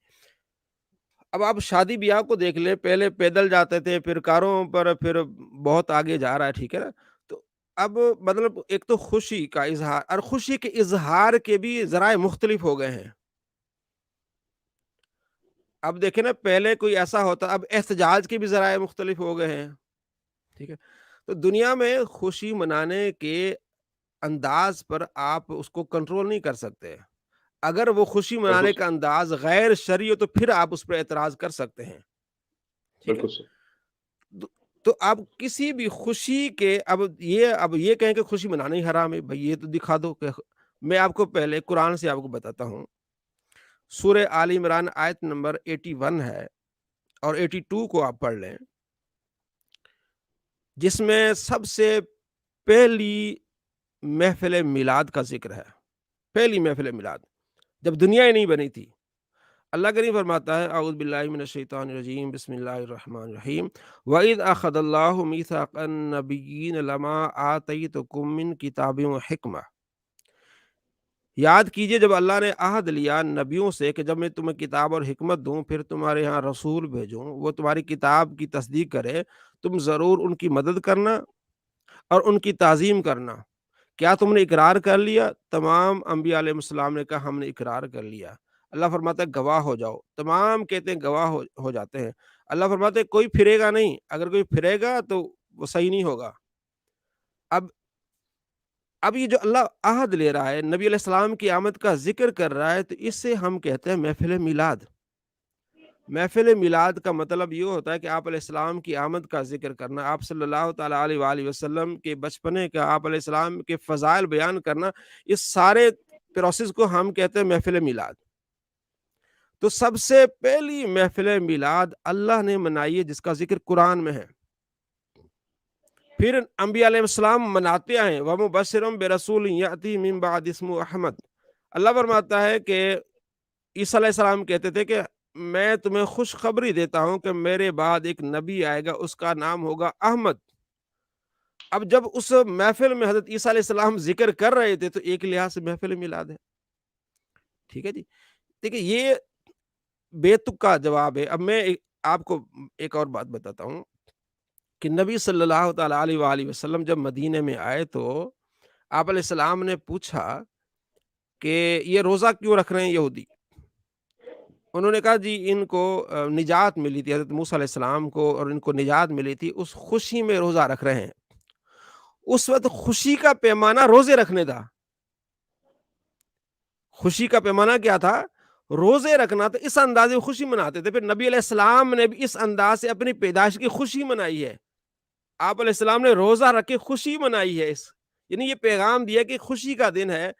اب آپ شادی بیاہ کو دیکھ لیں، پہلے پیدل جاتے تھے، پھر کاروں پر، پھر بہت آگے جا رہا ہے، ٹھیک ہے نا۔ تو اب مطلب ایک تو خوشی کا اظہار اور خوشی کے اظہار کے بھی ذرائع مختلف ہو گئے ہیں۔ اب دیکھیں نا، پہلے کوئی ایسا ہوتا، اب احتجاج کے بھی ذرائع مختلف ہو گئے ہیں، ٹھیک ہے۔ تو دنیا میں خوشی منانے کے انداز پر آپ اس کو کنٹرول نہیں کر سکتے۔ اگر وہ خوشی بالکل منانے صحیح، کا انداز غیر شرعی ہو تو پھر آپ اس پہ اعتراض کر سکتے ہیں، ٹھیک ہے۔ بالکل صحیح، تو تو آپ کسی بھی خوشی کے اب یہ کہیں کہ خوشی منانا ہی حرام ہے، بھائی یہ تو دکھا دو کہ میں آپ کو پہلے قرآن سے آپ کو بتاتا ہوں۔ سورہ آل عمران آیت نمبر 81 ہے اور 82 کو آپ پڑھ لیں، جس میں سب سے پہلی محفل میلاد کا ذکر ہے۔ پہلی محفل میلاد جب دنیا ہی نہیں بنی تھی، اللہ کریم فرماتا ہے، اعوذ باللہ من الشیطان الرجیم، بسم اللہ الرحمن الرحیم، وَإِذْ أَخَذَ اللَّهُ مِيثَاقَ النَّبِيِّينَ لَمَا آتَيْتُكُم مِّن کتاب وحکمہ۔ یاد کیجئے جب اللہ نے عہد لیا نبیوں سے کہ جب میں تمہیں کتاب اور حکمت دوں، پھر تمہارے ہاں رسول بھیجوں، وہ تمہاری کتاب کی تصدیق کرے، تم ضرور ان کی مدد کرنا اور ان کی تعظیم کرنا۔ کیا تم نے اقرار کر لیا؟ تمام انبیاء علیہ السلام نے کہا ہم نے اقرار کر لیا۔ اللہ فرماتا ہے گواہ ہو جاؤ، تمام کہتے ہیں گواہ ہو جاتے ہیں۔ اللہ فرماتے ہیں کوئی پھرے گا نہیں، اگر کوئی پھرے گا تو وہ صحیح نہیں ہوگا۔ اب اب یہ جو اللہ عہد لے رہا ہے، نبی علیہ السلام کی آمد کا ذکر کر رہا ہے، تو اس سے ہم کہتے ہیں محفل میلاد۔ محفل میلاد کا مطلب یہ ہوتا ہے کہ آپ علیہ السلام کی آمد کا ذکر کرنا، آپ صلی اللہ تعالیٰ علیہ وآلہ وسلم کے بچپنے کا، آپ علیہ السلام کے فضائل بیان کرنا، اس سارے پروسیس کو ہم کہتے ہیں محفل میلاد۔ تو سب سے پہلی محفل میلاد اللہ نے منائی ہے، جس کا ذکر قرآن میں ہے۔ پھر انبیاء علیہ السلام مناتے آئے، وَمُبَشِّرٌ بِرَسُولٍ يَأْتِي مِن بَعْدِ اسْمُهُ احمد۔ اللہ فرماتا ہے کہ عیسیٰ علیہ السلام کہتے تھے کہ میں تمہیں خوشخبری دیتا ہوں کہ میرے بعد ایک نبی آئے گا، اس کا نام ہوگا احمد۔ اب جب اس محفل میں حضرت عیسیٰ علیہ السلام ذکر کر رہے تھے تو ایک لحاظ سے محفل میلاد ہے، ٹھیک ہے جی۔ دیکھیے یہ بے تک کا جواب ہے۔ اب میں آپ کو ایک اور بات بتاتا ہوں کہ نبی صلی اللہ تعالیٰ علیہ وآلہ وسلم جب مدینے میں آئے تو آپ علیہ السلام نے پوچھا کہ یہ روزہ کیوں رکھ رہے ہیں یہودی؟ انہوں نے کہا جی ان کو نجات ملی تھی، حضرت موسیٰ علیہ السلام کو، اور ان کو نجات ملی تھی، اس خوشی میں روزہ رکھ رہے ہیں۔ اس وقت خوشی کا پیمانہ روزے رکھنے تھا۔ خوشی کا پیمانہ کیا تھا؟ روزے رکھنا تھا۔ اس انداز میں خوشی مناتے تھے۔ پھر نبی علیہ السلام نے بھی اس انداز سے اپنی پیدائش کی خوشی منائی ہے۔ آپ علیہ السلام نے روزہ رکھ کے خوشی منائی ہے، یعنی یہ پیغام دیا کہ خوشی کا دن ہے۔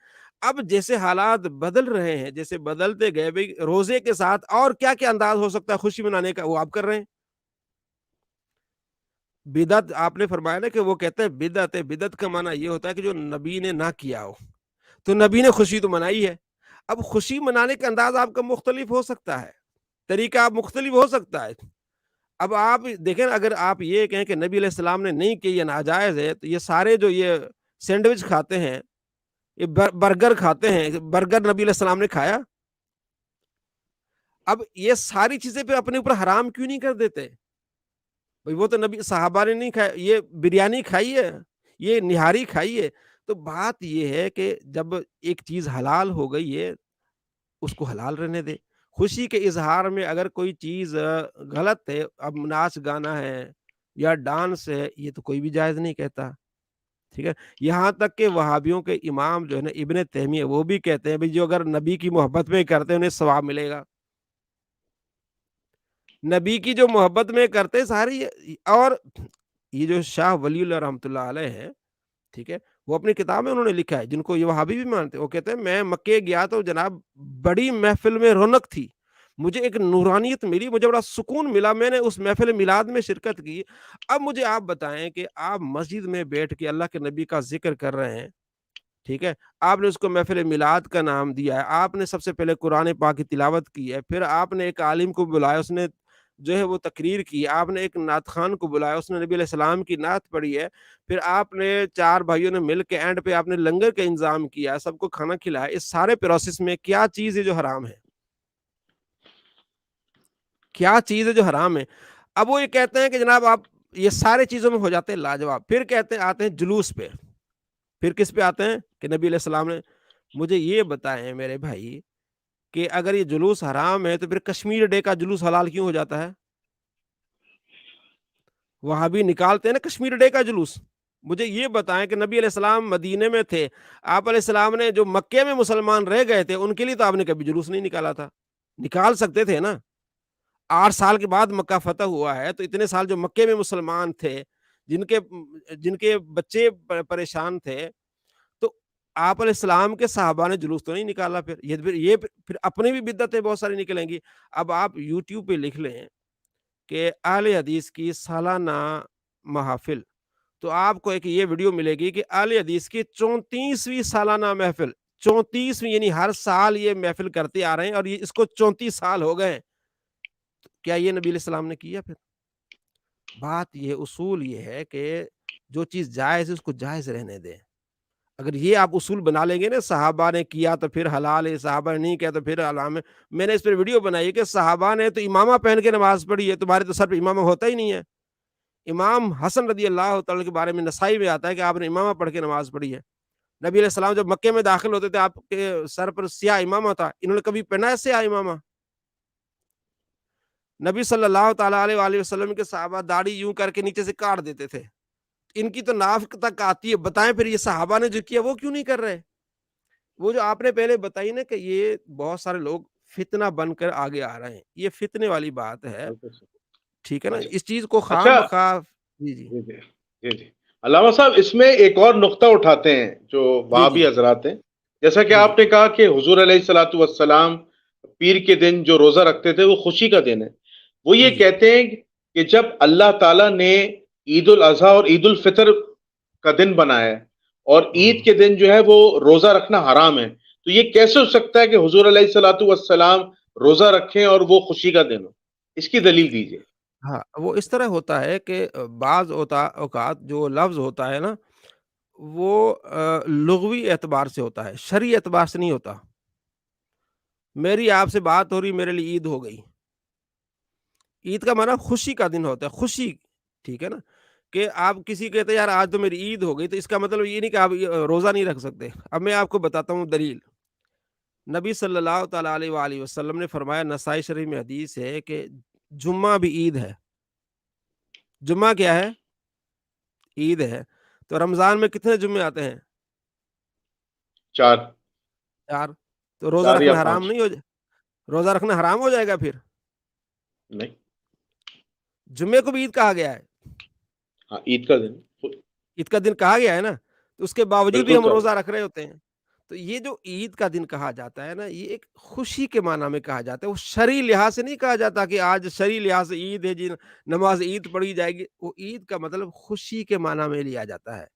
اب جیسے حالات بدل رہے ہیں، جیسے بدلتے گئے بھئی روزے کے ساتھ اور کیا انداز ہو سکتا ہے خوشی منانے کا، وہ آپ کر رہے ہیں۔ بدعت آپ نے فرمایا نا کہ وہ کہتے ہیں بدعت ہے، بدعت کا معنی یہ ہوتا ہے کہ جو نبی نے نہ کیا ہو، تو نبی نے خوشی تو منائی ہے۔ اب خوشی منانے کا انداز آپ کا مختلف ہو سکتا ہے، طریقہ آپ مختلف ہو سکتا ہے۔ اب آپ دیکھیں نا، اگر آپ یہ کہیں کہ نبی علیہ السلام نے نہیں کی، یہ ناجائز ہے، تو یہ سارے جو یہ سینڈوچ کھاتے ہیں، یہ برگر کھاتے ہیں، برگر نبی علیہ السلام نے کھایا؟ اب یہ ساری چیزیں پھر اپنے اوپر حرام کیوں نہیں کر دیتے؟ بھئی وہ تو نبی صحابہ نے نہیں کھایا، یہ بریانی کھائی ہے، یہ نہاری کھائی ہے۔ تو بات یہ ہے کہ جب ایک چیز حلال ہو گئی ہے، اس کو حلال رہنے دے۔ خوشی کے اظہار میں اگر کوئی چیز غلط ہے، اب ناچ گانا ہے یا ڈانس ہے، یہ تو کوئی بھی جائز نہیں کہتا، ٹھیک ہے؟ یہاں تک کہ وہابیوں کے امام جو ہے نا ابن تیمیہ، وہ بھی کہتے ہیں بھئی جو اگر نبی کی محبت میں کرتے ہیں انہیں ثواب ملے گا۔ نبی کی جو محبت میں کرتے ساری، اور یہ جو شاہ ولی اللہ رحمۃ اللہ علیہ ہے، ٹھیک ہے، وہ اپنی کتاب میں انہوں نے لکھا ہے، جن کو یہ وہابی بھی مانتے ہیں، وہ کہتے ہیں میں مکے گیا تو جناب بڑی محفل میں رونق تھی، مجھے ایک نورانیت ملی، مجھے بڑا سکون ملا، میں نے اس محفل میلاد میں شرکت کی۔ اب مجھے آپ بتائیں کہ آپ مسجد میں بیٹھ کے اللہ کے نبی کا ذکر کر رہے ہیں، ٹھیک ہے، آپ نے اس کو محفل میلاد کا نام دیا ہے، آپ نے سب سے پہلے قرآن پاک کی تلاوت کی ہے، پھر آپ نے ایک عالم کو بلایا، اس نے جو ہے وہ تقریر کی، آپ نے ایک نعت خوان کو بلایا، اس نے نبی علیہ السلام کی نعت پڑھی ہے، پھر آپ نے چار بھائیوں نے مل کے اینڈ پہ آپ نے لنگر کا انتظام کیا، سب کو کھانا کھلایا، اس سارے پروسیس میں کیا چیز ہے جو حرام ہے؟ کیا چیز ہے جو حرام ہے؟ اب وہ یہ کہتے ہیں کہ جناب آپ یہ سارے چیزوں میں ہو جاتے ہیں لاجواب، پھر کہتے ہیں آتے ہیں جلوس پہ، پھر کس پہ آتے ہیں کہ نبی علیہ السلام نے مجھے یہ بتائیں میرے بھائی کہ اگر یہ جلوس حرام ہے تو پھر کشمیر ڈے کا جلوس حلال کیوں ہو جاتا ہے؟ وہاں بھی نکالتے ہیں نا کشمیر ڈے کا جلوس۔ مجھے یہ بتائیں کہ نبی علیہ السلام مدینے میں تھے، آپ علیہ السلام نے جو مکے میں مسلمان رہ گئے تھے ان کے لیے تو آپ نے کبھی جلوس نہیں نکالا تھا، نکال سکتے تھے نا۔ 8 سال کے بعد مکہ فتح ہوا ہے، تو اتنے سال جو مکے میں مسلمان تھے، جن کے بچے پریشان تھے، تو آپ علیہ السلام کے صحابہ نے جلوس تو نہیں نکالا۔ پھر اپنی بھی بدعتیں بہت ساری نکلیں گی۔ اب آپ یوٹیوب پہ لکھ لیں کہ اہل حدیث کی سالانہ محافل، تو آپ کو ایک یہ ویڈیو ملے گی کہ اہل حدیث کی 34ویں سالانہ محفل، 34ویں، یعنی ہر سال یہ محفل کرتے آ رہے ہیں، اور یہ اس کو 34 سال ہو گئے ہیں۔ کیا یہ نبی علیہ السلام نے کیا؟ پھر بات یہ اصول یہ ہے کہ جو چیز جائز ہے اس کو جائز رہنے دیں۔ اگر یہ آپ اصول بنا لیں گے نا، صحابہ نے کیا تو پھر حلال ہے، صحابہ نے نہیں کیا تو پھر حرام ہے۔ میں نے اس پر ویڈیو بنائی ہے کہ صحابہ نے تو امامہ پہن کے نماز پڑھی ہے، تمہارے تو سر پہ امامہ ہوتا ہی نہیں ہے۔ امام حسن رضی اللہ تعالیٰ کے بارے میں نسائی میں آتا ہے کہ آپ نے امامہ پڑھ کے نماز پڑھی ہے۔ نبی علیہ السلام جب مکے میں داخل ہوتے تھے آپ کے سر پر سیاہ امامہ تھا، انہوں نے کبھی پہنا ہے سیاہ امامہ؟ نبی صلی اللہ تعالیٰ علیہ وآلہ وسلم کے صحابہ داڑھی یوں کر کے نیچے سے کاٹ دیتے تھے، ان کی تو ناف تک آتی ہے، بتائیں پھر یہ صحابہ نے جو کیا وہ کیوں نہیں کر رہے؟ وہ جو آپ نے پہلے بتائی نا کہ یہ بہت سارے لوگ فتنہ بن کر آگے آ رہے ہیں، یہ فتنے والی بات ہے، ٹھیک ہے نا؟ اچھا اس چیز کو خواہ اچھا، مخواہ جی جی جی جی جی جی، علامہ صاحب اس میں ایک اور نقطہ اٹھاتے ہیں جو جی جی وہابی حضرات ہیں، جیسا کہ جی جی آپ نے کہا کہ حضور علیہ الصلاۃ والسلام پیر کے دن جو روزہ رکھتے تھے وہ خوشی کا دن ہے، وہ یہ جی جی کہتے ہیں کہ جب اللہ تعالیٰ نے عید الاضحیٰ اور عید الفطر کا دن بنایا ہے اور عید کے دن جو ہے وہ روزہ رکھنا حرام ہے، تو یہ کیسے ہو سکتا ہے کہ حضور علیہ الصلاۃ والسلام روزہ رکھیں اور وہ خوشی کا دن ہو؟ اس کی دلیل دیجیے۔ ہاں، وہ اس طرح ہوتا ہے کہ بعض اوقات جو لفظ ہوتا ہے نا، وہ لغوی اعتبار سے ہوتا ہے، شرعی اعتبار سے نہیں ہوتا۔ میری آپ سے بات ہو رہی، میرے لیے عید ہو گئی۔ عید کا معنی خوشی کا دن ہوتا ہے، خوشی، ٹھیک ہے نا؟ کہ آپ کسی کہتے ہیں یار آج تو میری عید ہو گئی، تو اس کا مطلب یہ نہیں کہ آپ روزہ نہیں رکھ سکتے۔ اب میں آپ کو بتاتا ہوں دلیل۔ نبی صلی اللہ تعالیٰ علیہ وآلہ وسلم نے فرمایا، نسائی شریف میں حدیث ہے کہ جمعہ بھی عید ہے۔ جمعہ کیا ہے؟ عید ہے۔ تو رمضان میں کتنے جمعے آتے ہیں؟ 4، 4۔ تو روزہ 4 یا رکھنا حرام 5؟ نہیں ہو جائے؟ روزہ رکھنا حرام ہو جائے گا پھر؟ نہیں، جمعے کو بھی عید کہا گیا ہے، ہاں عید کا دن عید کا دن کہا گیا ہے نا، تو اس کے باوجود بھی بالکل ہم کہا روزہ گیا۔ رکھ رہے ہوتے ہیں۔ تو یہ جو عید کا دن کہا جاتا ہے نا، یہ ایک خوشی کے معنی میں کہا جاتا ہے، وہ شرعی لحاظ سے نہیں کہا جاتا کہ آج شرعی لحاظ سے عید ہے جی، نماز عید پڑھی جائے گی، وہ عید کا مطلب خوشی کے معنی میں لیا جاتا ہے،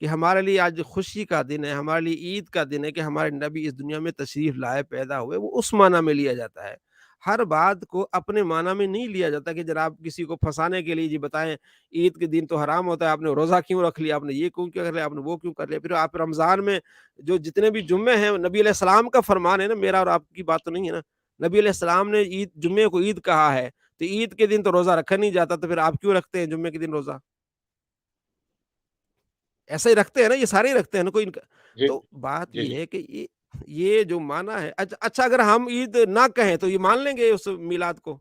کہ ہمارے لیے آج خوشی کا دن ہے، ہمارے لیے عید کا دن ہے کہ ہمارے نبی اس دنیا میں تشریف لائے، پیدا ہوئے، وہ اس معنی میں لیا جاتا ہے۔ ہر بات کو اپنے معنی میں نہیں لیا جاتا کہ جناب کسی کو پھنسانے کے لیے جی بتائیں عید کے دن تو حرام ہوتا ہے، آپ نے روزہ کیوں رکھ لیا، آپ نے یہ کیوں کر لیا، آپ نے وہ کیوں کر لیا، پھر آپ رمضان میں جو جتنے بھی جمعے ہیں نبی علیہ السلام کا فرمان ہے نا، میرا اور آپ کی بات تو نہیں ہے نا، نبی علیہ السلام نے عید جمعے کو عید کہا ہے، تو عید کے دن تو روزہ رکھا نہیں جاتا، تو پھر آپ کیوں رکھتے ہیں جمعے کے دن روزہ؟ ایسا ہی رکھتے ہیں نا، یہ سارے ہی رکھتے ہیں نا، کوئی ان کا جی تو بات جی یہ جی ہے کہ یہ جو معنی ہے اچھا اگر ہم عید نہ کہیں تو یہ مان لیں گے اس میلاد کو؟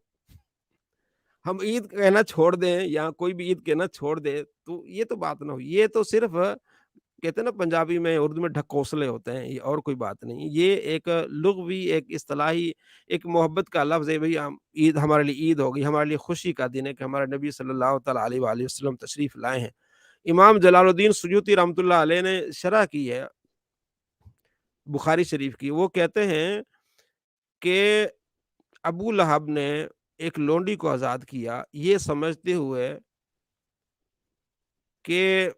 ہم عید کہنا چھوڑ دیں یا کوئی بھی عید کہنا چھوڑ دے تو یہ تو بات نہ ہوئی، یہ تو صرف کہتے ہیں نا پنجابی میں اردو میں ڈھکوسلے ہوتے ہیں، یہ اور کوئی بات نہیں، یہ ایک لغوی ایک اصطلاحی ایک محبت کا لفظ ہے، بھئی ہم عید ہمارے لیے عید ہوگی، ہمارے لیے خوشی کا دن ہے کہ ہمارے نبی صلی اللہ تعالیٰ علیہ وآلہ وسلم تشریف لائے ہیں۔ امام جلال الدین سیوطی رحمۃ اللہ علیہ نے شرح کی ہے بخاری شریف کی، وہ کہتے ہیں کہ ابو لہب نے ایک لونڈی کو آزاد کیا یہ سمجھتے ہوئے کہ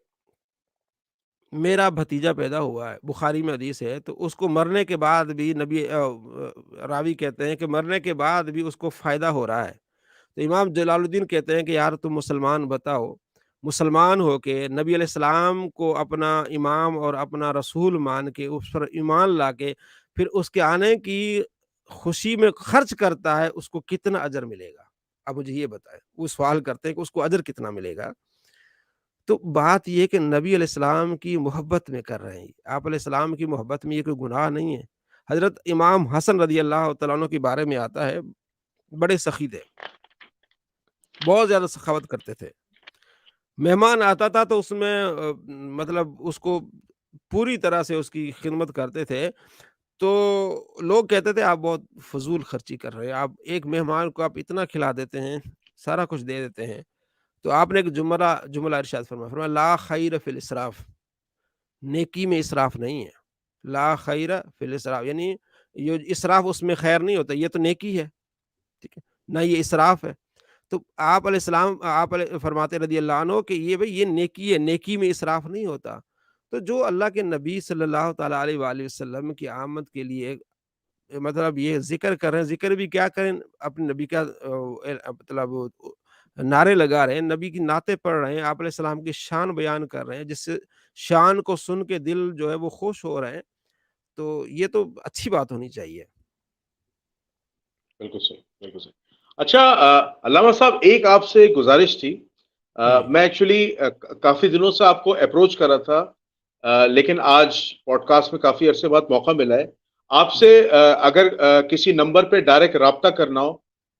میرا بھتیجا پیدا ہوا ہے، بخاری میں حدیث ہے، تو اس کو مرنے کے بعد بھی راوی کہتے ہیں کہ مرنے کے بعد بھی اس کو فائدہ ہو رہا ہے، تو امام جلال الدین کہتے ہیں کہ یار تم مسلمان بتاؤ، مسلمان ہو کے نبی علیہ السلام کو اپنا امام اور اپنا رسول مان کے اس پر ایمان لا کے پھر اس کے آنے کی خوشی میں خرچ کرتا ہے، اس کو کتنا اجر ملے گا؟ اب مجھے یہ بتائیں، وہ سوال کرتے ہیں کہ اس کو اجر کتنا ملے گا؟ تو بات یہ کہ نبی علیہ السلام کی محبت میں کر رہے ہیں، آپ علیہ السلام کی محبت میں یہ کوئی گناہ نہیں ہے۔ حضرت امام حسن رضی اللہ تعالیٰ عنہ کے بارے میں آتا ہے، بڑے سخی تھے، بہت زیادہ سخاوت کرتے تھے، مہمان آتا تھا تو اس میں مطلب اس کو پوری طرح سے اس کی خدمت کرتے تھے، تو لوگ کہتے تھے آپ بہت فضول خرچی کر رہے ہیں، آپ ایک مہمان کو آپ اتنا کھلا دیتے ہیں، سارا کچھ دے دیتے ہیں، تو آپ نے ایک جملہ ارشاد فرمایا لا خیر فی الاسراف، نیکی میں اسراف نہیں ہے، لا خیر فی الاسراف، یعنی یہ اسراف اس میں خیر نہیں ہوتا، یہ تو نیکی ہے، ٹھیک ہے، نہ یہ اسراف ہے۔ تو آپ علیہ السلام آپ علیہ فرماتے رضی اللہ عنہ کہ یہ بھئی یہ نیکی ہے، نیکی میں اسراف نہیں ہوتا۔ تو جو اللہ کے نبی صلی اللہ تعالیٰ علیہ وآلہ وسلم کی آمد کے لیے مطلب یہ ذکر کر رہے ہیں، ذکر بھی کیا کریں، اپنے نبی کا مطلب نعرے لگا رہے ہیں، نبی کی نعتیں پڑھ رہے ہیں، آپ علیہ السلام کی شان بیان کر رہے ہیں، جس سے شان کو سن کے دل جو ہے وہ خوش ہو رہے ہیں، تو یہ تو اچھی بات ہونی چاہیے۔ بالکل صحیح بالکل صحیح۔ اچھا علامہ صاحب ایک آپ سے گزارش تھی، جی میں ایکچولی کافی دنوں سے آپ کو اپروچ کر رہا تھا، لیکن آج پوڈ کاسٹ میں کافی عرصے بعد موقع ملا ہے آپ سے، جی اگر کسی نمبر پہ ڈائریکٹ رابطہ کرنا ہو،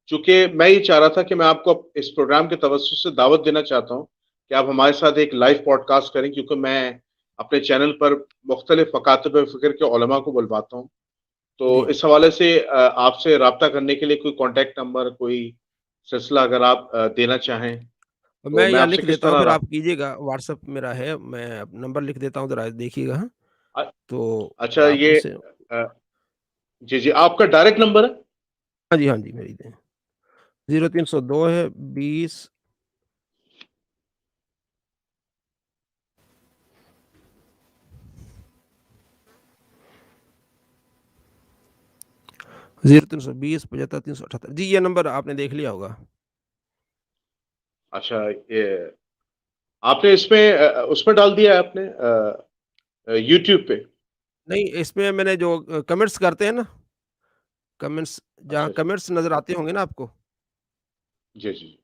چونکہ میں یہ چاہ رہا تھا کہ میں آپ کو اس پروگرام کے توسط سے دعوت دینا چاہتا ہوں کہ آپ ہمارے ساتھ ایک لائیو پوڈ کاسٹ کریں، کیونکہ میں اپنے چینل پر مختلف مکاتب فکر کے علماء کو بلواتا ہوں، تو جی اس حوالے سے آپ سے رابطہ کرنے کے لیے کوئی کانٹیکٹ نمبر کوئی سلسلہ اگر آپ دینا چاہیں تو میں میں یہاں آپ سے لکھ کس دیتا ہوں، طرح پھر آپ کیجیے گا، واٹس ایپ میرا ہے، میں نمبر لکھ دیتا ہوں، ذرا دیکھیے گا، ہاں؟ تو اچھا آپ یہ مجھ سے جی جی آپ کا ڈائریکٹ نمبر ہے؟ ہاں جی ہاں جی میری دیں 0302 ہے 20 0320 75 378 جی، یہ نمبر آپ نے دیکھ لیا ہوگا۔ اچھا یہ آپ نے اس میں ڈال دیا ہے آپ نے یوٹیوب پہ؟ نہیں، اس میں میں نے جو کمنٹس کرتے ہیں نا، کمنٹس جہاں اچھا اچھا کمنٹس نظر آتے ہوں گے نا آپ کو، جی جی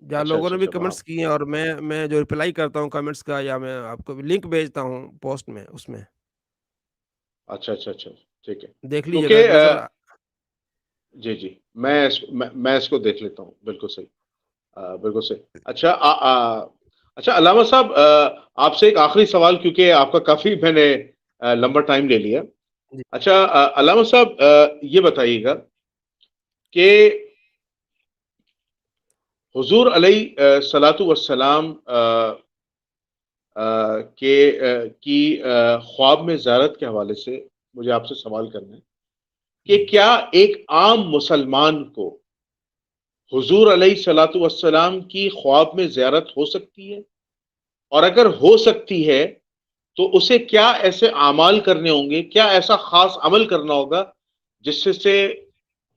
جہاں اچھا لوگوں اچھا نے بھی اچھا وہاں کمنٹس کیے ہیں اور میں جو رپلائی کرتا ہوں کمنٹس کا، یا میں آپ کو لنک بھیجتا ہوں پوسٹ میں، اس میں اچھا اچھا اچھا ٹھیک ہے دیکھ لیجیے گا کیونکہ نظر جی جی میں اس کو دیکھ لیتا ہوں، بالکل صحیح بالکل صحیح۔ اچھا اچھا علامہ صاحب آپ سے ایک آخری سوال، کیونکہ آپ کا کافی میں نے لمبا ٹائم لے لیا۔ جی اچھا علامہ صاحب یہ بتائیے گا کہ حضور علیہ صلاۃ والسلام کی خواب میں زیارت کے حوالے سے مجھے آپ سے سوال کرنا ہے کہ کیا ایک عام مسلمان کو حضور علیہ الصلاۃ والسلام کی خواب میں زیارت ہو سکتی ہے؟ اور اگر ہو سکتی ہے تو اسے کیا ایسے اعمال کرنے ہوں گے، کیا ایسا خاص عمل کرنا ہوگا جس سے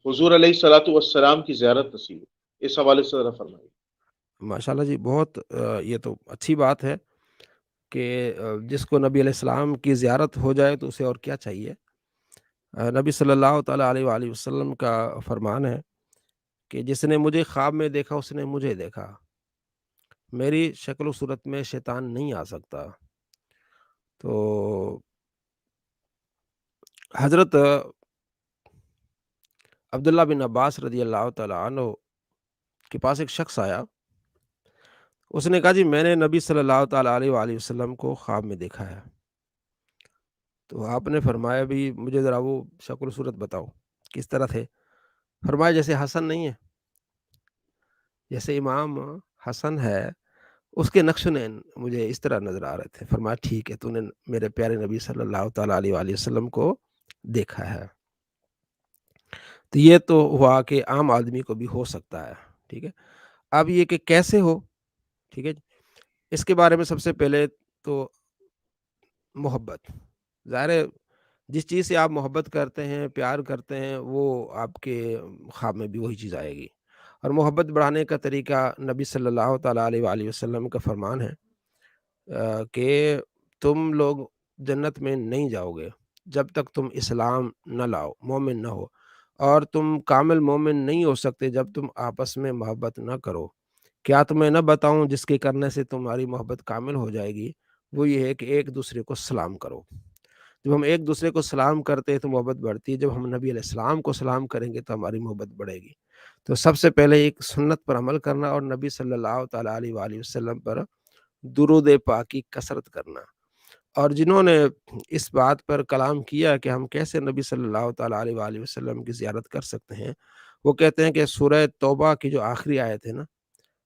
حضور علیہ الصلاۃ والسلام کی زیارت نصیب ہو؟ اس حوالے سے ذرا فرمائیے۔ ماشاء اللہ جی، بہت یہ تو اچھی بات ہے کہ جس کو نبی علیہ السلام کی زیارت ہو جائے تو اسے اور کیا چاہیے۔ نبی صلی اللہ تعالیٰ علیہ وآلہ وسلم کا فرمان ہے کہ جس نے مجھے خواب میں دیکھا اس نے مجھے دیکھا، میری شکل و صورت میں شیطان نہیں آ سکتا۔ تو حضرت عبداللہ بن عباس رضی اللہ تعالیٰ عنہ کے پاس ایک شخص آیا، اس نے کہا جی میں نے نبی صلی اللہ تعالیٰ علیہ وآلہ وسلم کو خواب میں دیکھا ہے۔ تو آپ نے فرمایا بھی مجھے ذرا وہ شکل و صورت بتاؤ، کس طرح تھے؟ فرمایا جیسے حسن نہیں ہے، جیسے امام حسن ہے اس کے نقش نین مجھے اس طرح نظر آ رہے تھے۔ فرمایا ٹھیک ہے، تو نے میرے پیارے نبی صلی اللہ تعالیٰ علیہ وآلہ وسلم کو دیکھا ہے۔ تو یہ تو ہوا کہ عام آدمی کو بھی ہو سکتا ہے، ٹھیک ہے۔ اب یہ کہ کیسے ہو، ٹھیک ہے، اس کے بارے میں سب سے پہلے تو محبت، ظاہر ہے جس چیز سے آپ محبت کرتے ہیں، پیار کرتے ہیں، وہ آپ کے خواب میں بھی وہی چیز آئے گی۔ اور محبت بڑھانے کا طریقہ نبی صلی اللہ تعالیٰ علیہ وآلہ وسلم کا فرمان ہے کہ تم لوگ جنت میں نہیں جاؤ گے جب تک تم اسلام نہ لاؤ، مومن نہ ہو، اور تم کامل مومن نہیں ہو سکتے جب تم آپس میں محبت نہ کرو۔ کیا تمہیں نہ بتاؤں جس کے کرنے سے تمہاری محبت کامل ہو جائے گی؟ وہ یہ ہے کہ ایک دوسرے کو سلام کرو۔ جب ہم ایک دوسرے کو سلام کرتے ہیں تو محبت بڑھتی ہے، جب ہم نبی علیہ السلام کو سلام کریں گے تو ہماری محبت بڑھے گی۔ تو سب سے پہلے ایک سنت پر عمل کرنا اور نبی صلی اللہ تعالیٰ علیہ وآلہ وسلم پر درود پاک کی کثرت کرنا۔ اور جنہوں نے اس بات پر کلام کیا کہ ہم کیسے نبی صلی اللہ تعالیٰ علیہ وآلہ وسلم کی زیارت کر سکتے ہیں، وہ کہتے ہیں کہ سورہ توبہ کی جو آخری آیت ہے نا،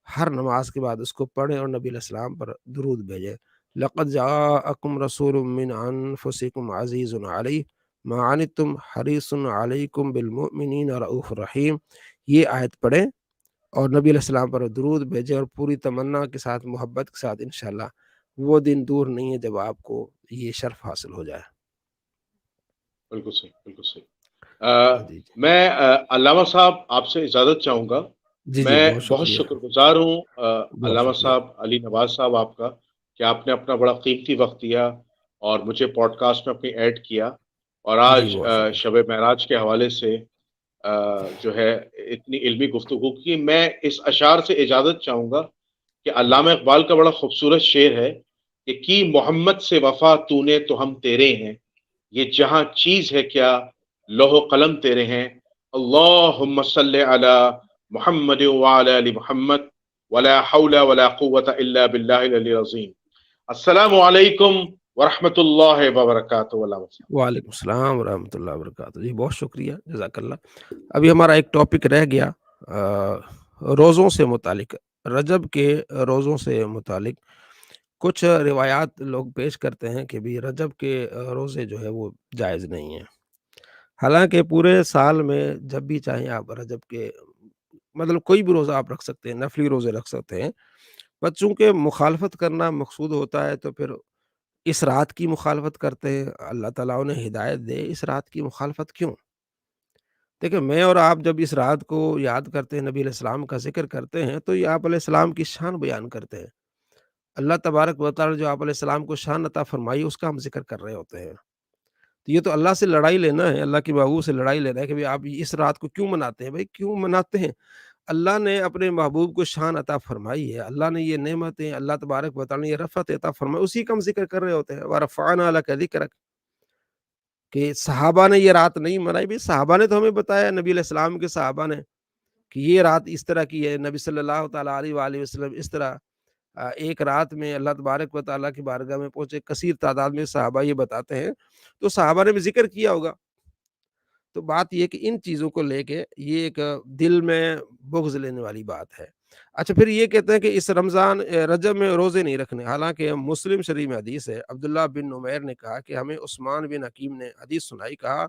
ہر نماز کے بعد اس کو پڑھیں اور نبی علیہ السلام پر درود بھیجیں۔ لقد جاءکم رسول من انفسکم عزیز علیہ ما عنتم حریص علیکم بالمؤمنین رؤوف رحیم۔ یہ آیت پڑھیں اور نبی علیہ السلام پر درود بھیجیں اور پوری تمنا کے ساتھ، محبت کے ساتھ، انشاءاللہ وہ دن دور نہیں ہے جب آپ کو یہ شرف حاصل ہو جائے۔ بالکل صحیح، بالکل صحیح۔ جی جی میں علامہ صاحب آپ سے اجازت چاہوں گا۔ جی جی، میں بہت بہت شکریہ، شکر گزار ہوں بہت علامہ شکریہ۔ صاحب علی نواز صاحب آپ کا، کہ آپ نے اپنا بڑا قیمتی وقت دیا اور مجھے پوڈ کاسٹ میں اپنی ایڈ کیا، اور جی آج بہت شکریہ۔ شب معراج کے حوالے سے جو ہے اتنی علمی گفتگو کی۔ میں اس اشعار سے اجازت چاہوں گا کہ جی علامہ اقبال کا بڑا خوبصورت شعر ہے کہ کی محمد سے وفا تو نے تو ہم تیرے ہیں، یہ جہاں چیز ہے کیا لوح و قلم تیرے ہیں، اللہم صلی علی محمد وعلی آل محمد ولا حول ولا قوة الا باللہ العلی العظیم۔ السلام علیکم ورحمۃ اللہ وبرکاتہ۔ علامہ صاحب۔ وعلیکم السلام ورحمۃ اللہ وبرکاتہ۔ جی بہت شکریہ، جزاک اللہ۔ ابھی ہمارا ایک ٹاپک رہ گیا روزوں سے متعلق، رجب کے روزوں سے متعلق کچھ روایات لوگ پیش کرتے ہیں کہ بھی رجب کے روزے جو ہے وہ جائز نہیں ہیں، حالانکہ پورے سال میں جب بھی چاہیں آپ رجب کے مطلب کوئی بھی روزہ آپ رکھ سکتے ہیں، نفلی روزے رکھ سکتے ہیں، بس چونکہ مخالفت کرنا مقصود ہوتا ہے تو پھر اس رات کی مخالفت کرتے ہیں۔ اللہ تعالیٰ انہیں ہدایت دے، اس رات کی مخالفت کیوں؟ دیکھیں میں اور آپ جب اس رات کو یاد کرتے ہیں، نبی علیہ السلام کا ذکر کرتے ہیں، تو یہ آپ علیہ السلام کی شان بیان کرتے ہیں۔ اللہ تبارک و تعالیٰ جو آپ علیہ السلام کو شان عطا فرمائی اس کا ہم ذکر کر رہے ہوتے ہیں۔ تو یہ تو اللہ سے لڑائی لینا ہے، اللہ کی محبوب سے لڑائی لینا ہے کہ آپ اس رات کو کیوں مناتے ہیں؟ بھائی کیوں مناتے ہیں؟ اللہ نے اپنے محبوب کو شان عطا فرمائی ہے، اللہ نے یہ نعمتیں، اللہ تبارک و تعالیٰ نے یہ رفعت عطا فرمائی، اسی کا ہم ذکر کر رہے ہوتے ہیں۔ وَرَفَعْنَا لَكَ ذِكْرَكَ، کہ صحابہ نے یہ رات نہیں منائی، بھی صحابہ نے تو ہمیں بتایا، نبی علیہ السلام کے صحابہ نے، کہ یہ رات اس طرح کی ہے، نبی صلی اللہ تعالیٰ علیہ وآلہ وسلم اس طرح ایک رات میں اللہ تبارک و تعالیٰ کی بارگاہ میں پہنچے، کثیر تعداد میں صحابہ یہ بتاتے ہیں، تو صحابہ نے بھی ذکر کیا ہوگا۔ تو بات یہ کہ ان چیزوں کو لے کے یہ ایک دل میں بغض لینے والی بات ہے۔ اچھا پھر یہ کہتے ہیں کہ اس رمضان رجب میں روزے نہیں رکھنے، حالانکہ مسلم شریف میں حدیث ہے، عبداللہ بن نمیر نے کہا کہ ہمیں عثمان بن حکیم نے حدیث سنائی، کہا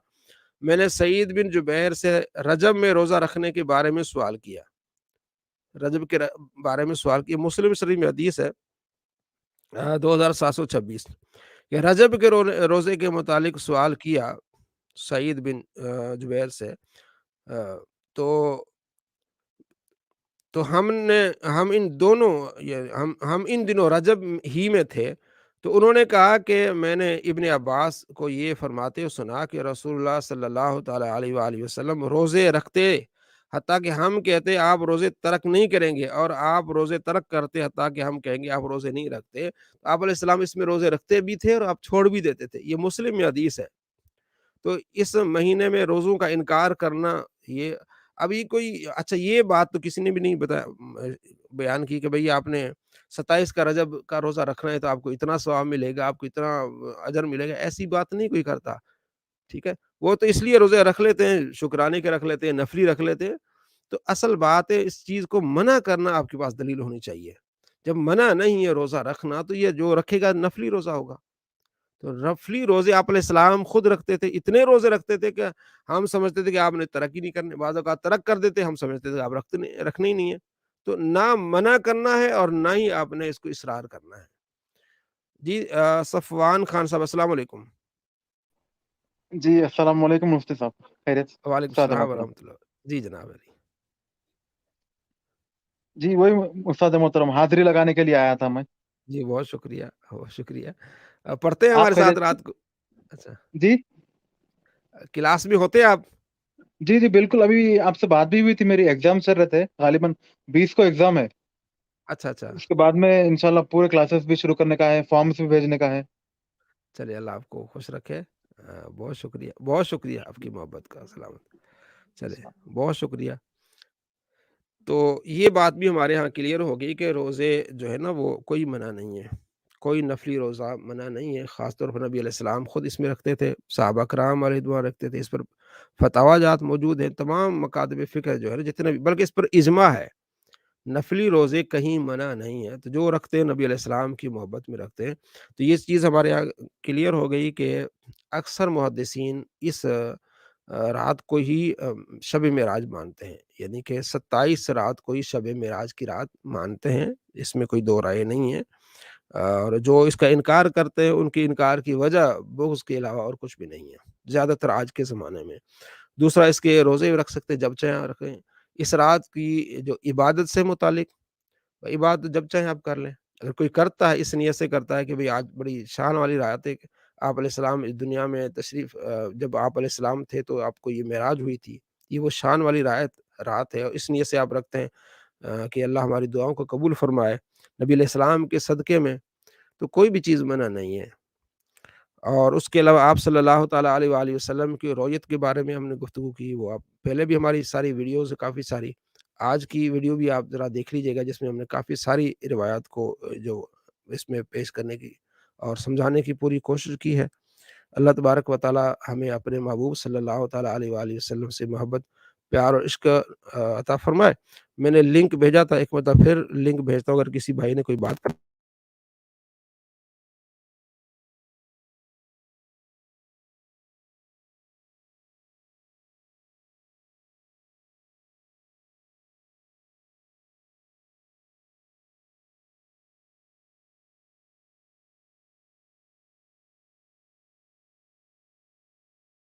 میں نے سعید بن جبیر سے رجب میں روزہ رکھنے کے بارے میں سوال کیا، رجب کے بارے میں سوال کیا، مسلم شریف میں حدیث ہے 2726 کہ رجب کے روزے کے متعلق سوال کیا سعید بن جبیر سے، تو ہم ان دونوں ہم ان دنوں رجب ہی میں تھے، تو انہوں نے کہا کہ میں نے ابن عباس کو یہ فرماتے ہوئے سنا کہ رسول اللہ صلی اللہ تعالی علیہ وآلہ وسلم روزے رکھتے، حتیٰ کہ ہم کہتے آپ روزے ترک نہیں کریں گے، اور آپ روزے ترک کرتے حتیٰ کہ ہم کہیں گے آپ روزے نہیں رکھتے، تو آپ علیہ السلام اس میں روزے رکھتے بھی تھے اور آپ چھوڑ بھی دیتے تھے، یہ مسلم میں حدیث ہے۔ تو اس مہینے میں روزوں کا انکار کرنا، یہ ابھی کوئی اچھا یہ بات تو کسی نے بھی نہیں بیان کی کہ بھئی آپ نے 27 کا رجب کا روزہ رکھنا ہے تو آپ کو اتنا ثواب ملے گا، آپ کو اتنا اجر ملے گا، ایسی بات نہیں کوئی کرتا، ٹھیک ہے؟ وہ تو اس لیے روزے رکھ لیتے ہیں، شکرانے کے رکھ لیتے ہیں، نفلی رکھ لیتے ہیں۔ تو اصل بات ہے اس چیز کو منع کرنا، آپ کے پاس دلیل ہونی چاہیے۔ جب منع نہیں ہے روزہ رکھنا تو یہ جو رکھے گا نفلی روزہ ہوگا۔ تو نفلی روزے آپ علیہ السلام خود رکھتے تھے، اتنے روزے رکھتے تھے کہ ہم سمجھتے تھے کہ آپ نے ترک ہی نہیں کرنے، بعض اوقات ترک کر دیتے، ہم سمجھتے تھے آپ رکھنے ہی نہیں ہے۔ تو نہ منع کرنا ہے اور نہ ہی آپ نے اس کو اصرار کرنا ہے۔ جی صفوان خان صاحب السلام علیکم۔ جی السلام علیکم مفتی صاحب، خیریت؟ وعلیکم استاد السلام محترم، ورحمۃ اللہ۔ جی جناب علی، جی وہی استاد محترم حاضری لگانے کے لیے آیا تھا میں۔ جی بہت شکریہ، بہت شکریہ۔ پڑھتے ہیں آپ ہمارے ساتھ خیریت؟ رات کو؟ اچھا، جی کلاس میں ہوتے ہیں آپ؟ جی جی بالکل، ابھی آپ سے بات بھی ہوئی تھی، میری ایگزام چل رہے تھے، غالباً 20 کو ایگزام ہے، اچھا اچھا، اس کے بعد میں انشاءاللہ پورے کلاسز بھی شروع کرنے کا ہے، فارمز بھی بھیجنے کا ہے۔ چلیے اللہ آپ کو خوش رکھے۔ بہت شکریہ، بہت شکریہ آپ کی محبت کا، سلامت۔ چلے بہت شکریہ۔ تو یہ بات بھی ہمارے ہاں کلیئر ہو گئی کہ روزے جو ہے نا وہ کوئی منع نہیں ہے، کوئی نفلی روزہ منع نہیں ہے، خاص طور پر نبی علیہ السلام خود اس میں رکھتے تھے، صحابہ کرام علیہ رضوان رکھتے تھے، اس پر فتاوی جات موجود ہیں، تمام مکاتب فقہ جو ہے نا جتنے بھی، بلکہ اس پر اجماع ہے، نفلی روزے کہیں منع نہیں ہے، تو جو رکھتے ہیں نبی علیہ السلام کی محبت میں رکھتے ہیں۔ تو یہ چیز ہمارے یہاں کلیئر ہو گئی کہ اکثر محدثین اس رات کو ہی شب معراج مانتے ہیں، یعنی کہ 27 رات کو ہی شب معراج کی رات مانتے ہیں، اس میں کوئی دو رائے نہیں ہے۔ اور جو اس کا انکار کرتے ہیں ان کی انکار کی وجہ بغض کے علاوہ اور کچھ بھی نہیں ہے، زیادہ تر آج کے زمانے میں۔ دوسرا اس کے روزے بھی رکھ سکتے جب چاہیں رکھیں، اس رات کی جو عبادت سے متعلق عبادت جب چاہیں آپ کر لیں، اگر کوئی کرتا ہے اس نیت سے کرتا ہے کہ بھئی آج بڑی شان والی رات ہے کہ آپ علیہ السلام اس دنیا میں تشریف جب آپ علیہ السلام تھے تو آپ کو یہ معراج ہوئی تھی، یہ وہ شان والی رات ہے، اور اس نیت سے آپ رکھتے ہیں کہ اللہ ہماری دعاؤں کو قبول فرمائے نبی علیہ السلام کے صدقے میں، تو کوئی بھی چیز منع نہیں ہے۔ اور اس کے علاوہ آپ صلی اللہ تعالیٰ علیہ وآلہ وسلم کی رویت کے بارے میں ہم نے گفتگو کی، وہ آپ پہلے بھی ہماری ساری ویڈیوز کافی ساری، آج کی ویڈیو بھی آپ ذرا دیکھ لیجئے گا، جس میں ہم نے کافی ساری روایات کو جو اس میں پیش کرنے کی اور سمجھانے کی پوری کوشش کی ہے۔ اللہ تبارک و تعالی ہمیں اپنے محبوب صلی اللہ تعالیٰ علیہ وآلہ وسلم سے محبت، پیار اور عشق عطا فرمائے۔ میں نے لنک بھیجا تھا، ایک مرتبہ پھر لنک بھیجتا ہوں، اگر کسی بھائی نے کوئی بات